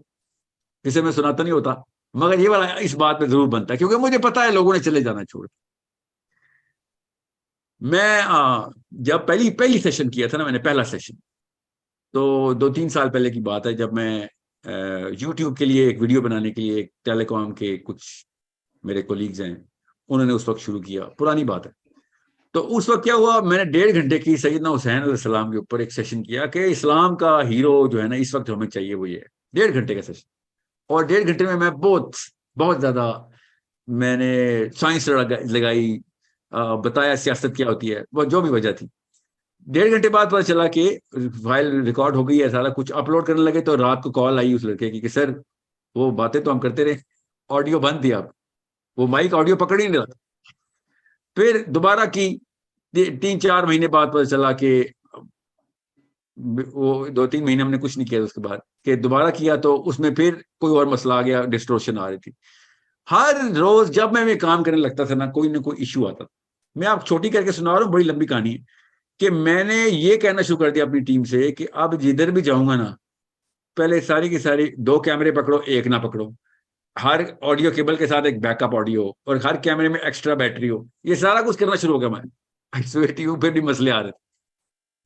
اسے میں سناتا نہیں ہوتا, مگر یہ والا اس بات پہ ضرور بنتا ہے کیونکہ مجھے پتا ہے لوگوں نے چلے جانا چھوڑ. میں جب پہلی سیشن کیا تھا نا, میں نے پہلا سیشن, تو 2-3 سال پہلے کی بات ہے, جب میں یوٹیوب کے لیے ایک ویڈیو بنانے کے لیے ایک ٹیلی کام کے کچھ میرے کولیگز ہیں, انہوں نے اس وقت شروع کیا, پرانی بات ہے. تو اس وقت کیا ہوا, میں نے 1.5 گھنٹے کی سیدنا حسین علیہ السلام کے اوپر ایک سیشن کیا کہ اسلام کا ہیرو جو ہے نا اس وقت ہمیں چاہیے وہ یہ ہے. 1.5 گھنٹے کا سیشن, اور 1.5 گھنٹے میں بہت زیادہ میں نے سائنس لگائی, بتایا سیاست کیا ہوتی ہے, وہ جو بھی وجہ تھی. 1.5 گھنٹے بعد پتا چلا کہ فائل ریکارڈ ہو گئی ہے, سارا کچھ اپلوڈ کرنے لگے. تو رات کو کال آئی اس لڑکے کی کہ سر وہ باتیں تو ہم کرتے رہے, آڈیو بند تھی, آپ وہ مائک آڈیو پکڑ ہی نہیں رہا تھا. پھر دوبارہ کی 3-4 مہینے بعد پتا چلا کہ وہ 2-3 مہینے ہم نے کچھ نہیں کیا. اس کے بعد کہ دوبارہ کیا تو اس میں پھر کوئی اور مسئلہ آ گیا, ڈسٹورشن آ رہی تھی. ہر روز جب میں کام کرنے لگتا تھا نا, کوئی نہ کوئی ایشو آتا تھا. میں آپ چھوٹی کر کے سنا رہا ہوں, بڑی لمبی کہانی ہے کہ میں نے یہ کہنا شروع کر دیا اپنی ٹیم سے کہ اب جدھر بھی جاؤں گا نا, پہلے ساری کی ساری 2 کیمرے پکڑو, ایک نہ پکڑو, ہر آڈیو کیبل کے ساتھ ایک بیک اپ آڈیو, اور ہر کیمرے میں ایکسٹرا بیٹری ہو. یہ سارا کچھ کرنا شروع ہو گیا میں. پھر بھی مسئلے آ رہے تھے.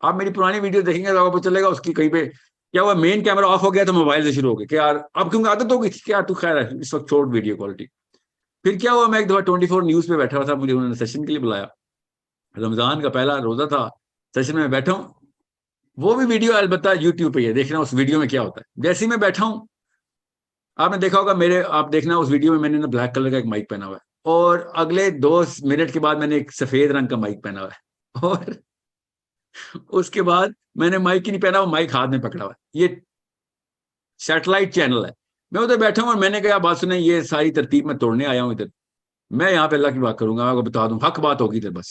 آپ میری پرانی ویڈیو دیکھیں گے تو آپ کو چلے گا اس کی کہیں پہ کیا ہوا, مین کیمرہ آف ہو گیا تو موبائل سے شروع ہو گیا کہ یار اب کیونکہ عادت ہو گئی تھی کہ یار تو خیر ہے اس وقت چھوڑ ویڈیو کوالٹی. پھر کیا ہوا, میں ایک دفعہ 24 نیوز پہ بیٹھا ہوا تھا, مجھے انہوں نے سیشن کے لیے بلایا, رمضان کا پہلا روزہ تھا, سیشن میں بیٹھا ہوں. وہ بھی ویڈیو البتہ یوٹیوب پہ ہے, دیکھنا اس ویڈیو میں کیا ہوتا ہے. جیسے ہی میں بیٹھا ہوں, آپ نے دیکھا ہوگا آپ دیکھنا اس ویڈیو میں نے نا بلیک کلر کا ایک مائک پہنا ہوا ہے, اور اگلے 2 منٹ کے بعد میں نے ایک سفید رنگ کا مائک پہنا ہوا ہے, اور اس کے بعد میں نے مائک ہی نہیں پہنا, وہ مائک ہاتھ میں پکڑا ہوا ہے. یہ سیٹلائٹ چینل ہے. میں ادھر بیٹھا ہوں اور میں نے کہا بات سنیں, یہ ساری ترتیب میں توڑنے آیا ہوں ادھر, میں یہاں پہ اللہ کی بات کروں گا, میں آپ کو بتا دوں حق بات ہوگی ادھر بس.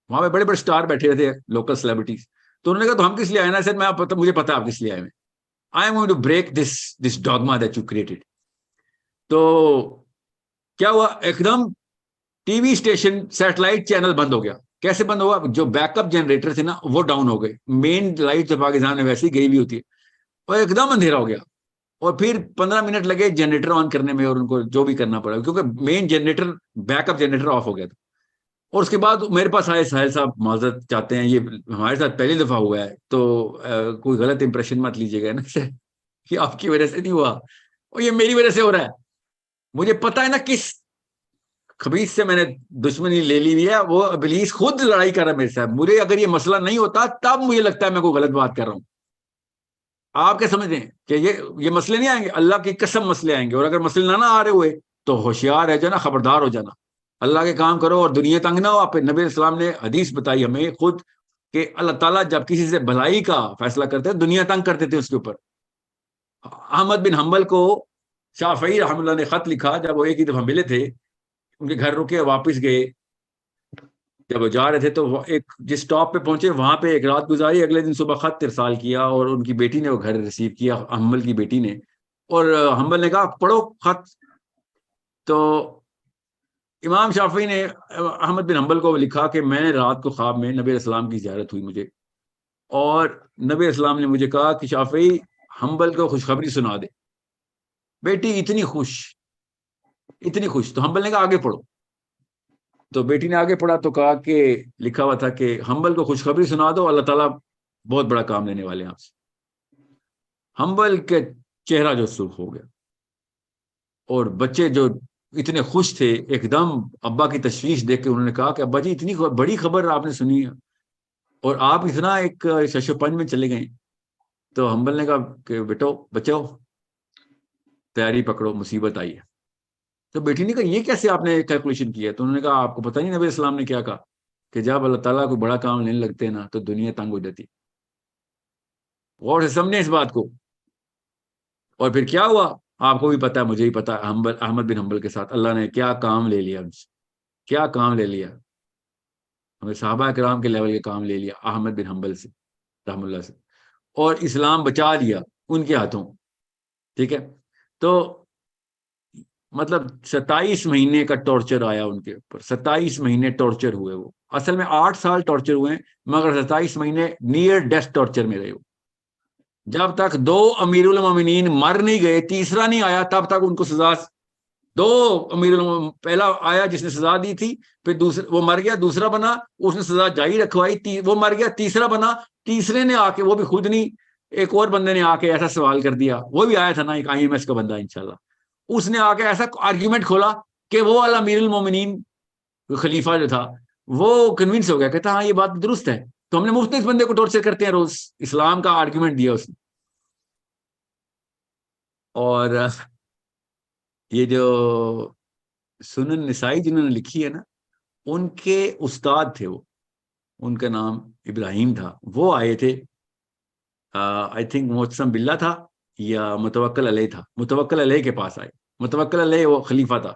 وہاں پہ بڑے بڑے اسٹار بیٹھے رہتے ہیں, لوکل سیلیبریٹیز. تو انہوں نے کہا تو ہم کس لیے آئے نا سر, مجھے پتا آپ کس لیے آئے ہیں. I am going to break this dogma that you created. تو کیا ہوا, ایک دم TV station satellite channel بند ہو گیا. کیسے بند ہوا؟ جو بیک اپ جنریٹر تھے نا وہ ڈاؤن ہو گئے. مین لائٹ تو پاکستان میں ویسے ہی گئی ہوئی ہوتی ہے, اور ایک دم اندھیرا ہو گیا. اور پھر 15 منٹ لگے جنریٹر آن کرنے میں, اور ان کو جو بھی کرنا پڑا کیونکہ main generator backup generator off ہو گیا تھا. اور اس کے بعد میرے پاس آئے, ساحل صاحب معذرت چاہتے ہیں, یہ ہمارے ساتھ پہلی دفعہ ہوا ہے تو کوئی غلط امپریشن مت لیجیے گا نا کہ آپ کی وجہ سے نہیں ہوا, اور یہ میری وجہ سے ہو رہا ہے. مجھے پتا ہے نا کس خبیث سے میں نے دشمنی لے لی ہے, وہ ابلیس خود لڑائی کر رہا ہے میرے ساتھ. مجھے اگر یہ مسئلہ نہیں ہوتا تب مجھے لگتا ہے میں کوئی غلط بات کر رہا ہوں. آپ کیا سمجھتے ہیں کہ یہ مسئلے نہیں آئیں گے؟ اللہ کی قسم مسئلے آئیں گے. اور اگر مسئلے نہ آ رہے ہوئے تو ہوشیار ہے جانا, خبردار ہو جانا, اللہ کے کام کرو اور دنیا تنگ نہ ہو. آپ نبی السلام نے حدیث بتائی ہمیں خود کہ اللہ تعالیٰ جب کسی سے بھلائی کا فیصلہ کرتے دنیا تنگ کرتے تھے اس کے اوپر. احمد بن حنبل کو شافعی رحمۃ اللہ نے خط لکھا, جب وہ ایک ہی دفعہ ملے تھے, ان کے گھر رکے, واپس گئے. جب وہ جا رہے تھے تو ایک جس اسٹاپ پہ پہنچے وہاں پہ ایک رات گزاری, اگلے دن صبح خط ارسال کیا, اور ان کی بیٹی نے وہ گھر ریسیو کیا, حنبل کی بیٹی نے. اور حنبل نے کہا پڑھو خط. تو امام شافعی نے احمد بن حنبل کو لکھا کہ میں نے رات کو خواب میں نبی السلام کی زیارت ہوئی مجھے, اور نبی السلام نے مجھے کہا کہ شافعی حنبل کو خوشخبری سنا دے. بیٹی اتنی خوش, اتنی خوش. تو حنبل نے کہا آگے پڑھو. تو بیٹی نے آگے پڑھا تو کہا کہ لکھا ہوا تھا کہ حنبل کو خوشخبری سنا دو, اللہ تعالیٰ بہت بڑا کام لینے والے ہیں آپ سے. حنبل کے چہرہ جو سرخ ہو گیا, اور بچے جو اتنے خوش تھے, ایک دم ابا کی تشویش دیکھ کے انہوں نے کہا کہ ابا جی اتنی بڑی خبر آپ نے سنی ہے اور آپ اتنا ایک شش و پنج میں چلے گئے. تو حنبل نے کہا کہ بیٹو بچو تیاری پکڑو, مصیبت آئی ہے. تو بیٹی نے کہا یہ کیسے آپ نے کیلکولیشن کیا؟ تو انہوں نے کہا آپ کو پتہ نہیں نبی السلام نے کیا کہا کہ جب اللہ تعالیٰ کو بڑا کام لینے لگتے ہیں نا تو دنیا تنگ ہو جاتی. غور سے سمجھیں اس بات کو. اور پھر کیا ہوا آپ کو بھی پتا ہے, مجھے بھی پتا ہے, احمد بن حنبل کے ساتھ اللہ نے کیا کام لے لیا, کیا کام لے لیا. ہمیں صحابہ کرام کے لیول کے کام لے لیا احمد بن حنبل سے رحم اللہ سے, اور اسلام بچا دیا ان کے ہاتھوں. ٹھیک ہے, تو مطلب 27 مہینے کا ٹارچر آیا ان کے اوپر. 27 مہینے ٹارچر ہوئے. وہ اصل میں 8 سال ٹارچر ہوئے ہیں, مگر 27 مہینے نیئر ڈیتھ ٹارچر میں رہے. وہ جب تک 2 امیر المومنین مر نہیں گئے, تیسرا نہیں آیا, تب تک ان کو سزا. 2 امیر المومنین, پہلا آیا جس نے سزا دی تھی, پھر دوسرا وہ مر گیا, دوسرا بنا اس نے سزا جاری رکھوائی, وہ مر گیا, تیسرا بنا, تیسرے نے آ کے, وہ بھی خود نہیں, ایک اور بندے نے آ کے ایسا سوال کر دیا, وہ بھی آیا تھا نا ایک IMS کا بندہ انشاءاللہ, اس نے آ کے ایسا آرگیومنٹ کھولا کہ وہ والا امیر المومنین خلیفہ جو تھا وہ کنونس ہو گیا, کہتا ہاں یہ بات درست ہے, تو ہم نے مفت اس بندے کو ٹارچر کرتے ہیں روز. اسلام کا آرگیومنٹ دیا اس نے. اور یہ جو سنن نسائی جنہوں نے لکھی ہے نا, ان کے استاد تھے وہ, ان کا نام ابراہیم تھا. وہ آئے تھے, آئی تھنک معتصم باللہ تھا یا متوکل علیہ تھا, متوکل علیہ کے پاس آئے. متوکل علیہ وہ خلیفہ تھا,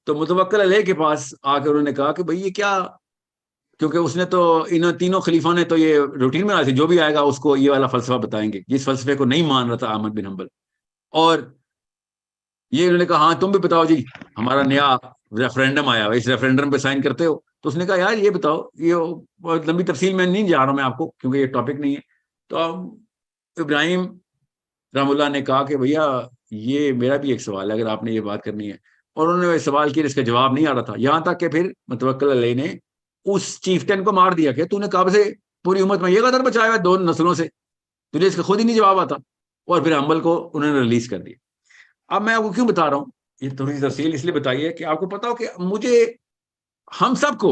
تو متوکل علیہ کے پاس آ کر انہوں نے کہا کہ بھئی یہ کیا, کیونکہ اس نے تو ان تینوں خلیفوں نے تو یہ روٹین میں آئی تھی, جو بھی آئے گا اس کو یہ والا فلسفہ بتائیں گے. جس فلسفے کو نہیں مان رہا تھا احمد بن حنبل, اور یہ انہوں نے کہا ہاں تم بھی بتاؤ جی, ہمارا نیا ریفرینڈم آیا, اس ریفرینڈم پہ سائن کرتے ہو. تو اس نے کہا یار یہ بتاؤ, یہ بہت لمبی تفصیل میں نہیں جا رہا ہوں میں آپ کو کیونکہ یہ ٹاپک نہیں ہے. تو ابراہیم رحم اللہ نے کہا کہ بھیا یہ میرا بھی ایک سوال ہے اگر آپ نے یہ بات کرنی ہے. اور انہوں نے سوال کیا, اس کا جواب نہیں آ رہا تھا, یہاں تک کہ پھر متوکل علیہ نے اس چیفٹن کو مار دیا کہ تو نے کب سے پوری امت میں یہ قدر بچایا ہے 2 نسلوں سے, تجھے اس کا خود ہی نہیں جواب آتا. اور پھر حنبل کو انہوں نے ریلیز کر دیا. اب میں آپ کو کیوں بتا رہا ہوں, یہ تھوڑی سی تفصیل اس لیے بتائیے کہ آپ کو پتا ہو کہ مجھے, ہم سب کو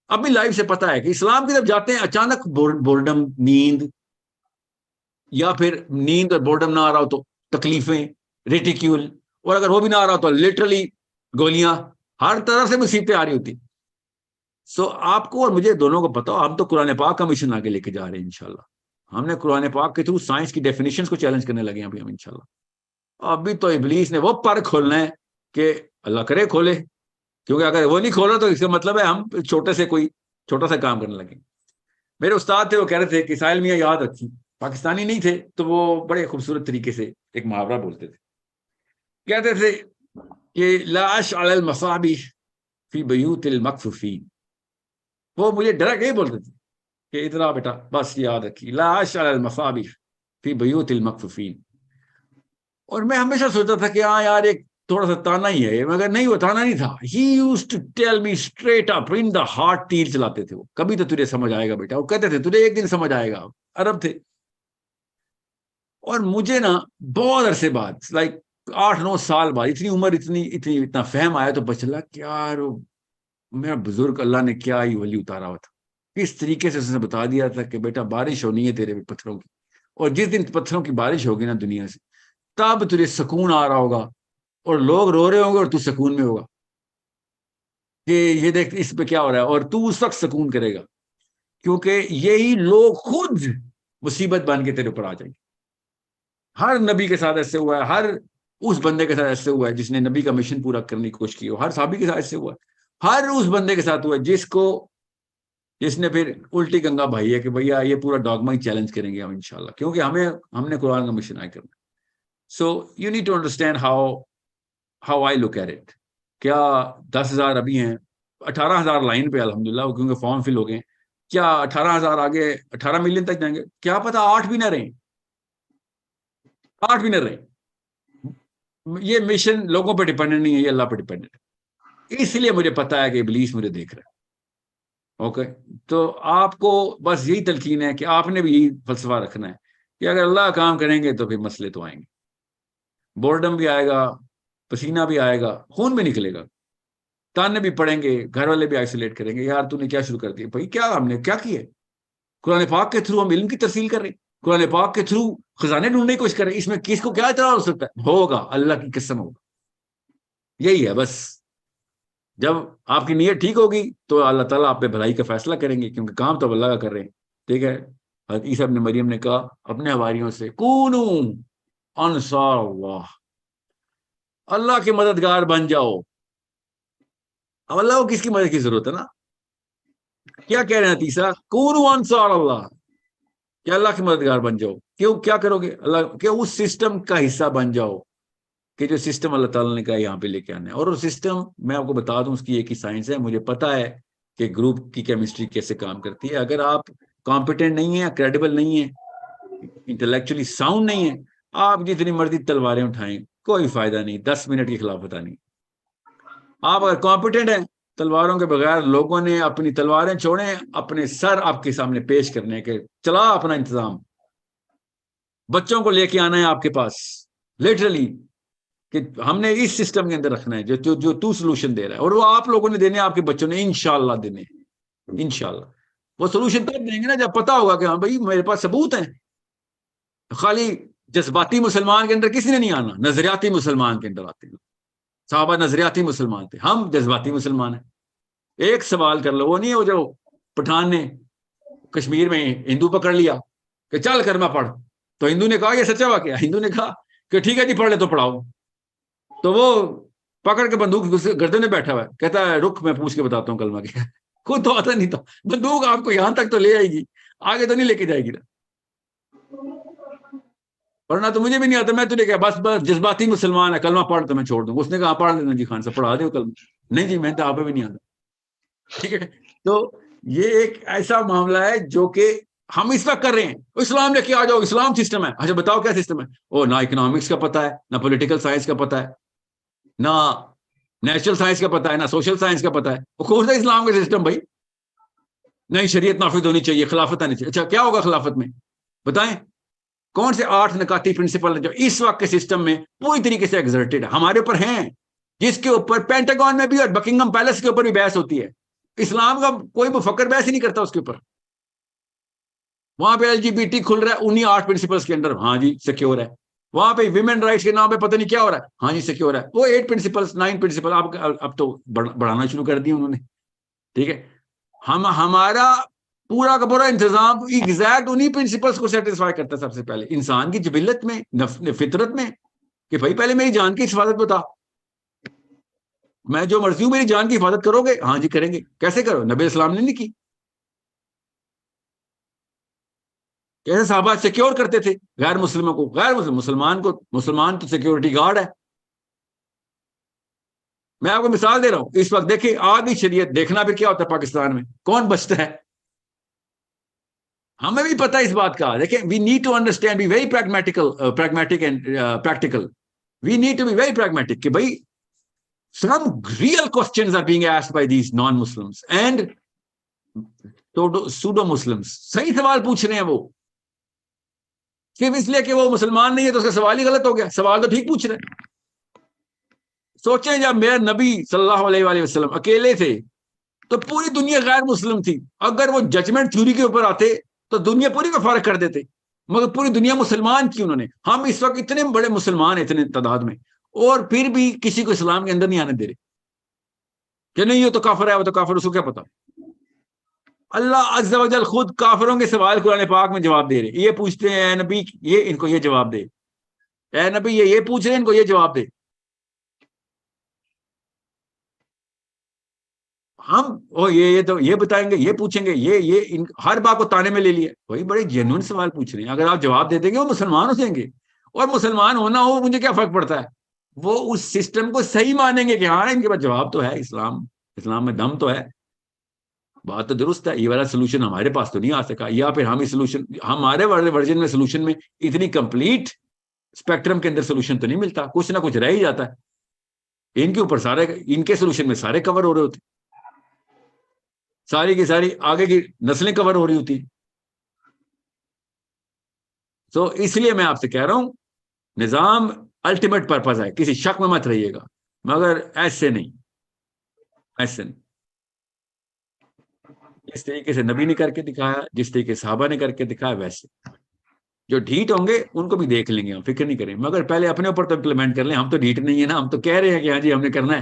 اپنی لائف سے پتا ہے کہ اسلام کی طرف جاتے ہیں اچانک بورڈم, نیند, یا پھر نیند اور بورڈم نہ آ رہا ہو تو تکلیفیں, ریٹیکیول, اور اگر وہ بھی نہ آ رہا ہو تو لٹرلی گولیاں, ہر طرف سے مصیبتیں آ رہی ہوتی. سو آپ کو اور مجھے دونوں کو پتا ہو, ہم تو قرآن پاک کا مشن آگے لے کے جا رہے ہیں انشاءاللہ. ہم نے قرآن پاک کے تھرو سائنس کی ڈیفینیشنز کو چیلنج کرنے لگے ہیں ابھی ہم انشاءاللہ. ابھی تو ابلیس نے وہ پر کھولنا ہے کہ اللہ کرے کھولے, کیونکہ اگر وہ نہیں کھولا تو اس کا مطلب ہے ہم چھوٹا سا کام کرنے لگے. میرے استاد تھے, وہ کہہ رہے تھے کہ ساحل میاں یاد رکھی, پاکستانی نہیں تھے تو وہ بڑے خوبصورت طریقے سے ایک محاورہ بولتے تھے, کہتے تھے کہ لا اشعل المصابیح فی بیوت المکفوفین. وہ مجھے ڈرا کے بولتے تھے کہ ادھر بیٹا بس یاد رکھی, لا اشعل المصابیح فی بیوت المکفوفین. اور میں ہمیشہ سوچتا تھا کہ ہاں یار ایک تھوڑا سا تانا ہی ہے, مگر نہیں, وہ تانا نہیں تھا. He used to tell me straight up in the heart, تیر چلاتے تھے وہ, کبھی تو تجھے سمجھ آئے گا بیٹا, وہ کہتے تھے تجھے ایک دن سمجھ آئے گا. عرب تھے. اور مجھے نا بہت عرصے بعد, لائک 8-9 سال بعد, اتنی عمر اتنا فہم آیا تو پتہ چلا کہ یار میرا بزرگ اللہ نے کیا ہی ولی اتارا ہوا تھا. کس طریقے سے اس نے بتا دیا تھا کہ بیٹا بارش ہونی ہے تیرے پتھروں کی, اور جس دن پتھروں کی بارش ہوگی نا دنیا سے, تب تجھے سکون آ رہا ہوگا اور لوگ رو رہے ہوں گے اور تو سکون میں ہوگا کہ یہ دیکھ اس پہ کیا ہو رہا ہے, اور تو اس وقت سکون کرے گا, کیونکہ یہی لوگ خود مصیبت بن کے تیرے اوپر آ جائیں گے. ہر نبی کے ساتھ ایسے ہوا ہے, ہر اس بندے کے ساتھ ایسے ہوا ہے جس نے نبی کا مشن پورا کرنے کی کوشش کی ہو, ہر صحابی کے ساتھ ایسے ہوا ہے, ہر اس بندے کے ساتھ ہوا ہے جس نے پھر الٹی گنگا بھائی ہے کہ بھیا یہ پورا ڈاگما ہی چیلنج کریں گے ہم انشاءاللہ, کیونکہ ہم نے قرآن کا مشن آئے کرنا. So you need to understand how I look at it. کیا 10,000 ابھی ہیں, 18,000 لائن پہ الحمدللہ, کیونکہ فارم فل ہو گئے. کیا 18,000 آگے 18 ملین تک جائیں گے؟ کیا پتا 8 بھی نہ رہیں, 8 بھی نہ رہیں. یہ مشن لوگوں پہ ڈیپینڈنٹ نہیں ہے, یہ اللہ پہ ڈیپینڈنٹ ہے. اس لیے مجھے پتا ہے کہ ابلیس مجھے دیکھ رہا ہے. اوکے, تو آپ کو بس یہی تلقین ہے کہ آپ نے بھی یہی فلسفہ رکھنا ہے کہ اگر اللہ کام کریں گے تو پھر مسئلے تو آئیں گے, بورڈم بھی آئے گا, پسینہ بھی آئے گا, خون بھی نکلے گا, تانے بھی پڑیں گے, گھر والے بھی آئسولیٹ کریں گے, یار تو نے کیا شروع کر دیا بھائی, کیا ہم نے کیا کیا ہے؟ قرآن پاک کے تھرو ہم علم کی ترسیل کر رہے ہیں, قرآن پاک کے تھرو خزانے ڈھونڈنے کی کوشش کر رہے ہیں, اس میں کس کو کیا اعتراض ہو سکتا ہے؟ ہوگا, اللہ کی قسم ہوگا. یہی ہے بس. جب آپ کی نیت ٹھیک ہوگی تو اللہ تعالیٰ آپ پہ بھلائی کا فیصلہ کریں گے, کیونکہ کام تو اللہ کا کر رہے ہیں. ٹھیک ہے, حضرت عیسیٰ ابن مریم نے کہا اپنے حواریوں سے, کونو انصار اللہ, اللہ کے مددگار بن جاؤ. اب اللہ کو کس کی مدد کی ضرورت ہے نا, کیا کہہ رہے ہیں تیسرا, کونو انصار اللہ, کہ اللہ کے مددگار بن جاؤ. کیوں, کیا کرو گے؟ اللہ کہ اس سسٹم کا حصہ بن جاؤ کہ جو سسٹم اللہ تعالیٰ نے کہا یہاں پہ لے کے آنا ہے. اور وہ سسٹم میں آپ کو بتا دوں, اس کی ایک ہی سائنس ہے. مجھے پتا ہے کہ گروپ کی کیمسٹری کیسے کام کرتی ہے. اگر آپ کمپیٹنٹ نہیں ہیں, کریڈیبل نہیں ہیں, انٹلیکچولی ساؤنڈ نہیں ہیں, آپ جتنی مرضی تلواریں اٹھائیں کوئی فائدہ نہیں, 10 منٹ کی خلاف پتہ نہیں. آپ اگر کمپیٹنٹ ہیں, تلواروں کے بغیر لوگوں نے اپنی تلواریں چھوڑیں, اپنے سر آپ کے سامنے پیش کرنے کے, چلا اپنا انتظام, بچوں کو لے کے آنا ہے آپ کے پاس لٹرلی, کہ ہم نے اس سسٹم کے اندر رکھنا ہے جو تو سولوشن دے رہا ہے, اور وہ آپ لوگوں نے دینے, آپ کے بچوں نے انشاءاللہ دینے, انشاءاللہ. وہ سولوشن تب دیں گے نا جب پتا ہوگا کہ ہاں بھائی میرے پاس ثبوت ہیں. خالی جذباتی مسلمان کے اندر کسی نے نہیں آنا, نظریاتی مسلمان کے اندر آتے ہیں. صحابہ نظریاتی مسلمان تھے, ہم جذباتی مسلمان ہیں. ایک سوال کر لو, وہ نہیں ہے وہ جو پٹھان نے کشمیر میں ہندو پکڑ لیا کہ چل کرما پڑھ, تو ہندو نے کہا یہ سچا واقعہ, ہندو نے کہا کہ ٹھیک ہے جی پڑھ لے تو پڑھاؤ, تو وہ پکڑ کے بندوق گردن میں بیٹھا ہوا ہے, کہتا ہے رک میں پوچھ کے بتاتا ہوں کلمہ کیا. خود تو آتا نہیں تھا, بندوق آپ کو یہاں تک تو لے آئے گی, آگے تو نہیں لے کے جائے گی نا. پڑھنا تو مجھے بھی نہیں آتا, میں تو نے کہا بس جذباتی مسلمان ہے, کلمہ پڑھ تو میں چھوڑ دوں. اس نے کہا پڑھ لینا جی خان صاحب, پڑھا دے کلمہ. نہیں جی میں تو آپ بھی نہیں آتا. ٹھیک ہے, تو یہ ایک ایسا معاملہ ہے جو کہ ہم اس وقت کر رہے ہیں. اسلام لے کے آ جاؤ, اسلام سسٹم ہے. اچھا بتاؤ کیا سسٹم ہے؟ او نہ اکنامکس کا پتہ ہے, نہ پولیٹیکل سائنس کا پتہ ہے, نہ نیچرل سائنس کا پتہ ہے, نہ سوشل سائنس کا پتہ ہے. وہ کون سا اسلام کا سسٹم بھائی؟ نہیں شریعت نافذ ہونی چاہیے, خلافت آنی چاہیے. اچھا کیا ہوگا خلافت میں بتائیں؟ کون سے 8 نکاتی پرنسپل ہیں جو اس وقت کے سسٹم میں پوری طریقے سے ایگزرٹڈ ہے, ہمارے اوپر ہیں, جس کے اوپر پینٹاگون میں بھی اور بکنگم پیلس کے اوپر بھی بحث ہوتی ہے. اسلام کا کوئی مفکر بحث ہی نہیں کرتا اس کے اوپر. وہاں پہ LGBT کھل رہا ہے انہی 8 پرنسپلس کے اندر, ہاں جی سیکیور ہے. وہاں پہ ویمن رائٹس کے نام پہ پتہ نہیں کیا ہو رہا ہے, ہاں جی سیکیور ہے. وہ 8 پرنسپلس 9 پرنسپل اب تو بڑھانا شروع کر دی انہوں نے. ٹھیک ہے, ہمارا پورا کا پورا انتظام ایگزیکٹ انہی پرنسپلس کو سیٹسفائی کرتا ہے. سب سے پہلے انسان کی جبلت میں, فطرت میں کہ بھائی پہلے میری جان کی حفاظت بتا, میں جو مرضی ہوں میری جان کی حفاظت کرو گے؟ ہاں جی کریں گے. کیسے کرو؟ نبی اسلام نے نہیں کی. کیسے صحابہ سیکیور کرتے تھے غیر مسلموں کو؟ غیر مسلمان کو, مسلمان تو سیکیورٹی گارڈ ہے. میں آپ کو مثال دے رہا ہوں, اس وقت دیکھیں آدھی شریعت, دیکھنا بھی کیا ہوتا ہے پاکستان میں, کون بچتا ہے؟ ہمیں بھی پتا ہے اس بات کا. دیکھیں we need to understand, be very pragmatic and practical. We need to be very pragmatic کہ بھائی some real questions are being asked by these non-Muslims and pseudo-Muslims. صحیح سوال پوچھ رہے ہیں وہ, صرف اس لیے کہ وہ مسلمان نہیں ہے تو اس کا سوال ہی غلط ہو گیا. سوال تو ٹھیک پوچھ رہے ہیں. سوچیں جب میرے نبی صلی اللہ علیہ وآلہ وسلم اکیلے تھے تو پوری دنیا غیر مسلم تھی. اگر وہ ججمنٹ تھیوری کے اوپر آتے تو دنیا پوری کو فرق کر دیتے, مگر پوری دنیا مسلمان کی انہوں نے. ہم اس وقت اتنے بڑے مسلمان ہیں, اتنے تعداد میں, اور پھر بھی کسی کو اسلام کے اندر نہیں آنے دے رہے کہ نہیں یہ تو کافر ہے, وہ تو کافر, اس کو کیا پتا. اللہ عز و جل خود کافروں کے سوال قرآن پاک میں جواب دے رہے. یہ پوچھتے ہیں اے نبی, یہ ان کو یہ جواب دے. اے نبی یہ پوچھ رہے ہیں, ان کو یہ جواب دے. ہم یہ تو یہ بتائیں گے, یہ پوچھیں گے, یہ ہر بات کو تانے میں لے لیا. وہی بڑے جینوئن سوال پوچھ رہے ہیں. اگر آپ جواب دے دیں گے وہ مسلمان ہو جائیں گے, اور مسلمان ہونا ہو مجھے کیا فرق پڑتا ہے. وہ اس سسٹم کو صحیح مانیں گے کہ ہاں ان کے پاس جواب تو ہے, اسلام میں دم تو ہے, بات تو درست ہے. یہ والا سولوشن ہمارے پاس تو نہیں آ سکا, یا پھر ہم اس سولوشن, ہمارے ورژن میں سولوشن میں اتنی کمپلیٹ اسپیکٹرم کے اندر سولوشن تو نہیں ملتا, کچھ نہ کچھ رہ ہی جاتا ہے. ان کے اوپر سارے, ان کے سولوشن میں سارے کور ہو رہے ہوتے, ساری کی ساری آگے کی نسلیں کور ہو رہی ہوتی. تو اس لیے میں آپ سے کہہ رہا ہوں نظام الٹیمیٹ پرپز ہے, کسی شک میں مت رہیے گا, مگر ایسے نہیں, ایسے نہیں. جس طریقے سے نبی نے کر کے دکھایا, جس طریقے سے صحابہ نے کر کے دکھایا, ویسے جو ڈھیٹ ہوں گے ان کو بھی دیکھ لیں گے, ہم فکر نہیں کریں, مگر پہلے اپنے اوپر تو امپلیمنٹ کر لیں. ہم تو ڈھیٹ نہیں ہے نا, ہم تو کہہ رہے ہیں کہ ہاں جی ہم نے کرنا ہے.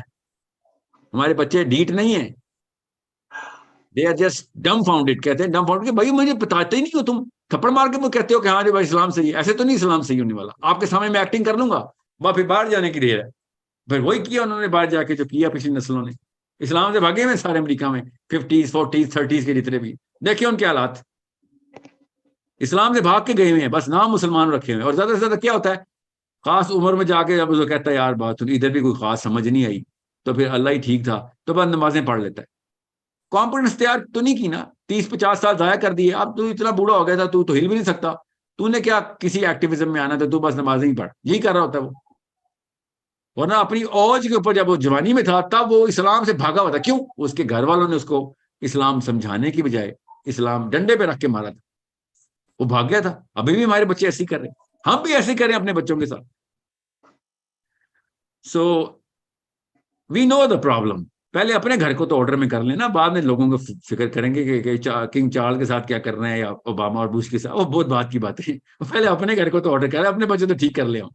ہمارے بچے ڈھیٹ نہیں ہیں, they are just dumbfounded. کہتے ہیں ڈم فاؤنڈیڈ کہ بھائی مجھے بتاتے ہی نہیں ہو, تم تھپڑ مار کے وہ کہتے ہو کہ ہاں جی بھائی اسلام صحیح ہے. ایسے تو نہیں اسلام صحیح ہونے والا. آپ کے سامنے میں ایکٹنگ کر لوں گا, وہ پھر باہر جانے کی دیر ہے. پھر وہی کیا انہوں نے باہر جا کے جو کیا پچھلی نسلوں نے. اسلام سے بھاگے ہوئے سارے امریکہ میں 50s 40s 30s کے جتنے بھی, دیکھیں ان کے حالات. اسلام سے بھاگ کے گئے ہوئے ہیں, بس نام مسلمان رکھے ہوئے ہیں. اور زیادہ سے زیادہ کیا ہوتا ہے, خاص عمر میں جا کے جب وہ کہتا ہے یار بات ادھر بھی کوئی خاص سمجھ نہیں آئی, تو پھر اللہ ہی ٹھیک تھا, تو بس نمازیں پڑھ لیتا ہے. کانفیڈنس تیار تو نہیں کی نا, 30-50 سال ضائع کر دیے. اب تو اتنا بوڑھا ہو گیا تھا, تو ہل بھی نہیں سکتا. تو نے کیا کسی ایکٹیویزم میں آنا تھا, تو بس نمازیں ہی پڑھ, یہی کر رہا ہوتا ہے وہ. ورنہ اپنی اوج کے اوپر جب وہ جوانی میں تھا تب وہ اسلام سے بھاگا ہوا تھا. کیوں؟ اس کے گھر والوں نے اس کو اسلام سمجھانے کی بجائے اسلام ڈنڈے پہ رکھ کے مارا تھا, وہ بھاگ گیا تھا. ابھی بھی ہمارے بچے ایسے ہی کر رہے ہیں, ہم بھی ایسے کریں اپنے بچوں کے ساتھ. سو وی نو دا پرابلم. پہلے اپنے گھر کو تو آرڈر میں کر لینا, بعد میں لوگوں کو فکر کریں گے کہ کنگ چارلز کے ساتھ کیا کرنا ہے, یا اوباما اور بش کے ساتھ. وہ بہت بات کی بات ہے. پہلے اپنے گھر کو تو آرڈر کریں, اپنے بچے تو ٹھیک کر لیں ہم.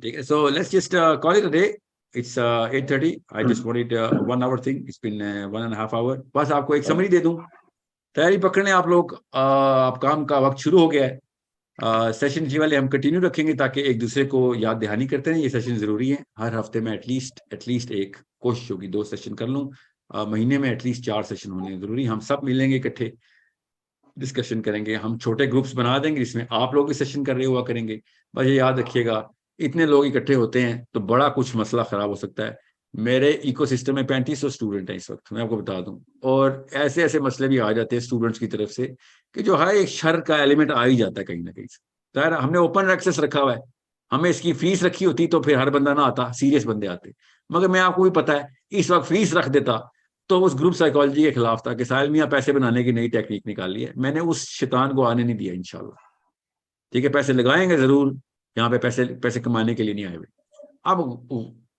ٹھیک ہے, so let's just call it a day. It's 8:30. I just wanted 1 hour thing. It's been 1.5 hours. بس آپ کو ایک سمری دے دوں, تیاری پکڑنے آپ لوگ. آپ کام کا وقت شروع ہو گیا ہے. سیشن جی والے ہم کنٹینیو رکھیں گے تاکہ ایک دوسرے کو یاد دہانی کرتے ہیں. یہ سیشن ضروری ہے, ہر ہفتے میں ایٹ لیسٹ ایک کوشش ہوگی 2 سیشن کر لوں. مہینے میں ایٹ لیسٹ 4 سیشن ہونے ضروری. ہم سب ملیں گے, اکٹھے ڈسکشن کریں گے. ہم چھوٹے گروپس بنا دیں گے جس میں آپ لوگ بھی سیشن کر رہے ہوا کریں گے. بس یہ یاد رکھیے گا, اتنے لوگ اکٹھے ہوتے ہیں تو بڑا کچھ مسئلہ خراب ہو سکتا ہے. میرے ایکو سسٹم میں 3500 اسٹوڈنٹ ہیں اس وقت, میں آپ کو بتا دوں. اور ایسے ایسے مسئلے بھی آ جاتے ہیں اسٹوڈنٹس کی طرف سے کہ جو ہے ایک شر کا ایلیمنٹ آ ہی جاتا ہے کہیں نہ کہیں سے. ظاہر ہم نے اوپن ایکسیس رکھا ہوا ہے, ہمیں اس کی فیس رکھی ہوتی تو پھر ہر بندہ نہ آتا, سیریس بندے آتے. مگر میں آپ کو بھی پتا ہے اس وقت فیس رکھ دیتا تو اس گروپ سائیکالوجی کے خلاف تھا کہ ساحل میاں پیسے بنانے کی نئی ٹیکنیک نکال لی ہے. میں نے اس شیطان کو آنے نہیں دیا انشاءاللہ. ٹھیک ہے, پیسے لگائیں گے ضرور, یہاں پہ پیسے کمانے کے لیے نہیں آئے ہوئے. اب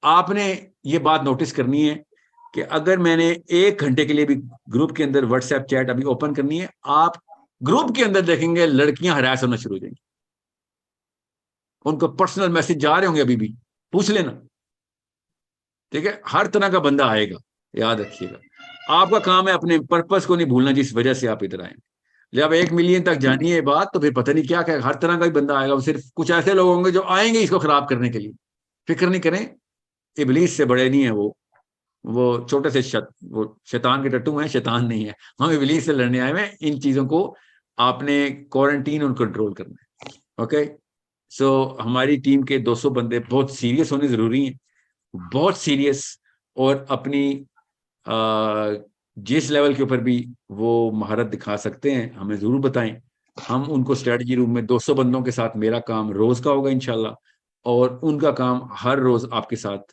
آپ نے یہ بات نوٹس کرنی ہے کہ اگر میں نے 1 گھنٹے کے لیے بھی گروپ کے اندر واٹس ایپ چیٹ ابھی اوپن کرنی ہے, آپ گروپ کے اندر دیکھیں گے لڑکیاں ہراس ہونا شروع ہو جائیں گی. ان کو پرسنل میسج جا رہے ہوں گے, ابھی بھی پوچھ لینا. ٹھیک ہے, ہر طرح کا بندہ آئے گا, یاد رکھیے گا. آپ کا کام ہے اپنے پرپس کو نہیں بھولنا جس وجہ سے آپ ادھر آئے. جب 1 ملین تک جانی ہے بات تو پھر پتہ نہیں کیا ہر طرح کا ہی بندہ آئے گا. وہ صرف کچھ ایسے لوگ ہوں گے جو آئیں گے اس کو خراب کرنے کے لیے. فکر نہیں کریں, ابلیس سے بڑے نہیں ہیں وہ چھوٹے سے وہ شیطان کے ٹٹو ہیں, شیطان نہیں ہے. ہم ابلیس سے لڑنے آئے ہیں. ان چیزوں کو آپ نے کوارنٹین اور کنٹرول کرنا ہے. اوکے, سو ہماری ٹیم کے 200 بندے بہت سیریس ہونے ضروری ہیں, بہت سیریس, اور اپنی جس لیول کے اوپر بھی وہ مہارت دکھا سکتے ہیں ہمیں ضرور بتائیں. ہم ان کو اسٹریٹجی روم میں 200 بندوں کے ساتھ میرا کام روز کا ہوگا انشاءاللہ, اور ان کا کام ہر روز آپ کے ساتھ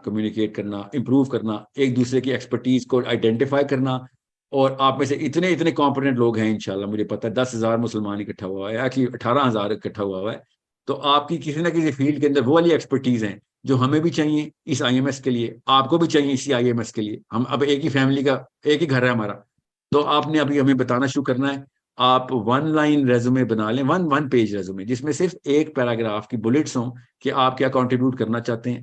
کمیونیکیٹ کرنا, امپروو کرنا, ایک دوسرے کی ایکسپرٹیز کو آئیڈینٹیفائی کرنا. اور آپ میں سے اتنے کمپیٹنٹ لوگ ہیں انشاءاللہ, مجھے پتا ہے 10,000 مسلمان اکٹھا ہوا ہے, ایکچولی 18,000 اکٹھا ہوا ہے. تو آپ کی کسی نہ کسی فیلڈ کے اندر وہ والی ایکسپرٹیز ہیں جو ہمیں بھی چاہیے اس آئی ایم ایس کے لیے, آپ کو بھی چاہیے اسی آئی ایم ایس کے لیے. ہم اب ایک ہی فیملی کا ایک ہی گھر ہے ہمارا. تو آپ نے ابھی ہمیں بتانا شروع کرنا ہے. آپ 1 لائن ریزومے بنا لیں, 1 پیج ریزومے, جس میں صرف ایک پیراگراف کی بلٹس ہوں کہ آپ کیا کنٹریبیوٹ کرنا چاہتے ہیں,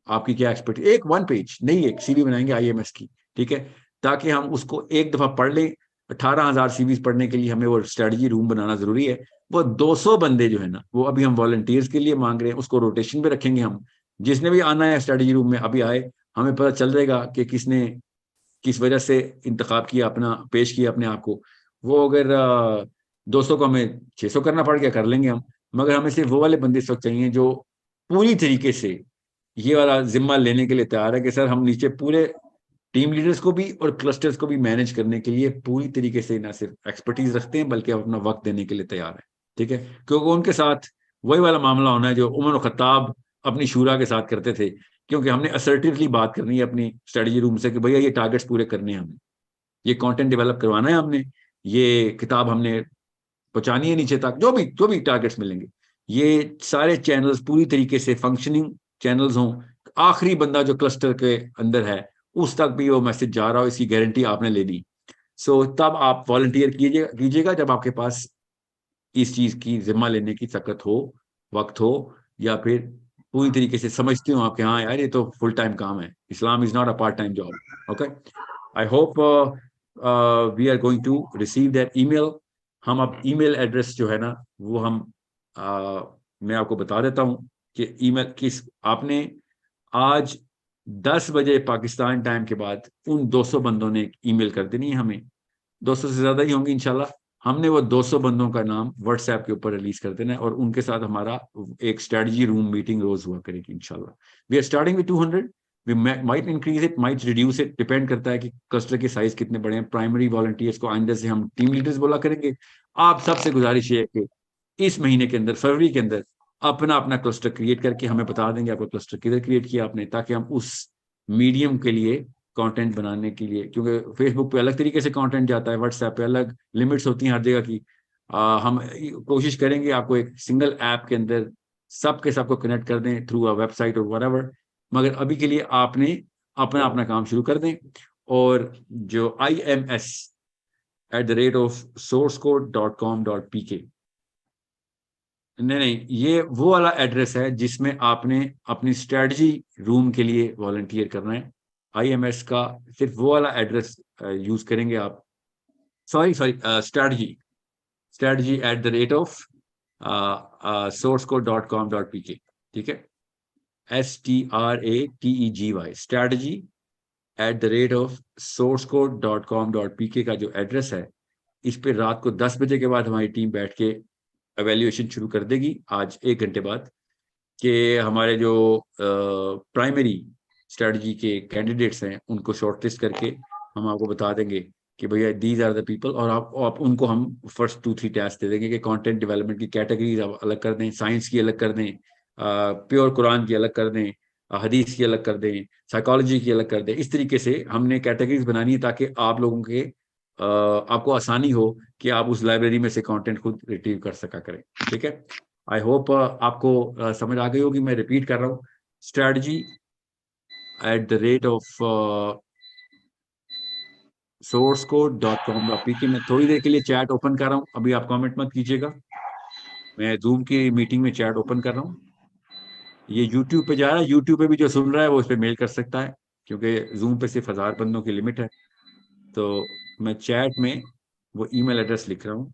آپ کی کیا ایکسپرٹ. ایک 1 پیج نہیں, ایک سی وی بنائیں گے آئی ایم ایس کی, ٹھیک ہے, تاکہ ہم اس کو ایک دفعہ پڑھ لیں. 18,000 سی ویز پڑھنے کے لیے ہمیں وہ اسٹریٹجی روم بنانا ضروری ہے. وہ 200 بندے جو ہے نا, وہ ابھی ہم والنٹیئرز کے لیے مانگ رہے ہیں, اس کو روٹیشن پہ رکھیں گے ہم. جس نے بھی آنا ہے اسٹریٹجی روم میں ابھی آئے, ہمیں پتہ چل جائے گا کہ کس نے کس وجہ سے انتخاب کیا, اپنا پیش کیا اپنے آپ کو. وہ اگر 200 کو ہمیں 600 کرنا پڑ گیا کر لیں گے ہم, مگر ہمیں صرف وہ والے بندے اس وقت چاہیے جو پوری طریقے سے یہ والا ذمہ لینے کے لیے تیار ہے کہ سر ہم نیچے پورے ٹیم لیڈرز کو بھی اور کلسٹرز کو بھی مینج کرنے کے لیے پوری طریقے سے نہ صرف ایکسپرٹیز رکھتے ہیں بلکہ اپنا وقت دینے کے لیے تیار ہیں. ٹھیک ہے, کیونکہ ان کے ساتھ وہی والا معاملہ ہونا ہے جو عمر و خطاب اپنی شورا کے ساتھ کرتے تھے, کیونکہ ہم نے اسرٹیولی بات کرنی ہے اپنی اسٹریٹجی روم سے کہ بھیا یہ ٹارگیٹس پورے کرنے ہیں, ہمیں یہ کانٹینٹ ڈیولپ کروانا ہے, ہم نے یہ کتاب ہم نے پہنچانی ہے نیچے تک, جو بھی ٹارگیٹس ملیں گے, یہ سارے چینلز پوری طریقے سے فنکشننگ چینلز ہوں. آخری بندہ جو کلسٹر کے اندر ہے اس تک بھی وہ میسج جا رہا ہو, اس کی گارنٹی آپ نے لینی. سو تب آپ والنٹیئر کیجیے گا جب آپ کے پاس اس چیز کی ذمہ لینے کی طاقت ہو, وقت ہو, یا پھر پوری طریقے سے سمجھتے ہوں آپ کہ ہاں یار یہ تو فل ٹائم کام ہے, اسلام is not a part time job. Okay, I hope we are going to receive that email. ہم اب ای میل ایڈریس جو ہے نا وہ میں آپ کو بتا دیتا ہوں کہ ای میل کس آپ نے آج 10 بجے پاکستان ٹائم کے بعد ان 200 بندوں نے ای میل کر دینی ہے. ہمیں 200 سے زیادہ ہی ہوں گی انشاءاللہ. ہم نے وہ 200 بندوں کا نام واٹس ایپ کے اوپر ریلیز کر دینا ہے, اور ان کے ساتھ ہمارا ایک اسٹریٹجی روم میٹنگ روز ہوا کرے گی انشاءاللہ. We are starting with 200. We might increase it, might reduce it, depend کرتا ہے کہ کلسٹر کے سائز کتنے بڑے ہیں. پرائمری والنٹیئرس کو آئندہ سے ہم ٹیم لیڈرز بولا کریں گے. آپ سب سے گزارش یہ ہے کہ اس مہینے کے اندر, فروری کے اندر, اپنا کلسٹر کریٹ کر کے ہمیں بتا دیں گے آپ کو کلسٹر کدھر کریٹ کیا آپ نے, تاکہ ہم اس میڈیم کے لیے کانٹینٹ بنانے کے لیے, کیونکہ فیس بک پہ الگ طریقے سے کانٹینٹ جاتا ہے, واٹس ایپ پہ الگ لمٹس ہوتی ہیں ہر جگہ کی. ہم کوشش کریں گے آپ کو ایک سنگل ایپ کے اندر سب کے سب کو کنیکٹ کر دیں تھرو ویب سائٹ اور whatever. مگر ابھی کے لیے آپ نے اپنا کام شروع کر دیں. اور جو ims@sourcecode.com.pk, نہیں یہ وہ والا ایڈریس ہے جس میں آپ نے اپنی اسٹریٹجی روم کے لیے والنٹیئر کرنا ہے. آئی ایم ایس کا صرف وہ والا ایڈریس یوز کریں گے آپ. strategy@sourcecode.com.pk, ٹھیک ہے, STRATEGY, strategy@sourcecode.com.pk کا جو ایڈریس ہے, اس پہ رات کو 10 بجے کے بعد ہماری ٹیم بیٹھ کے ایویلیویشن شروع کر دے گی آج 1 گھنٹے بعد, کہ ہمارے جو پرائمری اسٹریٹجی کے کینڈیڈیٹس ہیں ان کو شارٹ لسٹ کر کے ہم آپ کو بتا دیں گے کہ بھیا دیز آر دا پیپل, اور آپ ان کو ہم فرسٹ 2-3 ٹاسک دے دیں گے کہ کانٹینٹ ڈیولپمنٹ کی کیٹیگریز آپ الگ کر دیں, سائنس کی الگ کر دیں, پیور قرآن کی الگ کر دیں, حدیث کی الگ کر دیں, سائیکالوجی کی الگ کر دیں. اس طریقے سے ہم نے کیٹیگریز بنانی ہے تاکہ آپ لوگوں کے آپ کو آسانی ہو کہ آپ اس لائبریری میں سے کانٹینٹ خود ریٹریو کر سکا کریں. ٹھیک ہے, آئی ہوپ آپ کو سمجھ آ گئی ہوگی. میں ریپیٹ کر رہا ہوں, strategy@sourcecode.com.pk. میں تھوڑی دیر کے لیے چیٹ اوپن کر رہا ہوں, ابھی آپ کامنٹ مت کیجیے گا. میں زوم کی میٹنگ میں چیٹ اوپن کر رہا ہوں. یہ یوٹیوب پہ جا رہا ہے, یوٹیوب پہ بھی جو سن رہا ہے وہ اس پہ میل کر سکتا ہے, کیونکہ زوم پہ صرف 1000 بندوں کی لمٹ ہے. تو میں چیٹ میں وہ ای میل ایڈریس لکھ رہا ہوں,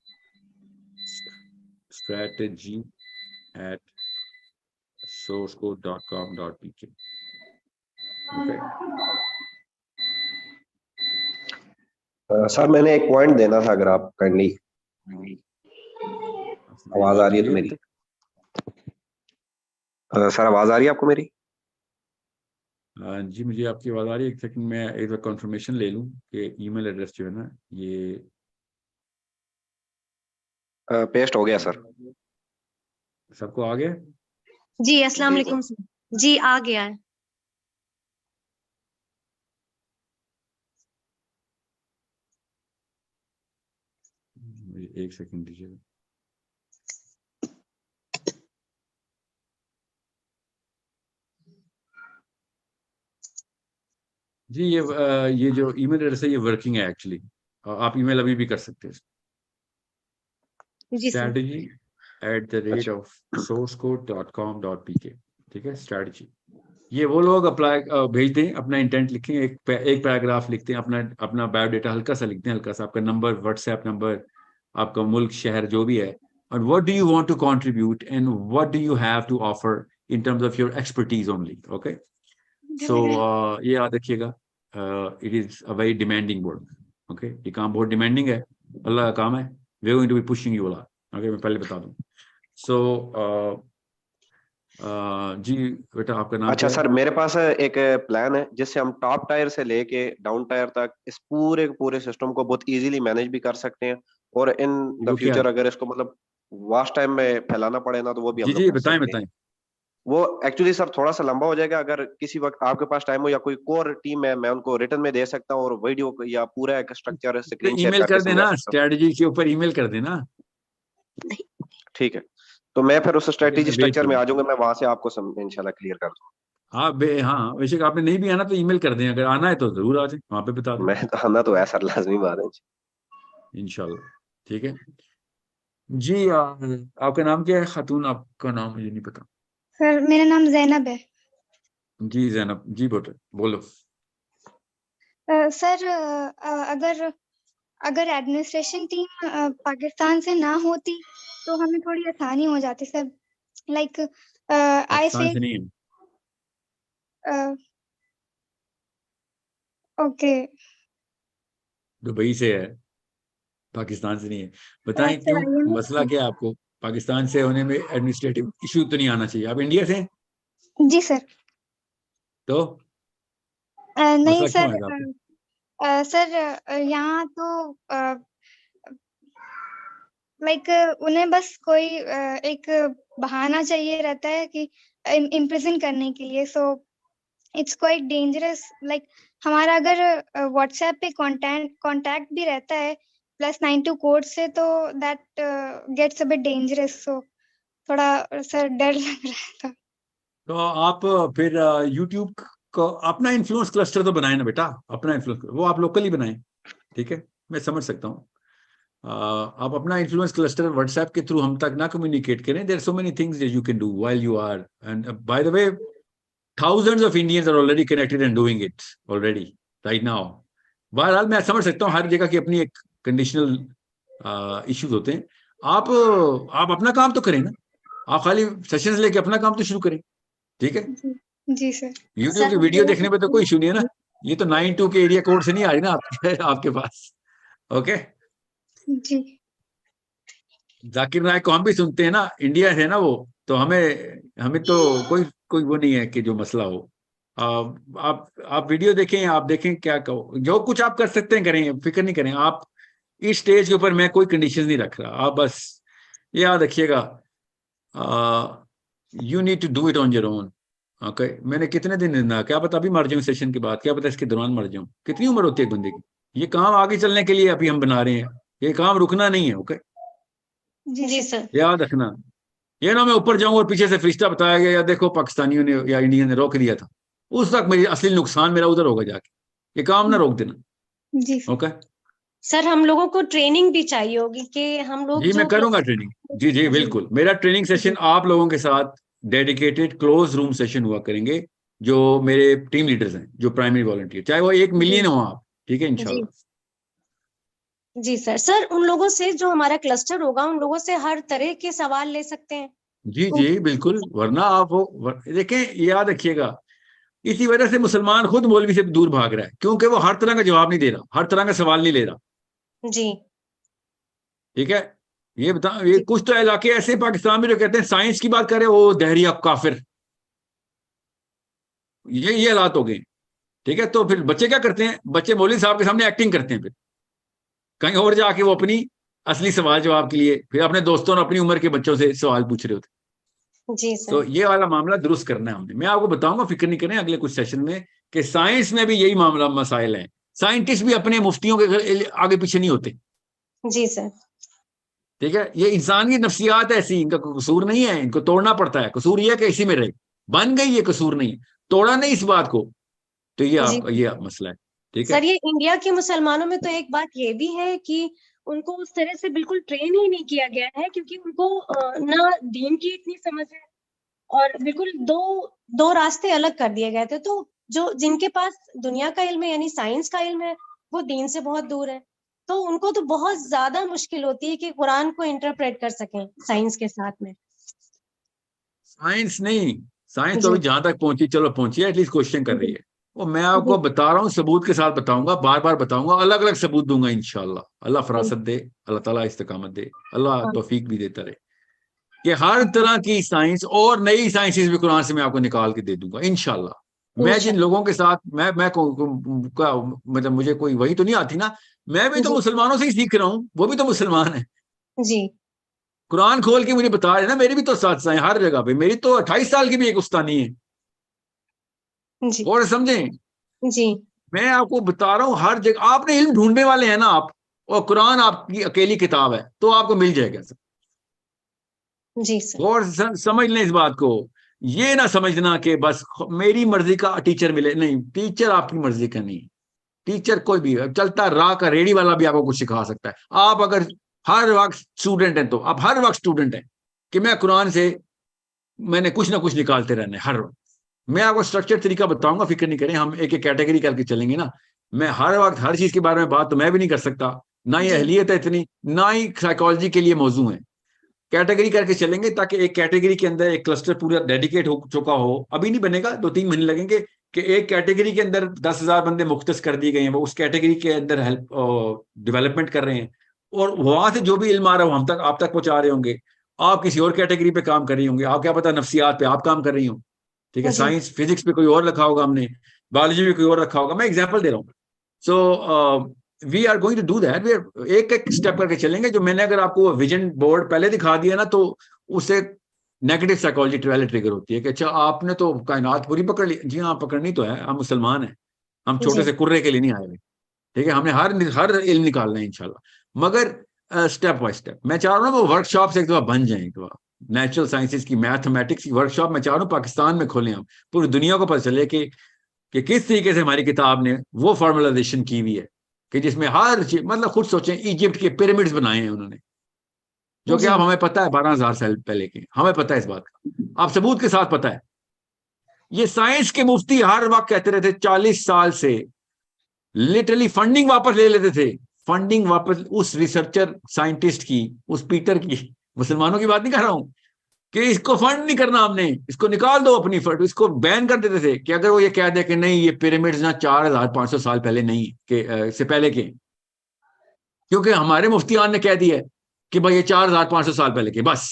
strategy@sourcecode.com.pk. Okay. سر میں نے ایک پوائنٹ دینا تھا, اگر آپ کائنڈلی آواز آ رہی ہے تو میری, سر آواز آ رہی ہے آپ کو میری؟ جی مجھے آپ کی آواز آ رہی ہے. ایک سیکنڈ میں ایک بار کنفرمیشن لے لوں کہ ای میل ایڈریس جو ہے نا یہ پیسٹ ہو گیا سر. سب کو آ گیا؟ جی السلام علیکم سر. جی آ گیا ہے. ایک سیکنڈ دیجیے. جی یہ جو ای میل ایڈریس ہے یہ ورکنگ ہے ایکچولی. آپ ای میل ابھی بھی کر سکتے ہیں. جی سر. strategy@sourcecode.com.pk. ٹھیک ہے, اسٹریٹجی. یہ وہ لوگ اپلائی بھیج دیں, اپنا انٹینٹ لکھیں, ایک پیراگراف لکھتے ہیں, اپنا بایو ڈیٹا ہلکا سا لکھتے ہیں, ہلکا سا آپ کا نمبر, واٹس ایپ نمبر, آپ کا ملک, شہر جو بھی ہے, اور what do you want to contribute and what do you have to offer in terms of your expertise only. Okay, so یہ یاد رکھیے گا, it is a very demanding work. Okay, یہ کام بہت ڈیمانڈنگ ہے, اللہ کا کام ہے. we're going to be pushing you a lot. Okay, میں پہلے بتا دوں. so جی بیٹا آپ کا نام اچھا کیا ہے؟ سر, میرے پاس ایک پلان ہے جس سے ہم ٹاپ ٹائر سے لے کے ڈاؤن ٹائر تک اس پورے سسٹم کو بہت ایزیلی مینج بھی کر سکتے ہیں, اور ان دا وہ کیا فیوچر ہے؟ اگر اس کو مطلب واسٹ ٹائم میں پھیلانا پڑے نا تو وہ بھی ہم جی لوگ جی کر بتائیں سکتے ہیں. بتائیں. وہ ایکچولی سر تھوڑا سا لمبا ہو جائے گا, اگر کسی وقت آپ کے پاس ٹائم ہو یا کوئی کور ٹیم ہے, میں ان کو ریٹن میں دے سکتا ہوں, اور ویڈیو یا پورا ایک اسٹرکچر اسکرین ای شیئر میل کر کر کے دینا, سمجھا سکتا ہوں. اسٹریٹجی کے اوپر ای میل کر دینا. ٹھیک ہے, تو میں پھر اس اسٹریٹجی میں بھیج اسٹرکچر میں دوں آ جاؤں گا, میں وہاں سے آپ کو انشاءاللہ کلیئر کر دوں. ہاں ہاں بے شک, آپ نے نہیں بھی آنا تو ای میل کر دیں, اگر آنا ہے تو ضرور آ جائیں, وہاں پہ بتا دیں میں تو آنا تو ہے سر, لازمی بات ہے. انشاءاللہ. ٹھیک ہے جی. آپ کا نام کیا ہے خاتون؟ آپ کا نام مجھے نہیں پتا. سر میرا نام زینب ہے. جی زینب جی بولو. سر اگر ایڈمنسٹریشن ٹیم پاکستان سے نہ ہوتی تو ہمیں تھوڑی آسانی ہو جاتی سر. لائک پاکستان سے نہیں ہے. اوکے, دبئی سے ہے, پاکستان سے نہیں ہے. بتائیں کیوں, مسئلہ کیا ہے آپ کو؟ پاکستان سے ہونے میں ایڈمنسٹریٹو ایشو تو نہیں آنا چاہیے. آپ انڈیا سے ہیں؟ جی سر. تو نہیں مسئلہ کیوں سر, آئے گا آپ کو؟ سر یہاں تو لائک انہیں بس کوئی ایک بہانہ چاہیے رہتا ہے کہ امپریزن کرنے کے لیے. So it's quite dangerous. Like ہمارا اگر واٹس ایپ پہ کانٹیکٹ بھی رہتا ہے +92 کوڈ سے, تو that gets a bit dangerous. So تھوڑا سر ڈر لگ رہا تھا. تو آپ پھر یوٹیوب کو اپنا انفلوئنس کلسٹر تو بنائیں نا بیٹا, اپنا انفلوئنس وہ آپ لوکل ہی بنائیں. ٹھیک ہے, میں سمجھ سکتا ہوں. آپ اپنا انفلوئنس کلسٹر واٹس ایپ کے تھرو ہم تک نہ کمیونیکیٹ کریں. There are so many things that you can do while you are, and by the way thousands of Indians are already connected and doing it already right now. بہرحال میں سمجھ سکتا ہوں ہر جگہ کی اپنی ایک کنڈیشنل ایشوز ہوتے ہیں. آپ اپنا کام تو کریں نا, آپ خالی سیشنز لے کے اپنا کام تو شروع کریں. ٹھیک ہے, جی سر. یوٹیوب کی ویڈیو دیکھنے میں تو کوئی ایشو نہیں ہے نا. یہ تو 92 کے ایریا کوڈ سے نہیں آ رہی نا آپ کے پاس. اوکے جی. ذاکر نائک کو ہم بھی سنتے ہیں نا, انڈیا سے نا وہ, تو ہمیں تو کوئی وہ نہیں ہے کہ جو مسئلہ ہو. آپ ویڈیو دیکھیں, آپ دیکھیں کیا کہو, جو کچھ آپ کر سکتے ہیں کریں, فکر نہیں کریں. آپ اس سٹیج کے اوپر میں کوئی کنڈیشن نہیں رکھ رہا, آپ بس یاد رکھیے گا, you need to do it on your own. Okay, میں نے کتنے دن کیا پتا ابھی مر جاؤں سیشن کے بعد, کیا پتا اس کے دوران مر جاؤں. کتنی عمر ہوتی ہے ایک بندے کی. یہ کام آگے چلنے کے لیے ابھی ہم بنا رہے ہیں, یہ کام رکنا نہیں ہے. اوکے جی سر. یاد رکھنا, یہ نہ میں اوپر جاؤں اور پیچھے سے فرشتہ بتایا گیا, یا دیکھو پاکستانیوں نے یا انڈیا نے روک دیا تھا, اس وقت میری اصلی نقصان میرا ادھر ہوگا جا کے. یہ کام نہ روک دینا. جی اوکے سر ہم لوگوں کو ٹریننگ بھی چاہیے ہوگی کہ ہم لوگ جی, میں کروں گا ٹریننگ. جی بالکل, میرا ٹریننگ سیشن آپ لوگوں کے ساتھ ڈیڈیکیٹڈ کلوز روم سیشن ہوا کریں گے, جو میرے ٹیم لیڈرز ہیں, جو پرائمری والنٹیئر, چاہے وہ 1 ملین ہو آپ. ٹھیک ہے انشاءاللہ. جی سر. سر ان لوگوں سے جو ہمارا کلسٹر ہوگا ان لوگوں سے ہر طرح کے سوال لے سکتے ہیں. جی جی بالکل, ورنہ آپ دیکھیں یاد رکھیے گا, اسی وجہ سے مسلمان خود مولوی سے دور بھاگ رہا ہے, کیونکہ وہ ہر طرح کا جواب نہیں دے رہا, ہر طرح کا سوال نہیں لے رہا. جی ٹھیک ہے, یہ بتا, یہ کچھ تو علاقے ایسے پاکستان میں جو کہتے ہیں سائنس کی بات کرے وہ دہریہ کافر, یہ حالات ہو گئے. ٹھیک ہے, تو پھر بچے کیا کرتے ہیں, بچے مولوی صاحب کے سامنے ایکٹنگ کرتے ہیں, پھر کہیں اور جا کے وہ اپنی اصلی سوال جواب کے لیے پھر اپنے دوستوں اور اپنی عمر کے بچوں سے سوال پوچھ رہے ہوتے. جی سر. تو یہ والا معاملہ درست کرنا ہے ہم نے. میں آپ کو بتاؤں گا, فکر نہیں کریں, اگلے کچھ سیشن میں کہ سائنس میں بھی یہی معاملہ مسائل ہیں. سائنٹسٹ بھی اپنے مفتیوں کے آگے پیچھے نہیں ہوتے. جی سر. ٹھیک ہے, یہ انسان کی نفسیات ایسی, ان کا قصور نہیں ہے, ان کو توڑنا پڑتا ہے. قصور یہ ہے کہ اسی میں رہے, بن گئی, یہ قصور نہیں, توڑا نہیں اس بات کو. تو یہ آپ یہ مسئلہ ہے. ٹھیک ہے سر, یہ انڈیا کے مسلمانوں میں تو ایک بات یہ بھی ہے کہ ان کو اس طرح سے بالکل ٹرین ہی نہیں کیا گیا ہے, کیونکہ ان کو نہ دین کی اتنی سمجھ ہے اور بالکل دو راستے الگ کر دیے گئے تھے. تو جو جن کے پاس دنیا کا علم ہے یعنی سائنس کا علم ہے وہ دین سے بہت دور ہے, تو ان کو تو بہت زیادہ مشکل ہوتی ہے کہ قرآن کو انٹرپریٹ کر سکیں سائنس کے ساتھ میں. سائنس نہیں, سائنس تو ابھی جہاں تک پہنچی, چلو پہنچی ہے, ایٹ لیسٹ کوشچن کر رہی ہے. وہ میں آپ کو بتا رہا ہوں, ثبوت کے ساتھ بتاؤں گا, بار بار بتاؤں گا, الگ الگ ثبوت دوں گا انشاءاللہ. اللہ فراست دے, اللہ تعالیٰ استقامت دے, اللہ توفیق بھی دیتا رہے, کہ ہر طرح کی سائنس اور نئی سائنسز بھی قرآن سے میں آپ کو نکال کے دے دوں گا انشاءاللہ. میں جن لوگوں کے ساتھ میں مطلب مجھے کوئی وہی تو نہیں آتی نا, میں بھی تو مسلمانوں سے ہی سیکھ رہا ہوں, وہ بھی تو مسلمان ہیں. جی قرآن کھول کے مجھے بتا رہے نا, میری بھی تو ساتھ ہیں ہر جگہ پہ. میری تو 28 سال کی بھی ایک استانی ہے, اور سمجھیں. جی میں آپ کو بتا رہا ہوں ہر جگہ. آپ نے علم ڈھونڈنے والے ہیں نا آپ, اور قرآن آپ کی اکیلی کتاب ہے, تو آپ کو مل جائے گا. جی سر. اور سمجھ لیں اس بات کو, یہ نہ سمجھنا کہ بس میری مرضی کا ٹیچر ملے. نہیں, ٹیچر آپ کی مرضی کا نہیں. ٹیچر کوئی بھی چلتا راہ کا ریڑی والا بھی آپ کو کچھ سکھا سکتا ہے. آپ اگر ہر وقت اسٹوڈنٹ ہیں تو آپ ہر وقت اسٹوڈنٹ ہیں کہ میں قرآن سے میں نے کچھ نہ کچھ نکالتے رہنا ہے ہر وقت. میں آپ کو اسٹرکچر طریقہ بتاؤں گا, فکر نہیں کریں, ہم ایک ایک کیٹیگری کر کے چلیں گے نا. میں ہر وقت ہر چیز کے بارے میں بات تو میں بھی نہیں کر سکتا, نہ ہی اہلیت ہے اتنی, نہ ہی سائیکالوجی کے لیے موضوع ہے. کیٹیگری کر کے چلیں گے تاکہ ایک کیٹیگری کے اندر ایک کلسٹر پورا ڈیڈیکیٹ ہو چکا ہو. ابھی نہیں بنے گا, 2-3 مہینے لگیں گے کہ ایک کیٹیگری کے اندر 10,000 بندے مختص کر دیے گئے ہیں, وہ اس کیٹیگری کے اندر ہیلپ ڈیولپمنٹ کر رہے ہیں, اور وہاں سے جو بھی علم آ رہا ہے وہ ہم تک آپ تک پہنچا رہے ہوں گے. آپ کسی اور کیٹیگری پہ کام کر رہی ہوں گے, آپ کیا پتا نفسیات پہ آپ کام کر رہی ہوں. ٹھیک ہے, سائنس فزکس پہ کوئی اور رکھا ہوگا, ہم نے بایولوجی پہ کوئی اور رکھا ہوگا. میں ایگزامپل دے رہا ہوں. So we are going to do that. ایک ایک اسٹیپ کر کے چلیں گے. جو میں نے اگر آپ کو ویژن بورڈ پہلے دکھا دیا نا, تو اس سے نیگیٹو سائیکالوجی ٹریگر ہوتی ہے کہ اچھا آپ نے تو کائنات پوری پکڑ لی. جی ہاں, پکڑنی تو ہے, ہم مسلمان ہیں, ہم چھوٹے سے کرے کے لیے نہیں آئے ہوئے. ٹھیک ہے, ہم نے ہر علم نکالنا ہے انشاءاللہ, مگر اسٹیپ بائی اسٹیپ. میں چاہ رہا ہوں وہ ورک شاپ سے ایک دفعہ بن جائیں. ایک دفعہ نیچرل سائنسز کی, میتھمیٹکس کی ورک شاپ میں چاہ رہا ہوں پاکستان میں کھولیں, ہم پوری دنیا کو پتہ چلے کہ کس طریقے سے ہماری کتاب نے وہ فارمولائزیشن کی ہوئی ہے کہ جس میں ہر چیز, مطلب خود سوچیں, ایجپٹ کے پیرامڈز بنائے ہیں انہوں نے, جو کہ اب ہمیں پتہ ہے 12,000 سال پہلے کے, ہمیں پتہ ہے اس بات کا, آپ ثبوت کے ساتھ پتہ ہے. یہ سائنس کے مفتی ہر وقت کہتے رہتے 40 سال سے, لٹرلی فنڈنگ واپس لے لیتے تھے. فنڈنگ واپس اس ریسرچر سائنٹسٹ کی, اس پیٹر کی, مسلمانوں کی بات نہیں کر رہا ہوں, کہ اس کو فنڈ نہیں کرنا, ہم نے اس کو نکال دو اپنی فنڈ. اس کو بین کر دیتے تھے کہ اگر وہ یہ کہہ دے کہ نہیں یہ پیرامڈز نہ 4,500 سال پہلے نہیں کہ سے پہلے کے, کیونکہ ہمارے مفتیان نے کہہ دیا ہے کہ بھائی یہ 4,500 سال پہلے کے. بس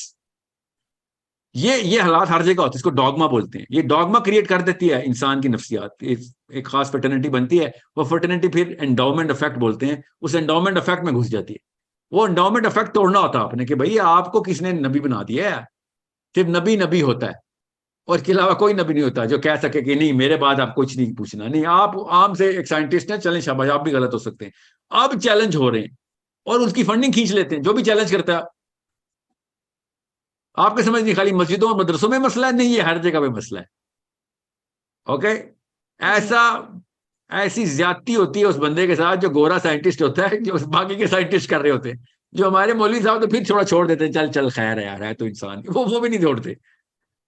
یہ حالات ہر جگہ ہوتے ہیں. اس کو ڈاگما بولتے ہیں. یہ ڈاگما کریٹ کر دیتی ہے انسان کی نفسیات. ایک خاص فرٹرنٹی بنتی ہے, وہ فرٹرنٹی پھر انڈاؤمنٹ افیکٹ بولتے ہیں, اس انڈاؤمنٹ افیکٹ میں گھس جاتی ہے. وہ انڈاؤمنٹ افیکٹ توڑنا ہوتا ہے آپ نے کہ بھائی آپ کو کس نے نبی بنا دیا ہے. صرف نبی ہوتا ہے, اور اس کے علاوہ کوئی نبی نہیں ہوتا جو کہہ سکے کہ نہیں میرے بعد آپ کچھ نہیں پوچھنا. نہیں, آپ عام سے ایک سائنٹسٹ ہیں, چلیں شاباش, آپ بھی غلط ہو سکتے ہیں. اب چیلنج ہو رہے ہیں اور اس کی فنڈنگ کھینچ لیتے ہیں جو بھی چیلنج کرتا ہے. آپ کے سمجھ نہیں, خالی مسجدوں اور مدرسوں میں مسئلہ ہے, نہیں یہ ہر جگہ پہ مسئلہ ہے. اوکے, ایسی زیادتی ہوتی ہے اس بندے کے ساتھ جو گورا سائنٹسٹ ہوتا ہے, جو باقی کے سائنٹسٹ کر رہے ہوتے ہیں. جو ہمارے مولوی صاحب تو پھر تھوڑا چھوڑ دیتے ہیں, چل خیر ہے یار, ہے تو انسان, وہ بھی نہیں چھوڑتے.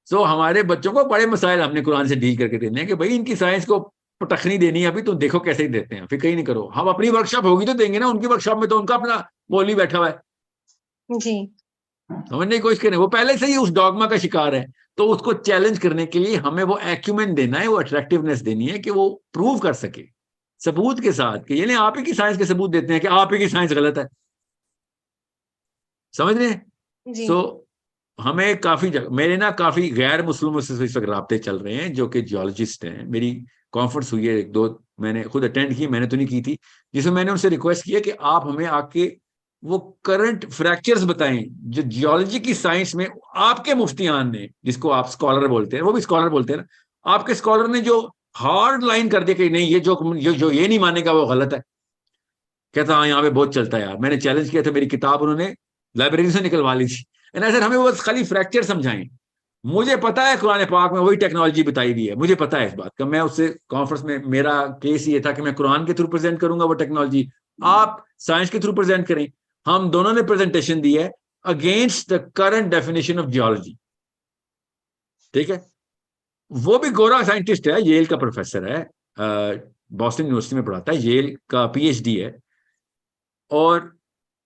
سو ہمارے بچوں کو بڑے مسائل ہم نے قرآن سے ڈیل کر کے دینے ہیں کہ بھائی ان کی سائنس کو پٹخنی دینی ہے ابھی تو دیکھو کیسے ہی دیتے ہیں, فکر ہی نہیں کرو. ہم اپنی ورک شاپ ہوگی تو دیں گے نا, ان کی ورک شاپ میں تو ان کا اپنا مولوی بیٹھا ہوا ہے. جی سمجھنے کی کوشش کریں, وہ پہلے سے ہی اس ڈاگما کا شکار ہے, تو اس کو چیلنج کرنے کے لیے ہمیں وہ ایکومنٹ دینا ہے, وہ اٹریکٹیونیس دینی ہے کہ وہ پروو کر سکے ثبوت کے ساتھ, کہ یعنی آپ ہی کی سائنس کے ثبوت دیتے ہیں کہ آپ ہی کی سائنس غلط ہے. سمجھ رہے ہیں؟ جی سو ہمیں کافی میرے نا کافی غیر مسلموں سے اس وقت رابطے چل رہے ہیں جو کہ جیولوجسٹ ہیں. میری کانفرنس ہوئی ہے ایک دو, میں نے خود اٹینڈ کی, میں نے تو نہیں کی تھی, جس میں نے ان سے ریکویسٹ کیا کہ آپ ہمیں آ کے وہ کرنٹ فریکچرز بتائیں جو جیولوجی کی سائنس میں آپ کے مفتیان نے, جس کو آپ اسکالر بولتے ہیں, وہ بھی اسکالر بولتے ہیں نا, آپ کے اسکالر نے جو ہارڈ لائن کر دیا کہ نہیں یہ جو یہ نہیں مانے گا وہ غلط ہے. کہتا ہاں یہاں پہ بہت چلتا ہے یار, میں نے چیلنج کیا تھا, میری کتاب انہوں نے لائبریری سے نکلوا لی تھی. سر ہمیں بس خالی فریکچر سمجھائیں. مجھے پتا ہے قرآن پاک میں وہی ٹیکنالوجی بتائی دی ہے, مجھے پتا ہے اس بات کا. میں اس سے کانفرنس میں میرا کیس یہ تھا کہ میں قرآن کے تھرو پریزنٹ کروں گا وہ ٹیکنالوجی, آپ سائنس کے تھرو پریزنٹ کریں. ہم دونوں نے پریزنٹیشن دی ہے against the current definition of geology. ٹھیک ہے, وہ بھی گورا سائنٹسٹ ہے, ییل کا پروفیسر ہے, بوسٹن یونیورسٹی میں پڑھاتا ہے, ییل کا پی ایچ ڈی ہے, اور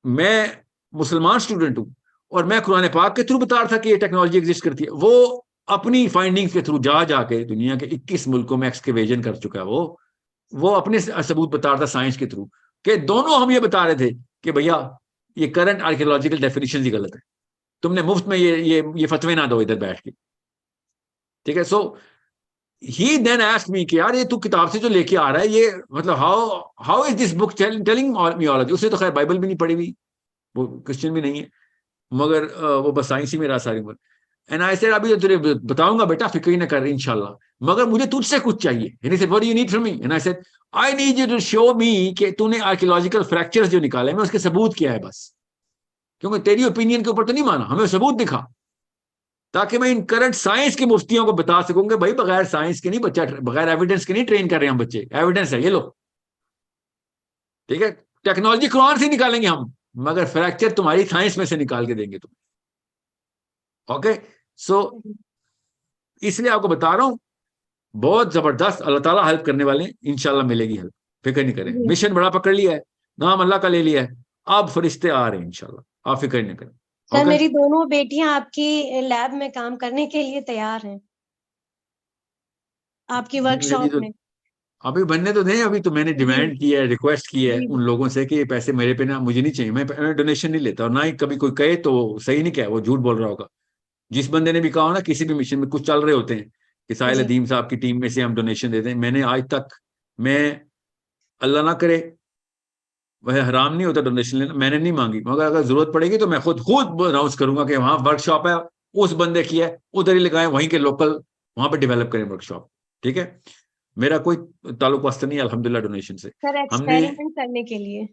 میں مسلمان اسٹوڈنٹ ہوں, اور میں قرآن پاک کے تھرو بتا رہا تھا کہ یہ ٹیکنالوجی ایگزسٹ کرتی ہے. وہ اپنی فائنڈنگز کے تھرو جا کے دنیا کے 21 ملکوں میں ایکسکیویشن کر چکا ہے. وہ اپنے ثبوت بتا رہا تھا سائنس کے تھرو, کہ دونوں ہم یہ بتا رہے تھے کہ بھیا یہ کرنٹ آرکیولوجیکل ڈیفینیشن ہی غلط ہے, تم نے مفت میں یہ فتوے نہ دو ادھر بیٹھ کے. ٹھیک ہے, سو ہی دین آسکڈ می کہ یار یہ تو کتاب سے جو لے کے آ رہا ہے یہ مطلب how is this book telling میولوجی. اس نے تو خیر بائبل بھی نہیں پڑھی ہوئی, وہ کرسچن بھی نہیں ہے, مگر وہ بس سائنس ہی میں رہا ساری عمر. اینڈ آئی سیڈ ابھی تجھے بتاؤں گا بیٹا, فکر ہی نہ کر رہی انشاءاللہ, مگر مجھے تجھ سے کچھ چاہیے. And he said what do you need from me? And I said I need you to show me کہ تو نے آرکیولوجیکل فریکچرز جو نکالے میں اس کے ثبوت کیا ہے بس, کیونکہ تیری اوپینین کے اوپر تو نہیں مانا, ہمیں ثبوت دکھا, تاکہ میں ان کرنٹ سائنس کے مفتیوں کو بتا سکوں کہ بھائی بغیر سائنس کے نہیں بچہ, بغیر ایویڈنس کے نہیں ٹرین کر رہے ہیں ہم بچے, ایویڈنس ہے یہ لو. ٹھیک ہے, ٹیکنالوجی قرآن سے نکالیں گے ہم, مگر فریکچر تمہاری سائنس میں سے نکال کے دیں گے تم. اوکے, سو اس لیے آپ کو بتا رہا ہوں بہت زبردست, اللہ تعالیٰ ہیلپ کرنے والے ہیں, انشاءاللہ ملے گی ہیلپ, فکر نہیں کریں. مشن بڑا پکڑ لیا ہے, نام اللہ کا لے لیا ہے, اب فرشتے آ رہے ہیں انشاءاللہ, آپ فکر نہیں کریں. سر میری دونوں بیٹیاں آپ کی لیب میں کام کرنے کے لیے تیار ہیں, آپ کی ورک شاپ میں. ابھی بننے تو دیں, ابھی تو میں نے ڈیمانڈ کی ہے, ریکویسٹ کی ہے ان لوگوں سے کہ یہ پیسے میرے پہ نہ, مجھے نہیں چاہیے, میں ڈونیشن نہیں لیتا, اور نہ ہی کبھی کوئی کہے تو صحیح نہیں کہے, وہ جھوٹ بول رہا ہوگا. جس بندے نے بھی کہا ہو نا کسی بھی مشن میں کچھ چل رہے ہوتے ہیں کہ ساحل ادیم صاحب کی ٹیم میں سے ہم ڈونیشن دیتے ہیں, میں نے آج تک, میں اللہ نہ کرے وہ حرام نہیں ہوتا ڈونیشن لینا, میں نے نہیں مانگی, مگر اگر ضرورت پڑے گی تو میں خود اناؤنس کروں گا کہ وہاں ورک شاپ ہے, اس بندے کی ہے, ادھر ہی لگائیں, وہیں کے لوکل وہاں پہ ڈیولپ کریں ورک شاپ. ٹھیک ہے, میرا کوئی تعلق واسطہ نہیں الحمدللہ ڈونیشن سے. ہم نے کرنے کے لیے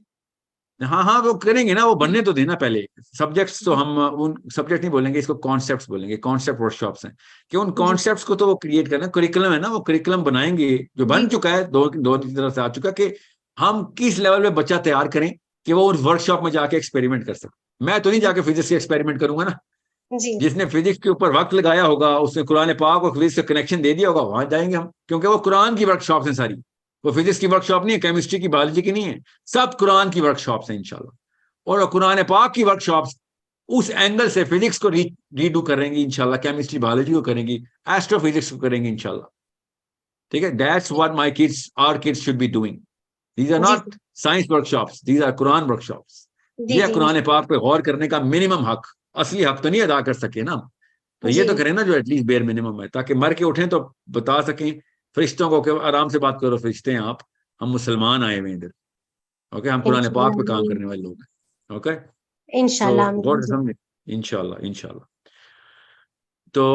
ہاں وہ کریں گے نا, وہ بننے تو دینا پہلے. سبجیکٹس تو ہم ان سبجیکٹ نہیں بولیں گے, اس کو کانسیپٹس بولیں گے, کانسیپٹ ورک شاپس ہیں, کہ ان کانسیپٹس کو تو وہ کریٹ کرنا, کریکولم ہے نا, وہ کریکولم بنائیں گے جو بن چکا ہے, دو کی طرف سے آ چکا, کہ ہم کس لیول پہ بچہ تیار کریں کہ وہ ورک شاپ میں جا کے ایکسپیریمنٹ کر سکے. میں تو نہیں جا کے فزکس کے ایکسپیریمنٹ کروں گا نا, جس نے فزکس کے اوپر وقت لگایا ہوگا, اس نے قرآن پاک اور فزکس سے کنیکشن دے دیا ہوگا, وہاں جائیں گے ہم, کیونکہ وہ قرآن کی ورک شاپس ہیں ساری, وہ فزکس کی ورک شاپ نہیں ہے, کیمسٹری کی, بایولوجی کی نہیں ہے, سب قرآن کی ورک شاپس ہیں انشاءاللہ. اور قرآن پاک کی ورک شاپس اس اینگل سے فزکس کو ریڈو کریں گی انشاءاللہ, کیمسٹری بایولوجی کو کریں گی, ایسٹرو فزکس کو کریں گی انشاءاللہ. ٹھیک ہے, that's what my kids, our kids should be doing. These are not science workshops, these are Quran workshops. یہ قرآن پاک پہ غور کرنے کا منیمم حق, اصلی حق تو نہیں ادا کر سکے نا, تو یہ تو کریں نا جو ایٹ لیسٹ بیئر منیمم ہے, تاکہ مر کے اٹھیں تو بتا سکیں فرشتوں کو کہ آرام سے بات کرو, فرشتے ہیں آپ, ہم مسلمان آئے ہوئے ادھر. اوکے, ہم قرآن پاک پہ کام کرنے والے لوگ ہیں. اوکے, انشاءاللہ. تو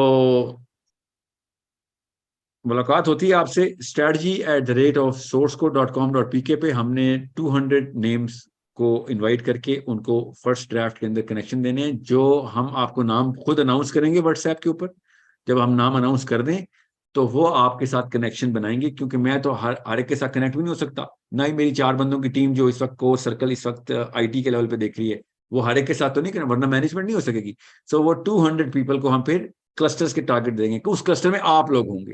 ملاقات ہوتی ہے آپ سے strategy@sourcecode.com.pk پہ. ہم نے 200 نیمز کو انوائٹ کر کے ان کو فرسٹ ڈرافٹ کے اندر کنیکشن دینے ہیں, جو ہم آپ کو نام خود اناؤنس کریں گے واٹس ایپ کے اوپر. جب ہم نام اناؤنس کر دیں تو وہ آپ کے ساتھ کنیکشن بنائیں گے, کیونکہ میں تو ہر ایک کے ساتھ کنیکٹ بھی نہیں ہو سکتا, نہ ہی میری 4 بندوں کی ٹیم جو اس وقت کورس سرکل اس وقت آئی ٹی کے لیول پہ دیکھ رہی ہے, وہ ہر ایک کے ساتھ تو نہیں کرنا, ورنہ مینجمنٹ نہیں ہو سکے گی. سو وہ 200 پیپل کو ہم پھر کلسٹرز کے ٹارگٹ دیں گے کہ اس کلسٹر میں آپ لوگ ہوں گے,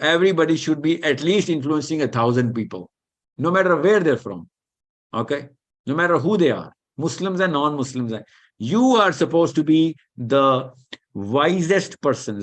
Everybody should be at least influencing 1,000 people, no matter where they're from. Okay, no matter who they are, Muslims and non-Muslims are. You are supposed to be the wisest person.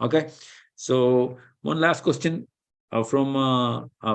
Okay, so one last question from a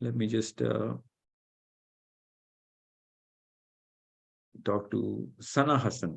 Let me just talk to Sana Hassan.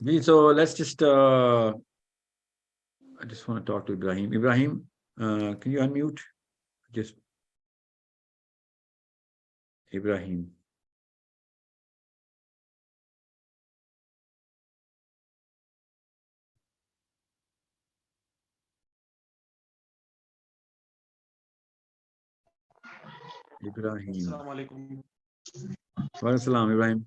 So let's just I just want to talk to Ibrahim. Ibrahim, can you unmute? Just Ibrahim. Ibrahim. Assalamu alaikum. Walaikum salam, Ibrahim.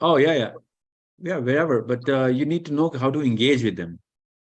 Oh yeah, wherever, but you need to know how to engage with them.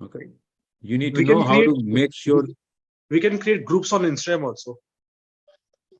Okay, you need to We can know how to make sure. We can create groups on Instagram also.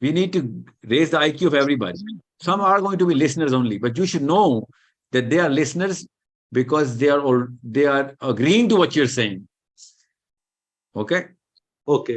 We need to raise the IQ of everybody. Some are going to be listeners only, but you should know that they are listeners because they are agreeing to what you're saying. Okay? Okay.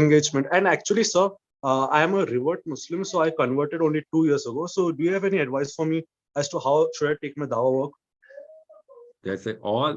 Engagement. And actually, sir, I am a revert Muslim, so I converted only 2 years ago. So do you have any advice for me as to how should I take my dawah work? That's it. All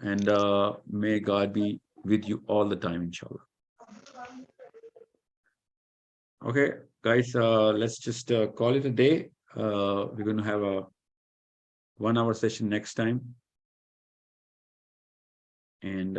and may God be with you all the time inshallah. Okay guys, let's just call it a day. We're going to have a 1-hour session next time, and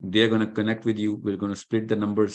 They are going to connect with you. We're going to split the numbers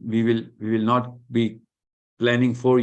we will not be planning for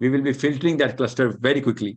we will be filtering that cluster very quickly.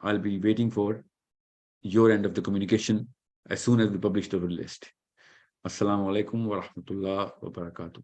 I'll be waiting for your end of the communication as soon as we publish the list. Assalamu alaikum wa rahmatullah wa barakatuh.